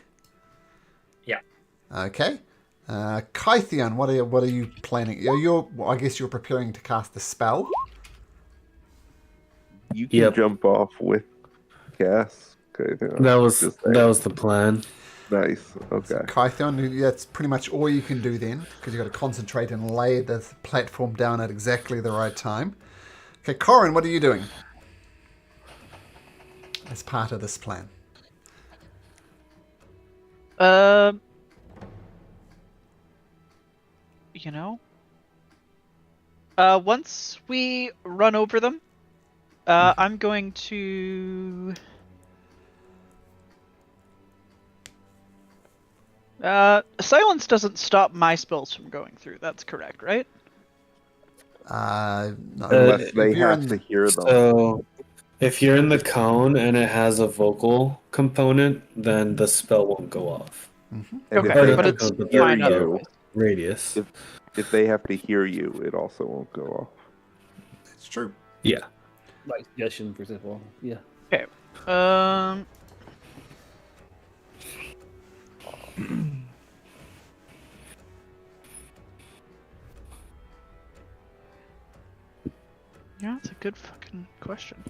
Yeah. Okay. Kythian, what are you planning? I guess you're preparing to cast the spell. You can jump off with Cass. Okay, That was the plan. Nice. Okay. Kythian, that's pretty much all you can do then, because you've got to concentrate and lay the platform down at exactly the right time. Okay, Corin, what are you doing as part of this plan? You know, once we run over them, I'm going to. Silence doesn't stop my spells from going through. That's correct, right? No. Unless they have to hear them. So, if you're in the cone and it has a vocal component, then the spell won't go off. And Okay, if but they it's have to hear fine you, otherwise. Radius. if they have to hear you, it also won't go off. It's true. Yeah. Like suggestion, for example. Yeah. Okay. Yeah, that's a good fucking question.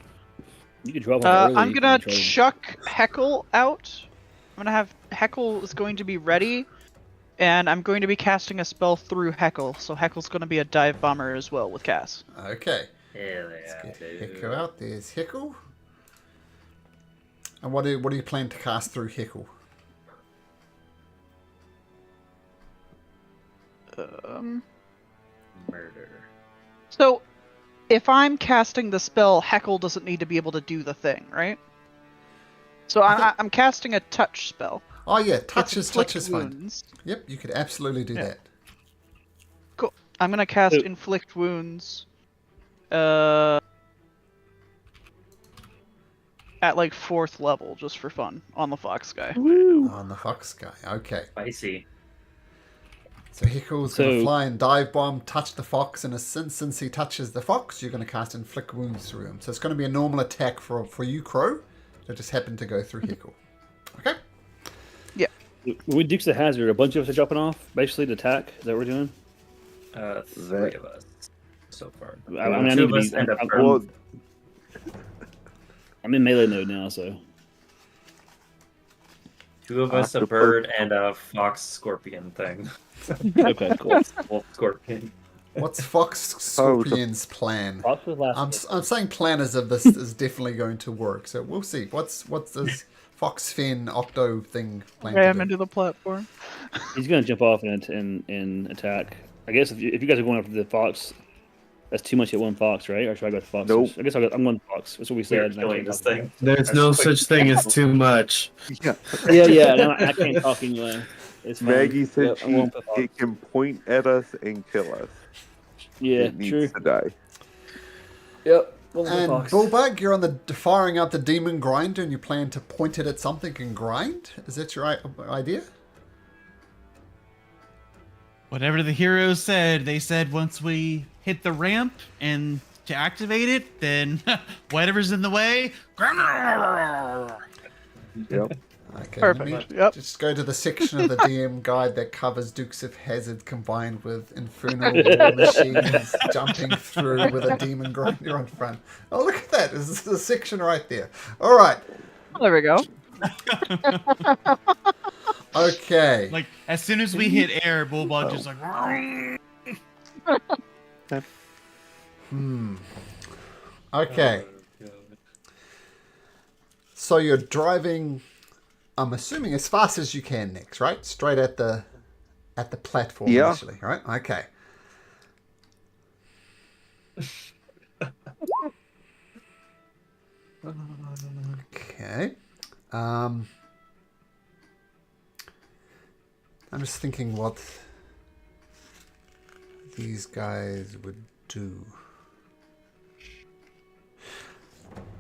You could drop off early, I'm you can gonna try to- chuck Heckle out. I'm gonna have Heckle is going to be ready, and I'm going to be casting a spell through Heckle. So Heckle's gonna be a dive bomber as well with Cass. Okay. Hell yeah, Let's get dude. Heckle out. There's Heckle. And what do you plan to cast through Heckle? Murder. So, if I'm casting the spell, Heckle doesn't need to be able to do the thing, right? So I'm casting a touch spell. Oh yeah, touch is fine. Wounds. Yep, you could absolutely do that. Cool. I'm gonna cast So- inflict wounds. At like 4th level, just for fun, on the fox guy. On the fox guy. Okay. Spicy. So Heckle's going to So- fly and dive bomb, touch the fox, and since he touches the fox, you're going to cast inflict wounds through him. So it's going to be a normal attack for you, Crow, that just happened to go through Heckle. Okay? When Duke's the Hazard, a bunch of us are dropping off, basically, to attack. Is that what we're doing? 3 of us so far. I mean, I Two need of to us be- end up I'm- hurt. Well, I'm in melee mode now, so. 2 of us, a bird, and a fox scorpion thing. Okay, cool. Wolf scorpion. What's Fox Scorpion's plan? Fox was last. I'm saying planners of this is definitely going to work. So we'll see. What's this Fox Fen Octo thing plan to Ram do? into the platform. He's gonna jump off and attack. I guess if you guys are going after the fox, that's too much at one fox, right? Or should I go to fox? Nope. I guess I'm going fox. That's what we We're said. killing this thing. There's no such thing as too much. yeah. Yeah. No, I can't talk anyway. It's fine. Maggie said Yep, I won't put fox. it can point at us and kill us. Yeah, It needs true. to die. Yep. And Bullbug, you're on the firing out the demon grinder, and you plan to point it at something and grind. Is that your idea? Whatever the heroes said, they said once we hit the ramp and to activate it, then whatever's in the way. Yep. Okay, Perfect. let me Yep. just go to the section of the DM guide that covers Dukes of Hazzard combined with infernal war machines jumping through with a demon grinder on front. Oh, look at that. This is the section right there. All right. There we go. Okay. Like as soon as we hit air, Bulldog just like. Okay. So you're driving, I'm assuming as fast as you can next, right? Straight at the platform initially, right? Okay. Okay. I'm just thinking what these guys would do.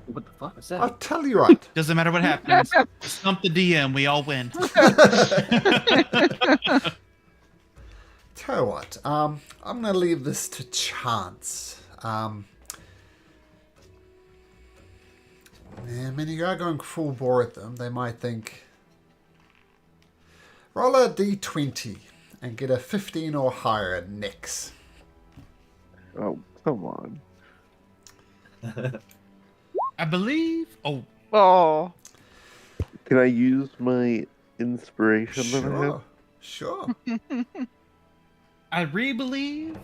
What the fuck is that? I'll tell you right. Doesn't matter what happens. Stump the DM, we all win. Tell you what, I'm gonna leave this to chance. I mean, you are going full bore at them. They might think, roll a d20 and get a 15 or higher next. Oh, come on. I believe. Oh. Can I use my inspiration that I have? Sure. I re-believe.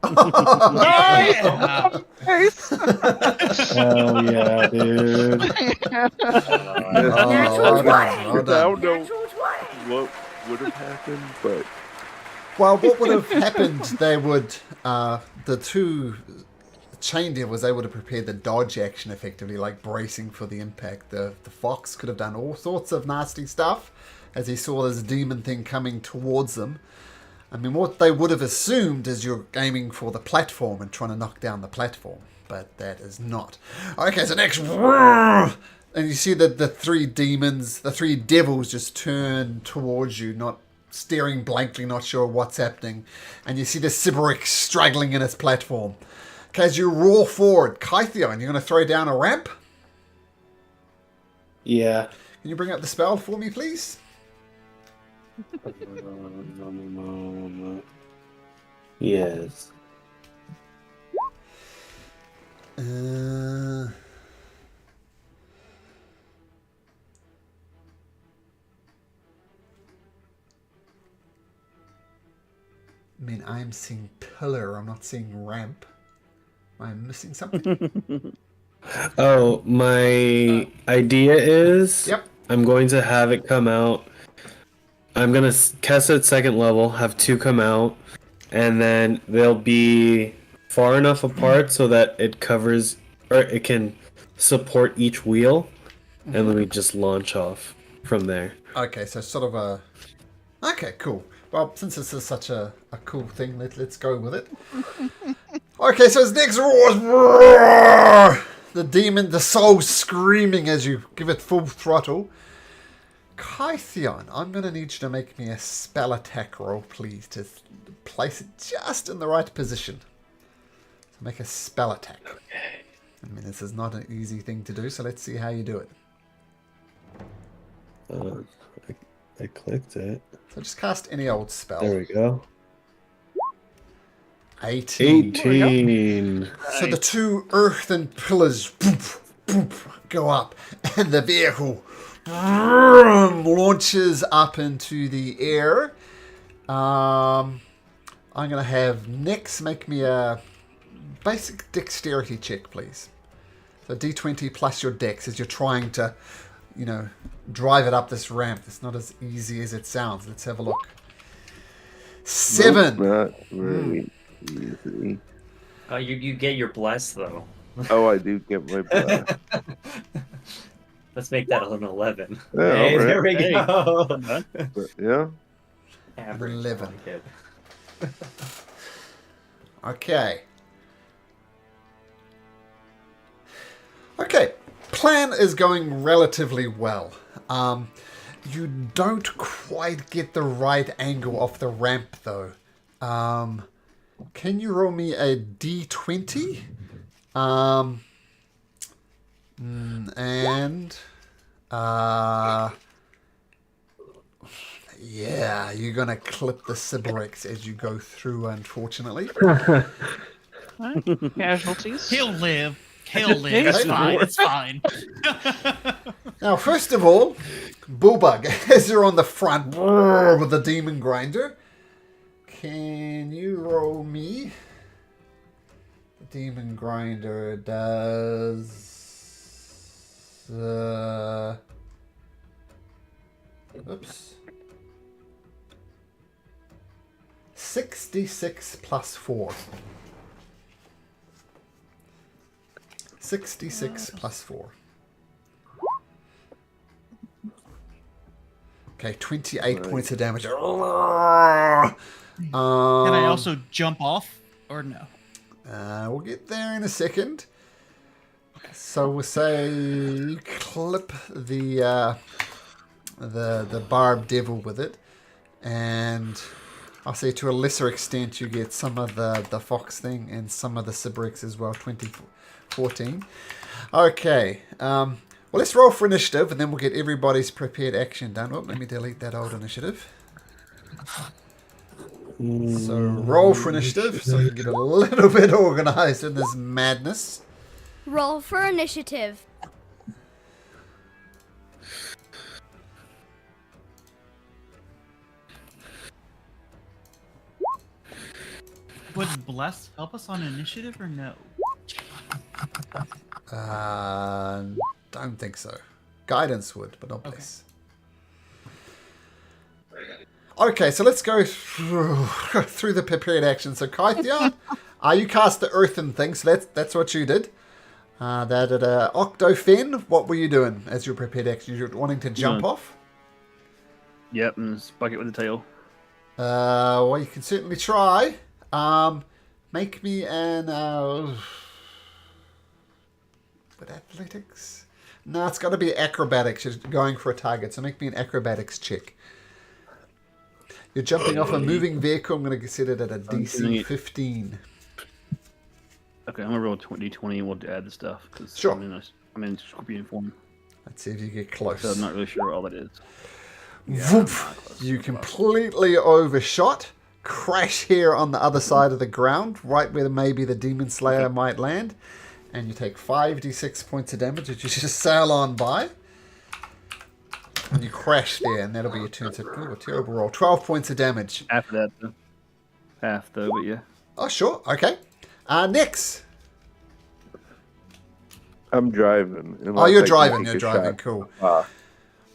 Nice! Hell yeah, dude. Well done. I don't know what would have happened, but... Well, what would have happened, they would, the two chain deal was able to prepare the dodge action effectively, like bracing for the impact. The fox could have done all sorts of nasty stuff as he saw this demon thing coming towards them. I mean, what they would have assumed is you're aiming for the platform and trying to knock down the platform, but that is not. Okay, so next, and you see that the three demons, the three devils just turn towards you, not staring blankly, not sure what's happening, and you see the Siberic struggling in its platform. Okay, as you roar forward, Kythion, you're going to throw down a ramp? Yeah. Can you bring up the spell for me, please? Yes. I mean, I'm seeing pillar, I'm not seeing ramp. Am I missing something? Oh, my idea is Yep. I'm going to have it come out. I'm going to cast it at second level, have two come out, and then they'll be far enough apart so that it covers, or it can support each wheel, and then we just launch off from there. Okay, so sort of a... Okay, cool. Well, since this is such a cool thing, let's go with it. Okay, so his next roars. The demon, the soul screaming as you give it full throttle. Kythion, I'm going to need you to make me a spell attack roll, please, to place it just in the right position. So make a spell attack. Okay. I mean, this is not an easy thing to do, so let's see how you do it. I clicked it. So just cast any old spell. There we go. 18. 18. So the two earthen pillars boop, boop, go up, and the vehicle launches up into the air. I'm going to have Nyx make me a basic dexterity check, please. So D20 plus your dex as you're trying to, drive it up this ramp. It's not as easy as it sounds. Let's have a look. 7. Nope, not very easy. You get your bless though. Oh, I do get my bless. Let's make that an 11. Yeah, Hey, right. there we Hey. go. But, yeah. Average. 11. Okay. Okay. Plan is going relatively well. You don't quite get the right angle off the ramp, though. Can you roll me a d20? And Yeah, you're gonna clip the Sybarex as you go through, unfortunately. Casualties. He'll live. It's fine. It's fine. Now, first of all, Bullbug, as you're on the front with the Demon Grinder, can you roll me? The Demon Grinder does... oops. 66 plus 4. 66 plus 4. Okay, 28 points of damage. Can I also jump off or no? We'll get there in a second. So we'll say you clip the barb devil with it, and I'll say to a lesser extent you get some of the fox thing and some of the Sybarex as well. 14. Okay. Well, let's roll for initiative, and then we'll get everybody's prepared action done. Oh, let me delete that old initiative. So roll for initiative, so we can get a little bit organized in this madness. Roll for initiative. Would Bless help us on initiative or no? Don't think so. Guidance would, but not Bless. Okay, so let's go through the prepared action. So Kytheon, you cast the earthen thing, so that's what you did. Octofen, what were you doing as your prepared action? You're wanting to jump off? Yep, and spike it with the tail. Well, you can certainly try. Make me an... with athletics? No, it's got to be acrobatics. You're going for a target, so make me an acrobatics check. You're jumping off a moving vehicle. I'm going to set it at a DC 15. Okay, I'm going to roll 20 and we'll add the stuff. Sure. I'm in scorpion form. Let's see if you get close. So I'm not really sure what all that is. Yeah, you completely overshot. Crash here on the other side of the ground, right where maybe the Demon Slayer might land. And you take 5d6 points of damage as you just sail on by. And you crash there, and that'll be your turn. So, a terrible roll. 12 points of damage. After that, though. Half, though, but yeah. Oh, sure. Okay. Next. I'm driving. Oh, you're driving. You're driving. Cool.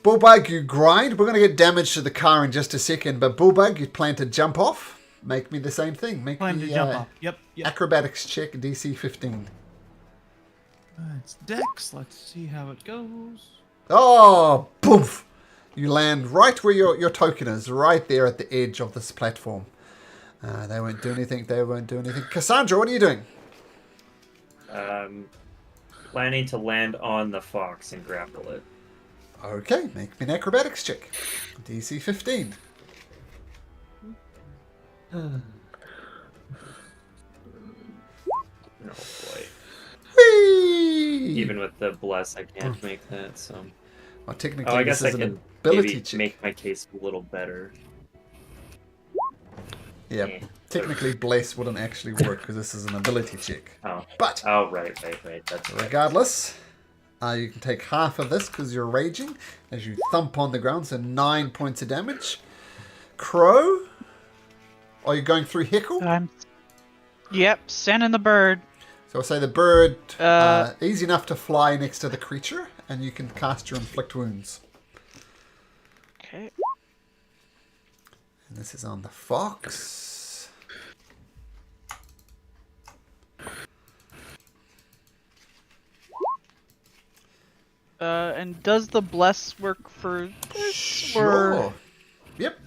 Bullbug, you grind. We're going to get damage to the car in just a second, but Bullbug, you plan to jump off. Make me the same thing. Make Plan me to jump off. Yep. Acrobatics check, DC 15. It's Dex. Let's see how it goes. Oh, poof! You land right where your token is, right there at the edge of this platform. They won't do anything. Cassandra, what are you doing? Planning to land on the fox and grapple it. Okay, make me an acrobatics check. DC 15. Oh boy. Whee! Even with the bless, I can't make that. So. Well, technically, I guess this is I an can ability maybe check. make my case a little better. Yeah, technically, bless wouldn't actually work because this is an ability check. Oh. But Right. That's regardless, you can take half of this because you're raging as you thump on the ground. So 9 points of damage. Crow, are you going through Heckle? Yep, sending the bird. So I'll say the bird, easy enough to fly next to the creature, and you can cast your inflict wounds. Okay. And this is on the fox. And does the bless work for this? Sure. Or... Yep.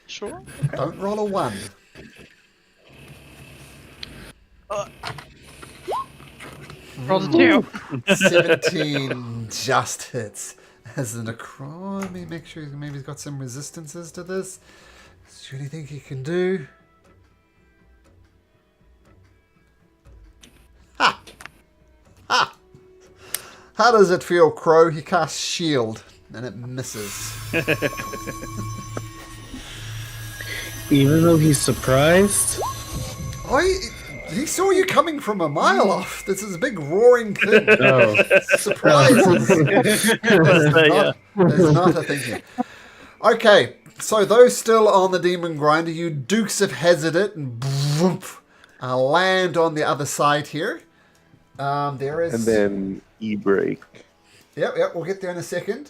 Sure. Don't roll a 1. Roll a 2. 17 just hits. As the necro, let me make sure maybe he's got some resistances to this. Is there anything he can do? Ha! Ha! How does it feel, Crow? He casts shield and it misses. Even though he's surprised? He saw you coming from a mile off. This is a big roaring thing. Oh. Surprises. There's not a thing here. Okay, so those still on the Demon Grinder, you Dukes of Hazard it and land on the other side here. There is... And then E-brake. Yep, we'll get there in a second.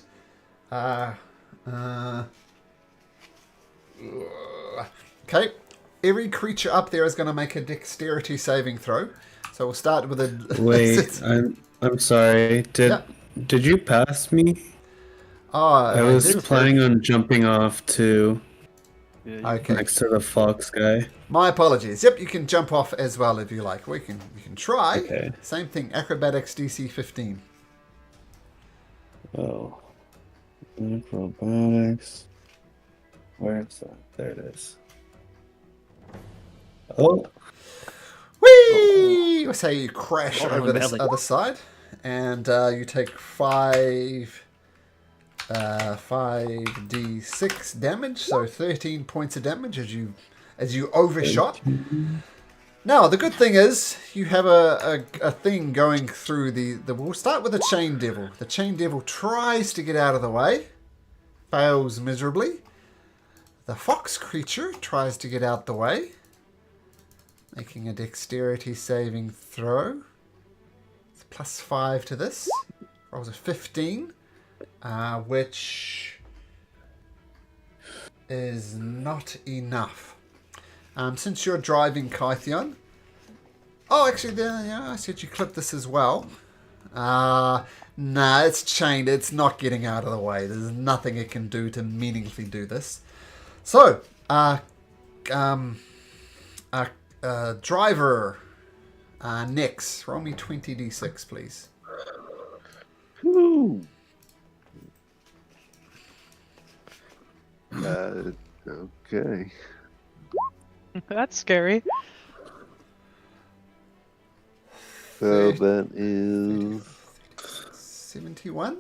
Okay, every creature up there is going to make a dexterity saving throw. So we'll start with a... Wait, I'm sorry. Did you pass me? Oh, I was planning on jumping off to okay. next to the fox guy. My apologies. Yep, you can jump off as well if you like. We can try. Okay. Same thing. Acrobatics DC 15. Oh. Acrobatics. Where is that? There it is. Oh. Whee! Let's say you crash over this other side. And you take 5d6 damage, so 13 points of damage as you overshot. Now the good thing is you have a thing going through the we'll start with the Chain Devil. The Chain Devil tries to get out of the way, fails miserably. The fox creature tries to get out the way, making a dexterity saving throw. It's +5 to this. Rolls a 15. Which is not enough. Since you're driving Kythion... Oh, actually, I said you clip this as well. Nah, it's chained. It's not getting out of the way. There's nothing it can do to meaningfully do this. So, driver, Nix, roll me 20d6, please. Woo. Okay. That's scary. So that is 71.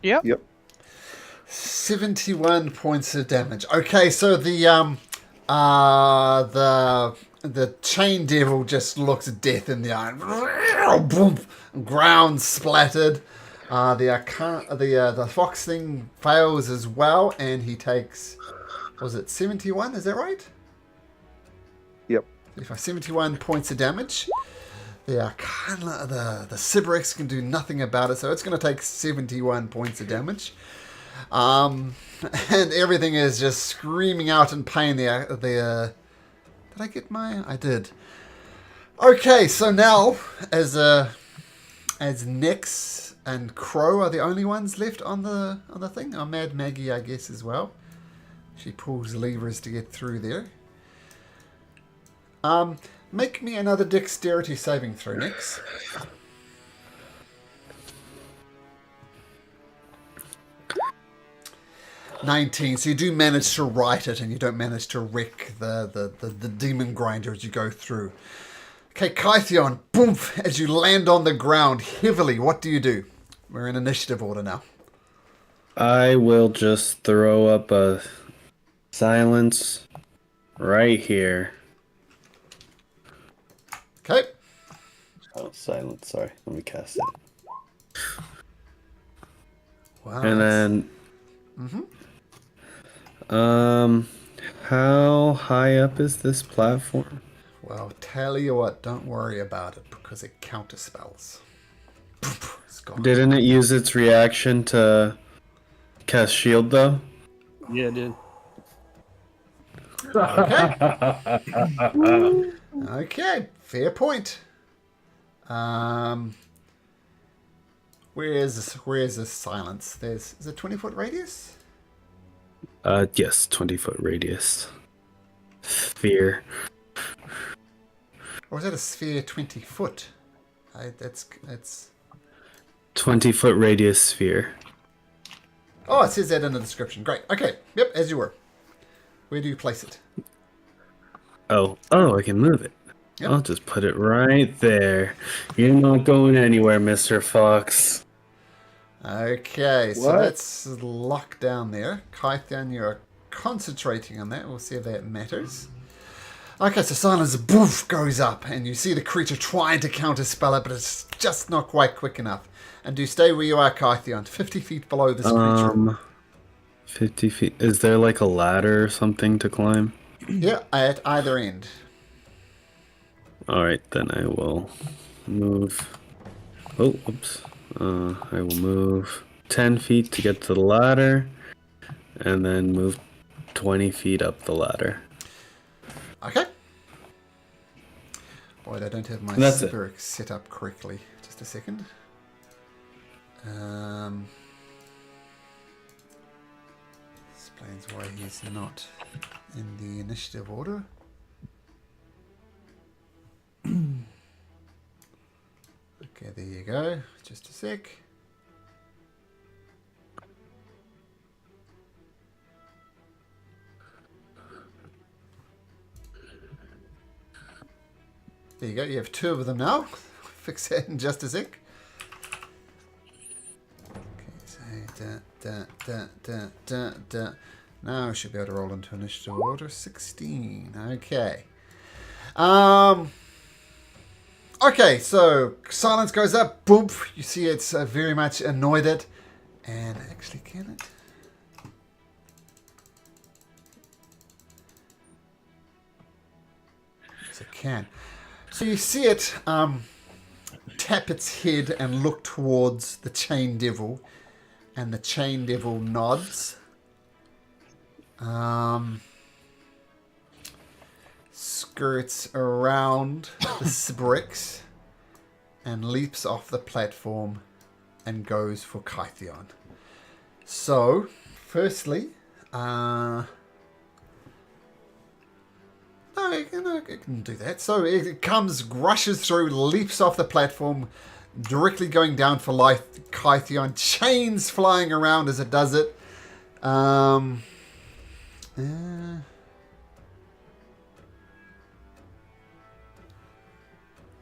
Yep. 71 points of damage. Okay, so the Chain Devil just looks death in the eye. Boom, ground splattered. The fox thing fails as well, and he takes, was it 71? Is that right? Yep. 71 points of damage. The Sybarex can do nothing about it, so it's going to take 71 points of damage. And everything is just screaming out in pain. Did I get my? I did. Okay, so now as Nix and Crow are the only ones left on the thing. Oh, Mad Maggie, I guess, as well. She pulls levers to get through there. Make me another dexterity saving throw, Nix. $19. So you do manage to right it, and you don't manage to wreck the demon grinder as you go through. Okay, Kythion, boom! As you land on the ground heavily, what do you do? We're in initiative order now. I will just throw up a silence right here. Okay. Oh, silence. Sorry, let me cast it. Wow. And then, how high up is this platform? Well, tell you what, don't worry about it because it counterspells. It's gone. Didn't it use its reaction to cast shield though? Yeah, it did. Okay. Okay, fair point. Where is this silence? Is it 20-foot radius? Yes, 20-foot radius. Sphere. Or is that a sphere 20 foot? That's 20-foot radius sphere. Oh, it says that in the description. Great. Okay. Yep, as you were. Where do you place it? Oh, I can move it. Yep. I'll just put it right there. You're not going anywhere, Mr. Fox. Okay, so What? that's locked down there. Kythian, you're concentrating on that. We'll see if that matters. Okay, so silence boof goes up, and you see the creature trying to counterspell it, but it's just not quite quick enough. And do stay where you are, Kythian, 50 feet below this creature. 50 feet. Is there like a ladder or something to climb? Yeah, at either end. Alright, then I will move. Oh, oops. I will move 10 feet to get to the ladder, and then move 20 feet up the ladder. Okay. Wait, I don't have my That's it. spirit set up correctly. Just a second. Explains why he's not in the initiative order. Okay, there you go. Just a sec. There you go. You have 2 of them now. Fix that in just a sec. Okay, so now I should be able to roll into initiative order. 16. Okay. Okay, so silence goes up. Boom. You see it's very much annoyed it. And actually, can it? Yes, it can. So you see it tap its head and look towards the chain devil. And the chain devil nods. Skirts around the bricks and leaps off the platform and goes for Kythian. So, firstly, no, it can do that. So it comes, rushes through, leaps off the platform, directly going down for life. Kythian, chains flying around as it does it.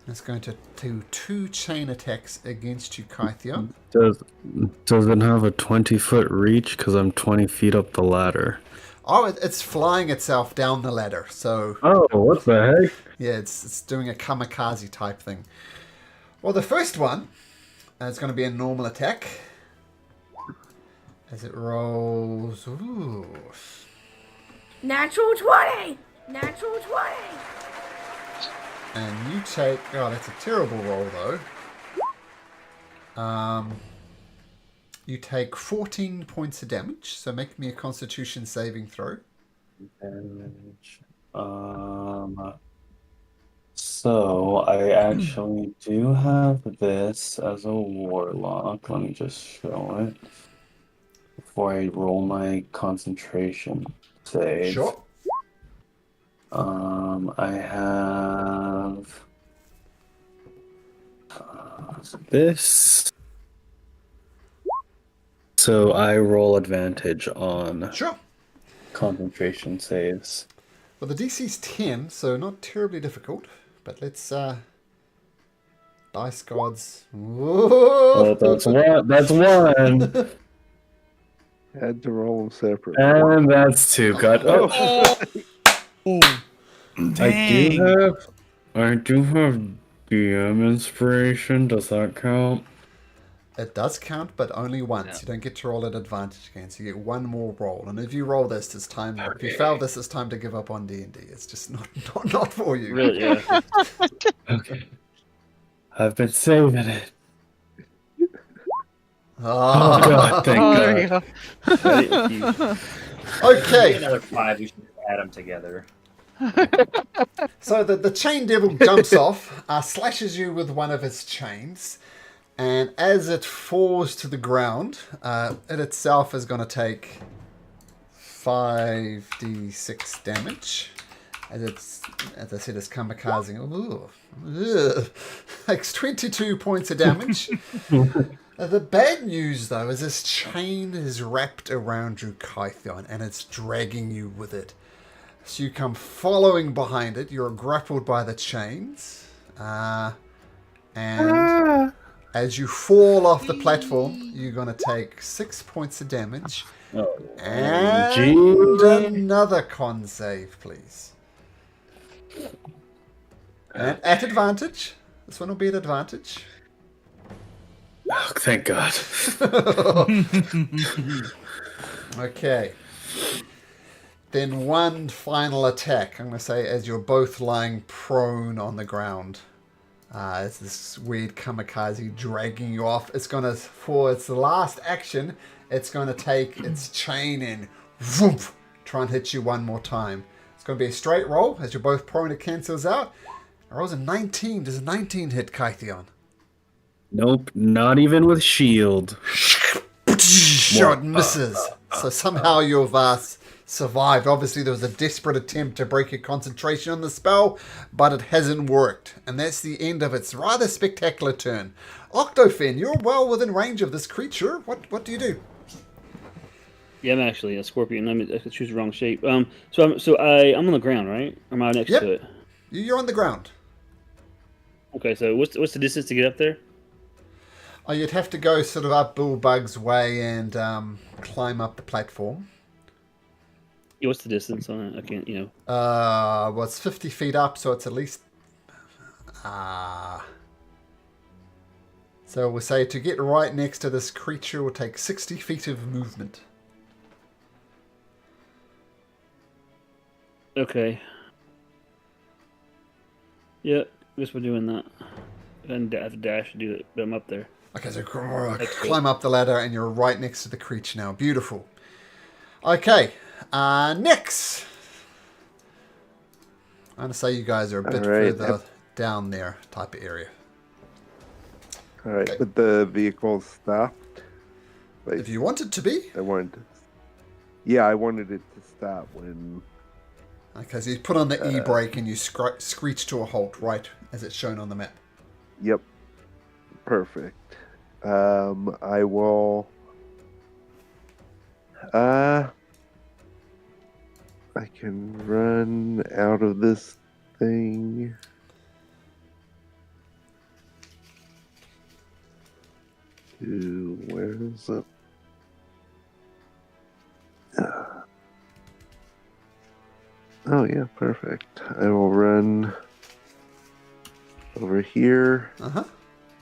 It's going to do 2 chain attacks against you, Kythian. Does it have a 20-foot reach? Because I'm 20 feet up the ladder. Oh, it's flying itself down the ladder. So. Oh, what the heck? Yeah, it's doing a kamikaze type thing. Well, the first one is going to be a normal attack. As it rolls. Ooh. Natural 20! Natural 20! And you take... Oh, that's a terrible roll, though. You take 14 points of damage. So make me a Constitution saving throw. Damage. So I actually do have this as a warlock. Let me just show it before I roll my concentration save. Sure. I have this. So I roll advantage on Sure. concentration saves. Well, the DC's 10, so not terribly difficult. But let's dice gods. Whoa! Well, that's one. Had to roll them separately. And that's 2. Got I do have DM inspiration. Does that count? It does count, but only once. Yeah. You don't get to roll at advantage again, so you get 1 more roll. And if you roll this, it's time. Okay. If you fail this, it's time to give up on D&D. It's just not for you. Really? Yeah. Okay. I've been saving it. Oh, God, thank God. There you go. Okay. Another 5. We should add them together. So the chain devil jumps off, slashes you with one of his chains, and as it falls to the ground, it itself is going to take 5d6 damage. As I said, it's kamikaze. Ooh. Takes 22 points of damage. The bad news, though, is this chain is wrapped around you, Kythian, and it's dragging you with it. So you come following behind it. You're grappled by the chains. And as you fall off the platform, you're going to take 6 points of damage. And another con save, please. And at advantage. This one will be at advantage. Oh, thank God. Okay. Then one final attack. I'm going to say as you're both lying prone on the ground. It's this weird kamikaze dragging you off. It's going to, for its last action, it's going to take its chain and whoop, try and hit you one more time. It's going to be a straight roll. As you're both prone, it cancels out. It rolls a 19. Does a 19 hit Kytheon? Nope, not even with shield. Shot misses. So somehow you've survived. Obviously, there was a desperate attempt to break your concentration on the spell, but it hasn't worked. And that's the end of its rather spectacular turn. Octofin, you're well within range of this creature. What do you do? Yeah, I'm actually a scorpion. I choose the wrong shape. I'm on the ground, right? Or am I next to it? You're on the ground. Okay, so what's the distance to get up there? Oh, you'd have to go sort of up Bullbug's way and climb up the platform. Yeah, what's the distance on it? I can't, Well, it's 50 feet up, so it's at least... So we'll say to get right next to this creature will take 60 feet of movement. Okay. Yeah, I guess we're doing that. And I have to dash to do it, but I'm up there. Okay, so climb up the ladder and you're right next to the creature now. Beautiful. Okay, next. I'm going to say you guys are a bit further down there type of area. All right, but the vehicle stopped. Like, if you want it to be. I wanted to. Yeah, I wanted it to stop when... Okay, so you put on the e-brake and you screech to a halt right as it's shown on the map. Yep. Perfect. I will... I can run out of this thing. Where is it? Oh yeah, perfect. I will run over here,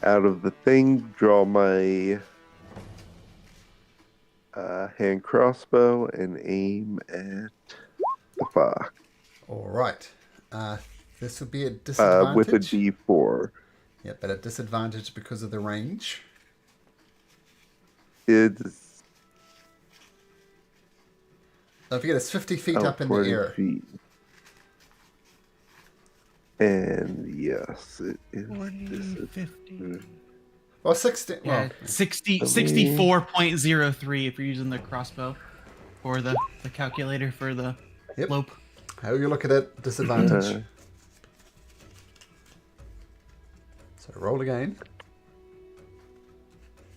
out of the thing, draw my hand crossbow, and aim at the fox. All right. This would be a disadvantage. With a D4. Yeah, but a disadvantage because of the range. It's... Don't forget, it's 50 feet up in the air. Feet. And yes, it is. 40, 50. Well, 60. Yeah, well, 64.03 if you're using the crossbow or the calculator for the slope. How you look at it, disadvantage. So roll again.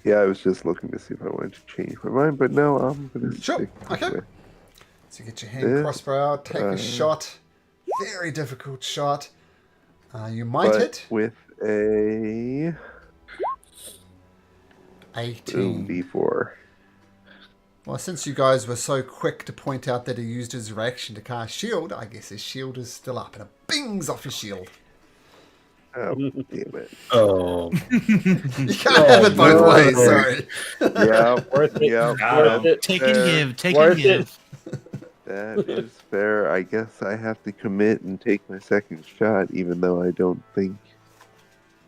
Yeah, I was just looking to see if I wanted to change my mind, but no, I'm going to stick okay. with So you get your hand crossbow out, take a shot. Very difficult shot. You might hit. With a 18. D4. Well, since you guys were so quick to point out that he used his reaction to cast shield, I guess his shield is still up and it bings off his shield. Oh, damn it. Oh. You can't have it both ways, sorry. Yeah, worth it. Yeah, Take and give, take and give. That is fair. I guess I have to commit and take my second shot, even though I don't think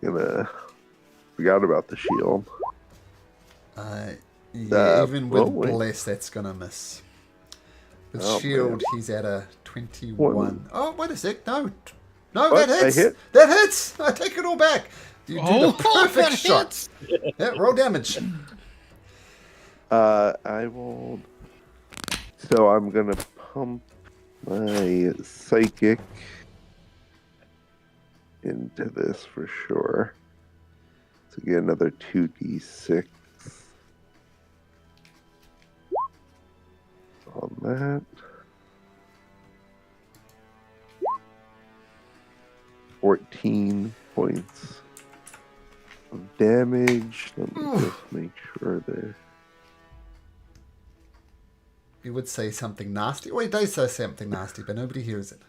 forgot about the shield. Yeah, even with bless, that's gonna miss. With shield, he's at a 21. Oh, wait a sec. No, that hits. That hits. I take it all back. You do the perfect shot. Yeah, roll damage. I will. So I'm gonna pump my psychic into this for sure. So get another 2d6 on that. 14 points of damage. Let me just make sure there. You would say something nasty. Well, he does say something nasty, but nobody hears it.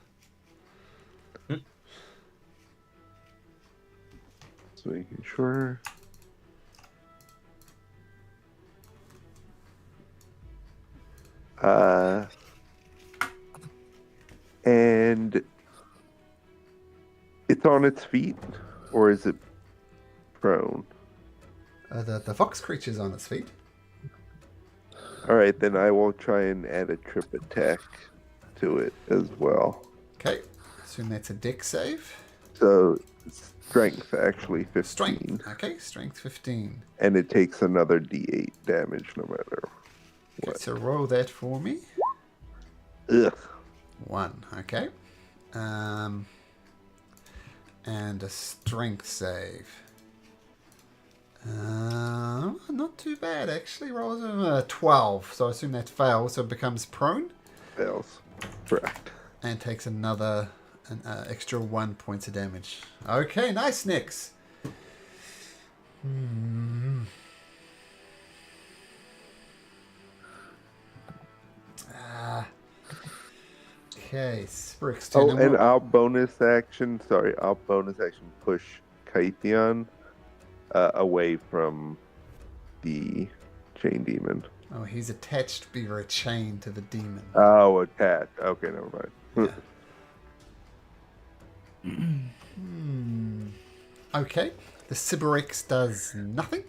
Just making sure. And it's on its feet, or is it prone? The fox creature's on its feet. All right, then I will try and add a trip attack to it as well. Okay, assume that's a dex save. So strength, actually, 15. Strength. Okay, strength 15. And it takes another d8 damage no matter what. Okay, so roll that for me. Ugh. 1. Okay. And a strength save. Not too bad actually. Rolls a 12, so I assume that fails, so it becomes prone. Fails. Correct. And takes another extra 1 point of damage. Okay, nice, Nix. Okay, Sprix. Oh, and I'll bonus action push Kytheon away from the chain demon. Oh, he's attached via a chain to the demon. Oh, attached. Okay, never mind. Okay, the Sybarix does nothing.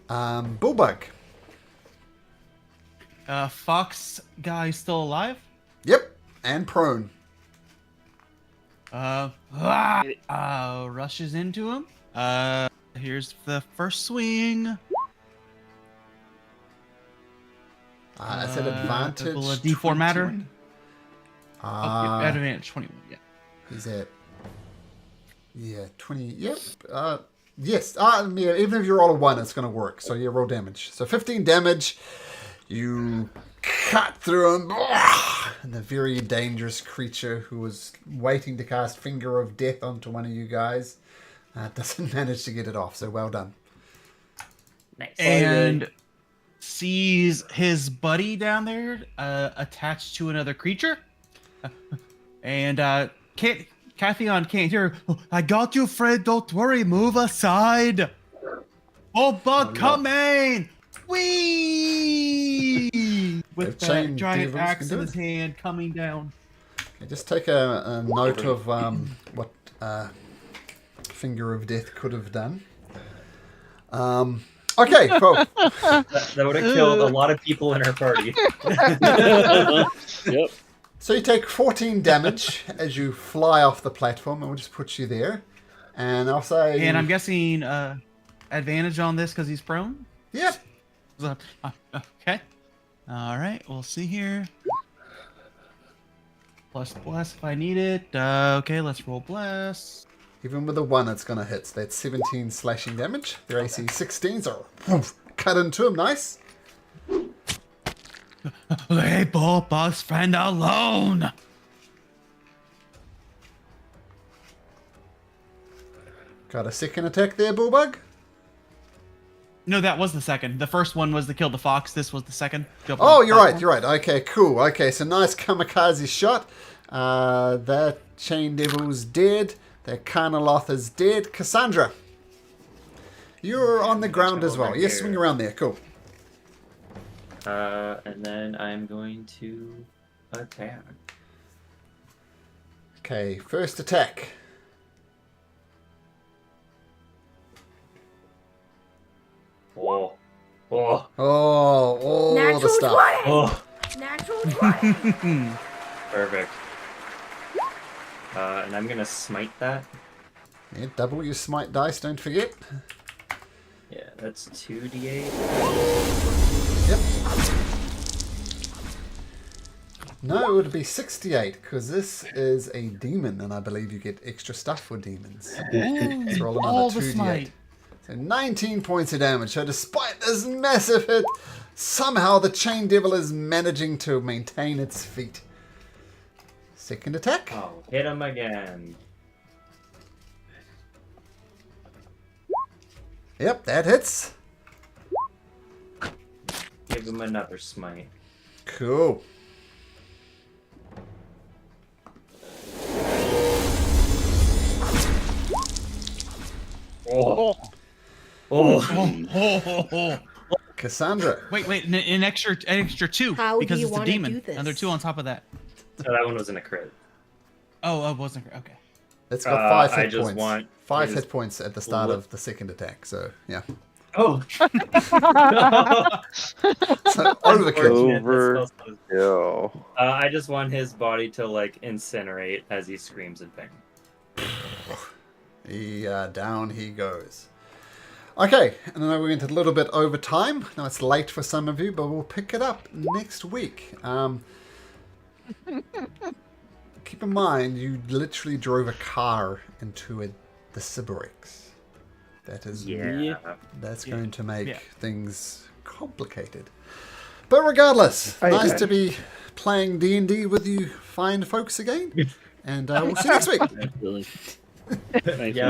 Bullbug. Fox guy still alive? Yep, and prone. Rushes into him. Here's the first swing. I said advantage. Will a D4 matter? At advantage 21. Yeah. He's at 20. Yep. Yes. Yeah, even if you roll a 1, it's going to work. So you roll damage. So 15 damage. You cut through him. And the very dangerous creature who was waiting to cast Finger of Death onto one of you guys doesn't manage to get it off. So well done. Nice. And sees his buddy down there attached to another creature. And Cathion can't hear. I got you, Fred. Don't worry. Move aside. Oh, bug coming! Whee! With the giant axe in his hand coming down. Okay, just take a note of what Finger of Death could have done. Okay, well. that would have killed a lot of people in our party. Yep. So you take 14 damage as you fly off the platform, and we'll just put you there. And I'll say... And I'm guessing advantage on this because he's prone? Yep. Okay. All right, we'll see here. Plus bless if I need it. Okay, let's roll bless. Even with a 1, it's going to hit. So that's 17 slashing damage. Their AC 16, so cut into him. Nice. Leave Bullbug's friend alone. Got a second attack there, Bullbug? No, that was the second. The first one was to kill the fox. This was the second. Oh, you're right. You're right. Okay, cool. Okay, so nice kamikaze shot. That Chain Devil's dead. That Carnoloth is dead. Cassandra, you're on the ground as well. Yes, swing around there. Cool. And then I'm going to attack. Okay, first attack. Oh, Natural the stuff. 20. Oh. Natural 20. Perfect. And I'm gonna smite that. Yeah, double your smite dice, don't forget. Yeah, that's 2d8. Yep. No, it would be 68, because this is a demon, and I believe you get extra stuff for demons. Let's roll another 2d8. So 19 points of damage. So despite this massive hit, somehow the Chain Devil is managing to maintain its feet. Second attack. Oh, hit him again. Yep, that hits. Give him another smite. Cool. Oh. Oh. Cassandra. Wait, an extra 2 How because do you it's a want to demon. do this? Another 2 on top of that. So that one wasn't a crit. Oh, it wasn't okay. It's got 5 I hit just points. want 5 his hit points at the start li- of the second attack. So yeah. Oh. So overkill. Overkill. I just want his body to like incinerate as he screams in pain. Down he goes. Okay, and I know we went a little bit over time. Now it's late for some of you, but we'll pick it up next week. Keep in mind, you literally drove a car into the Sybarix. That is, that's going to make things complicated. But regardless, nice to be playing D&D with you fine folks again. And we'll see you next week. Absolutely. Yeah.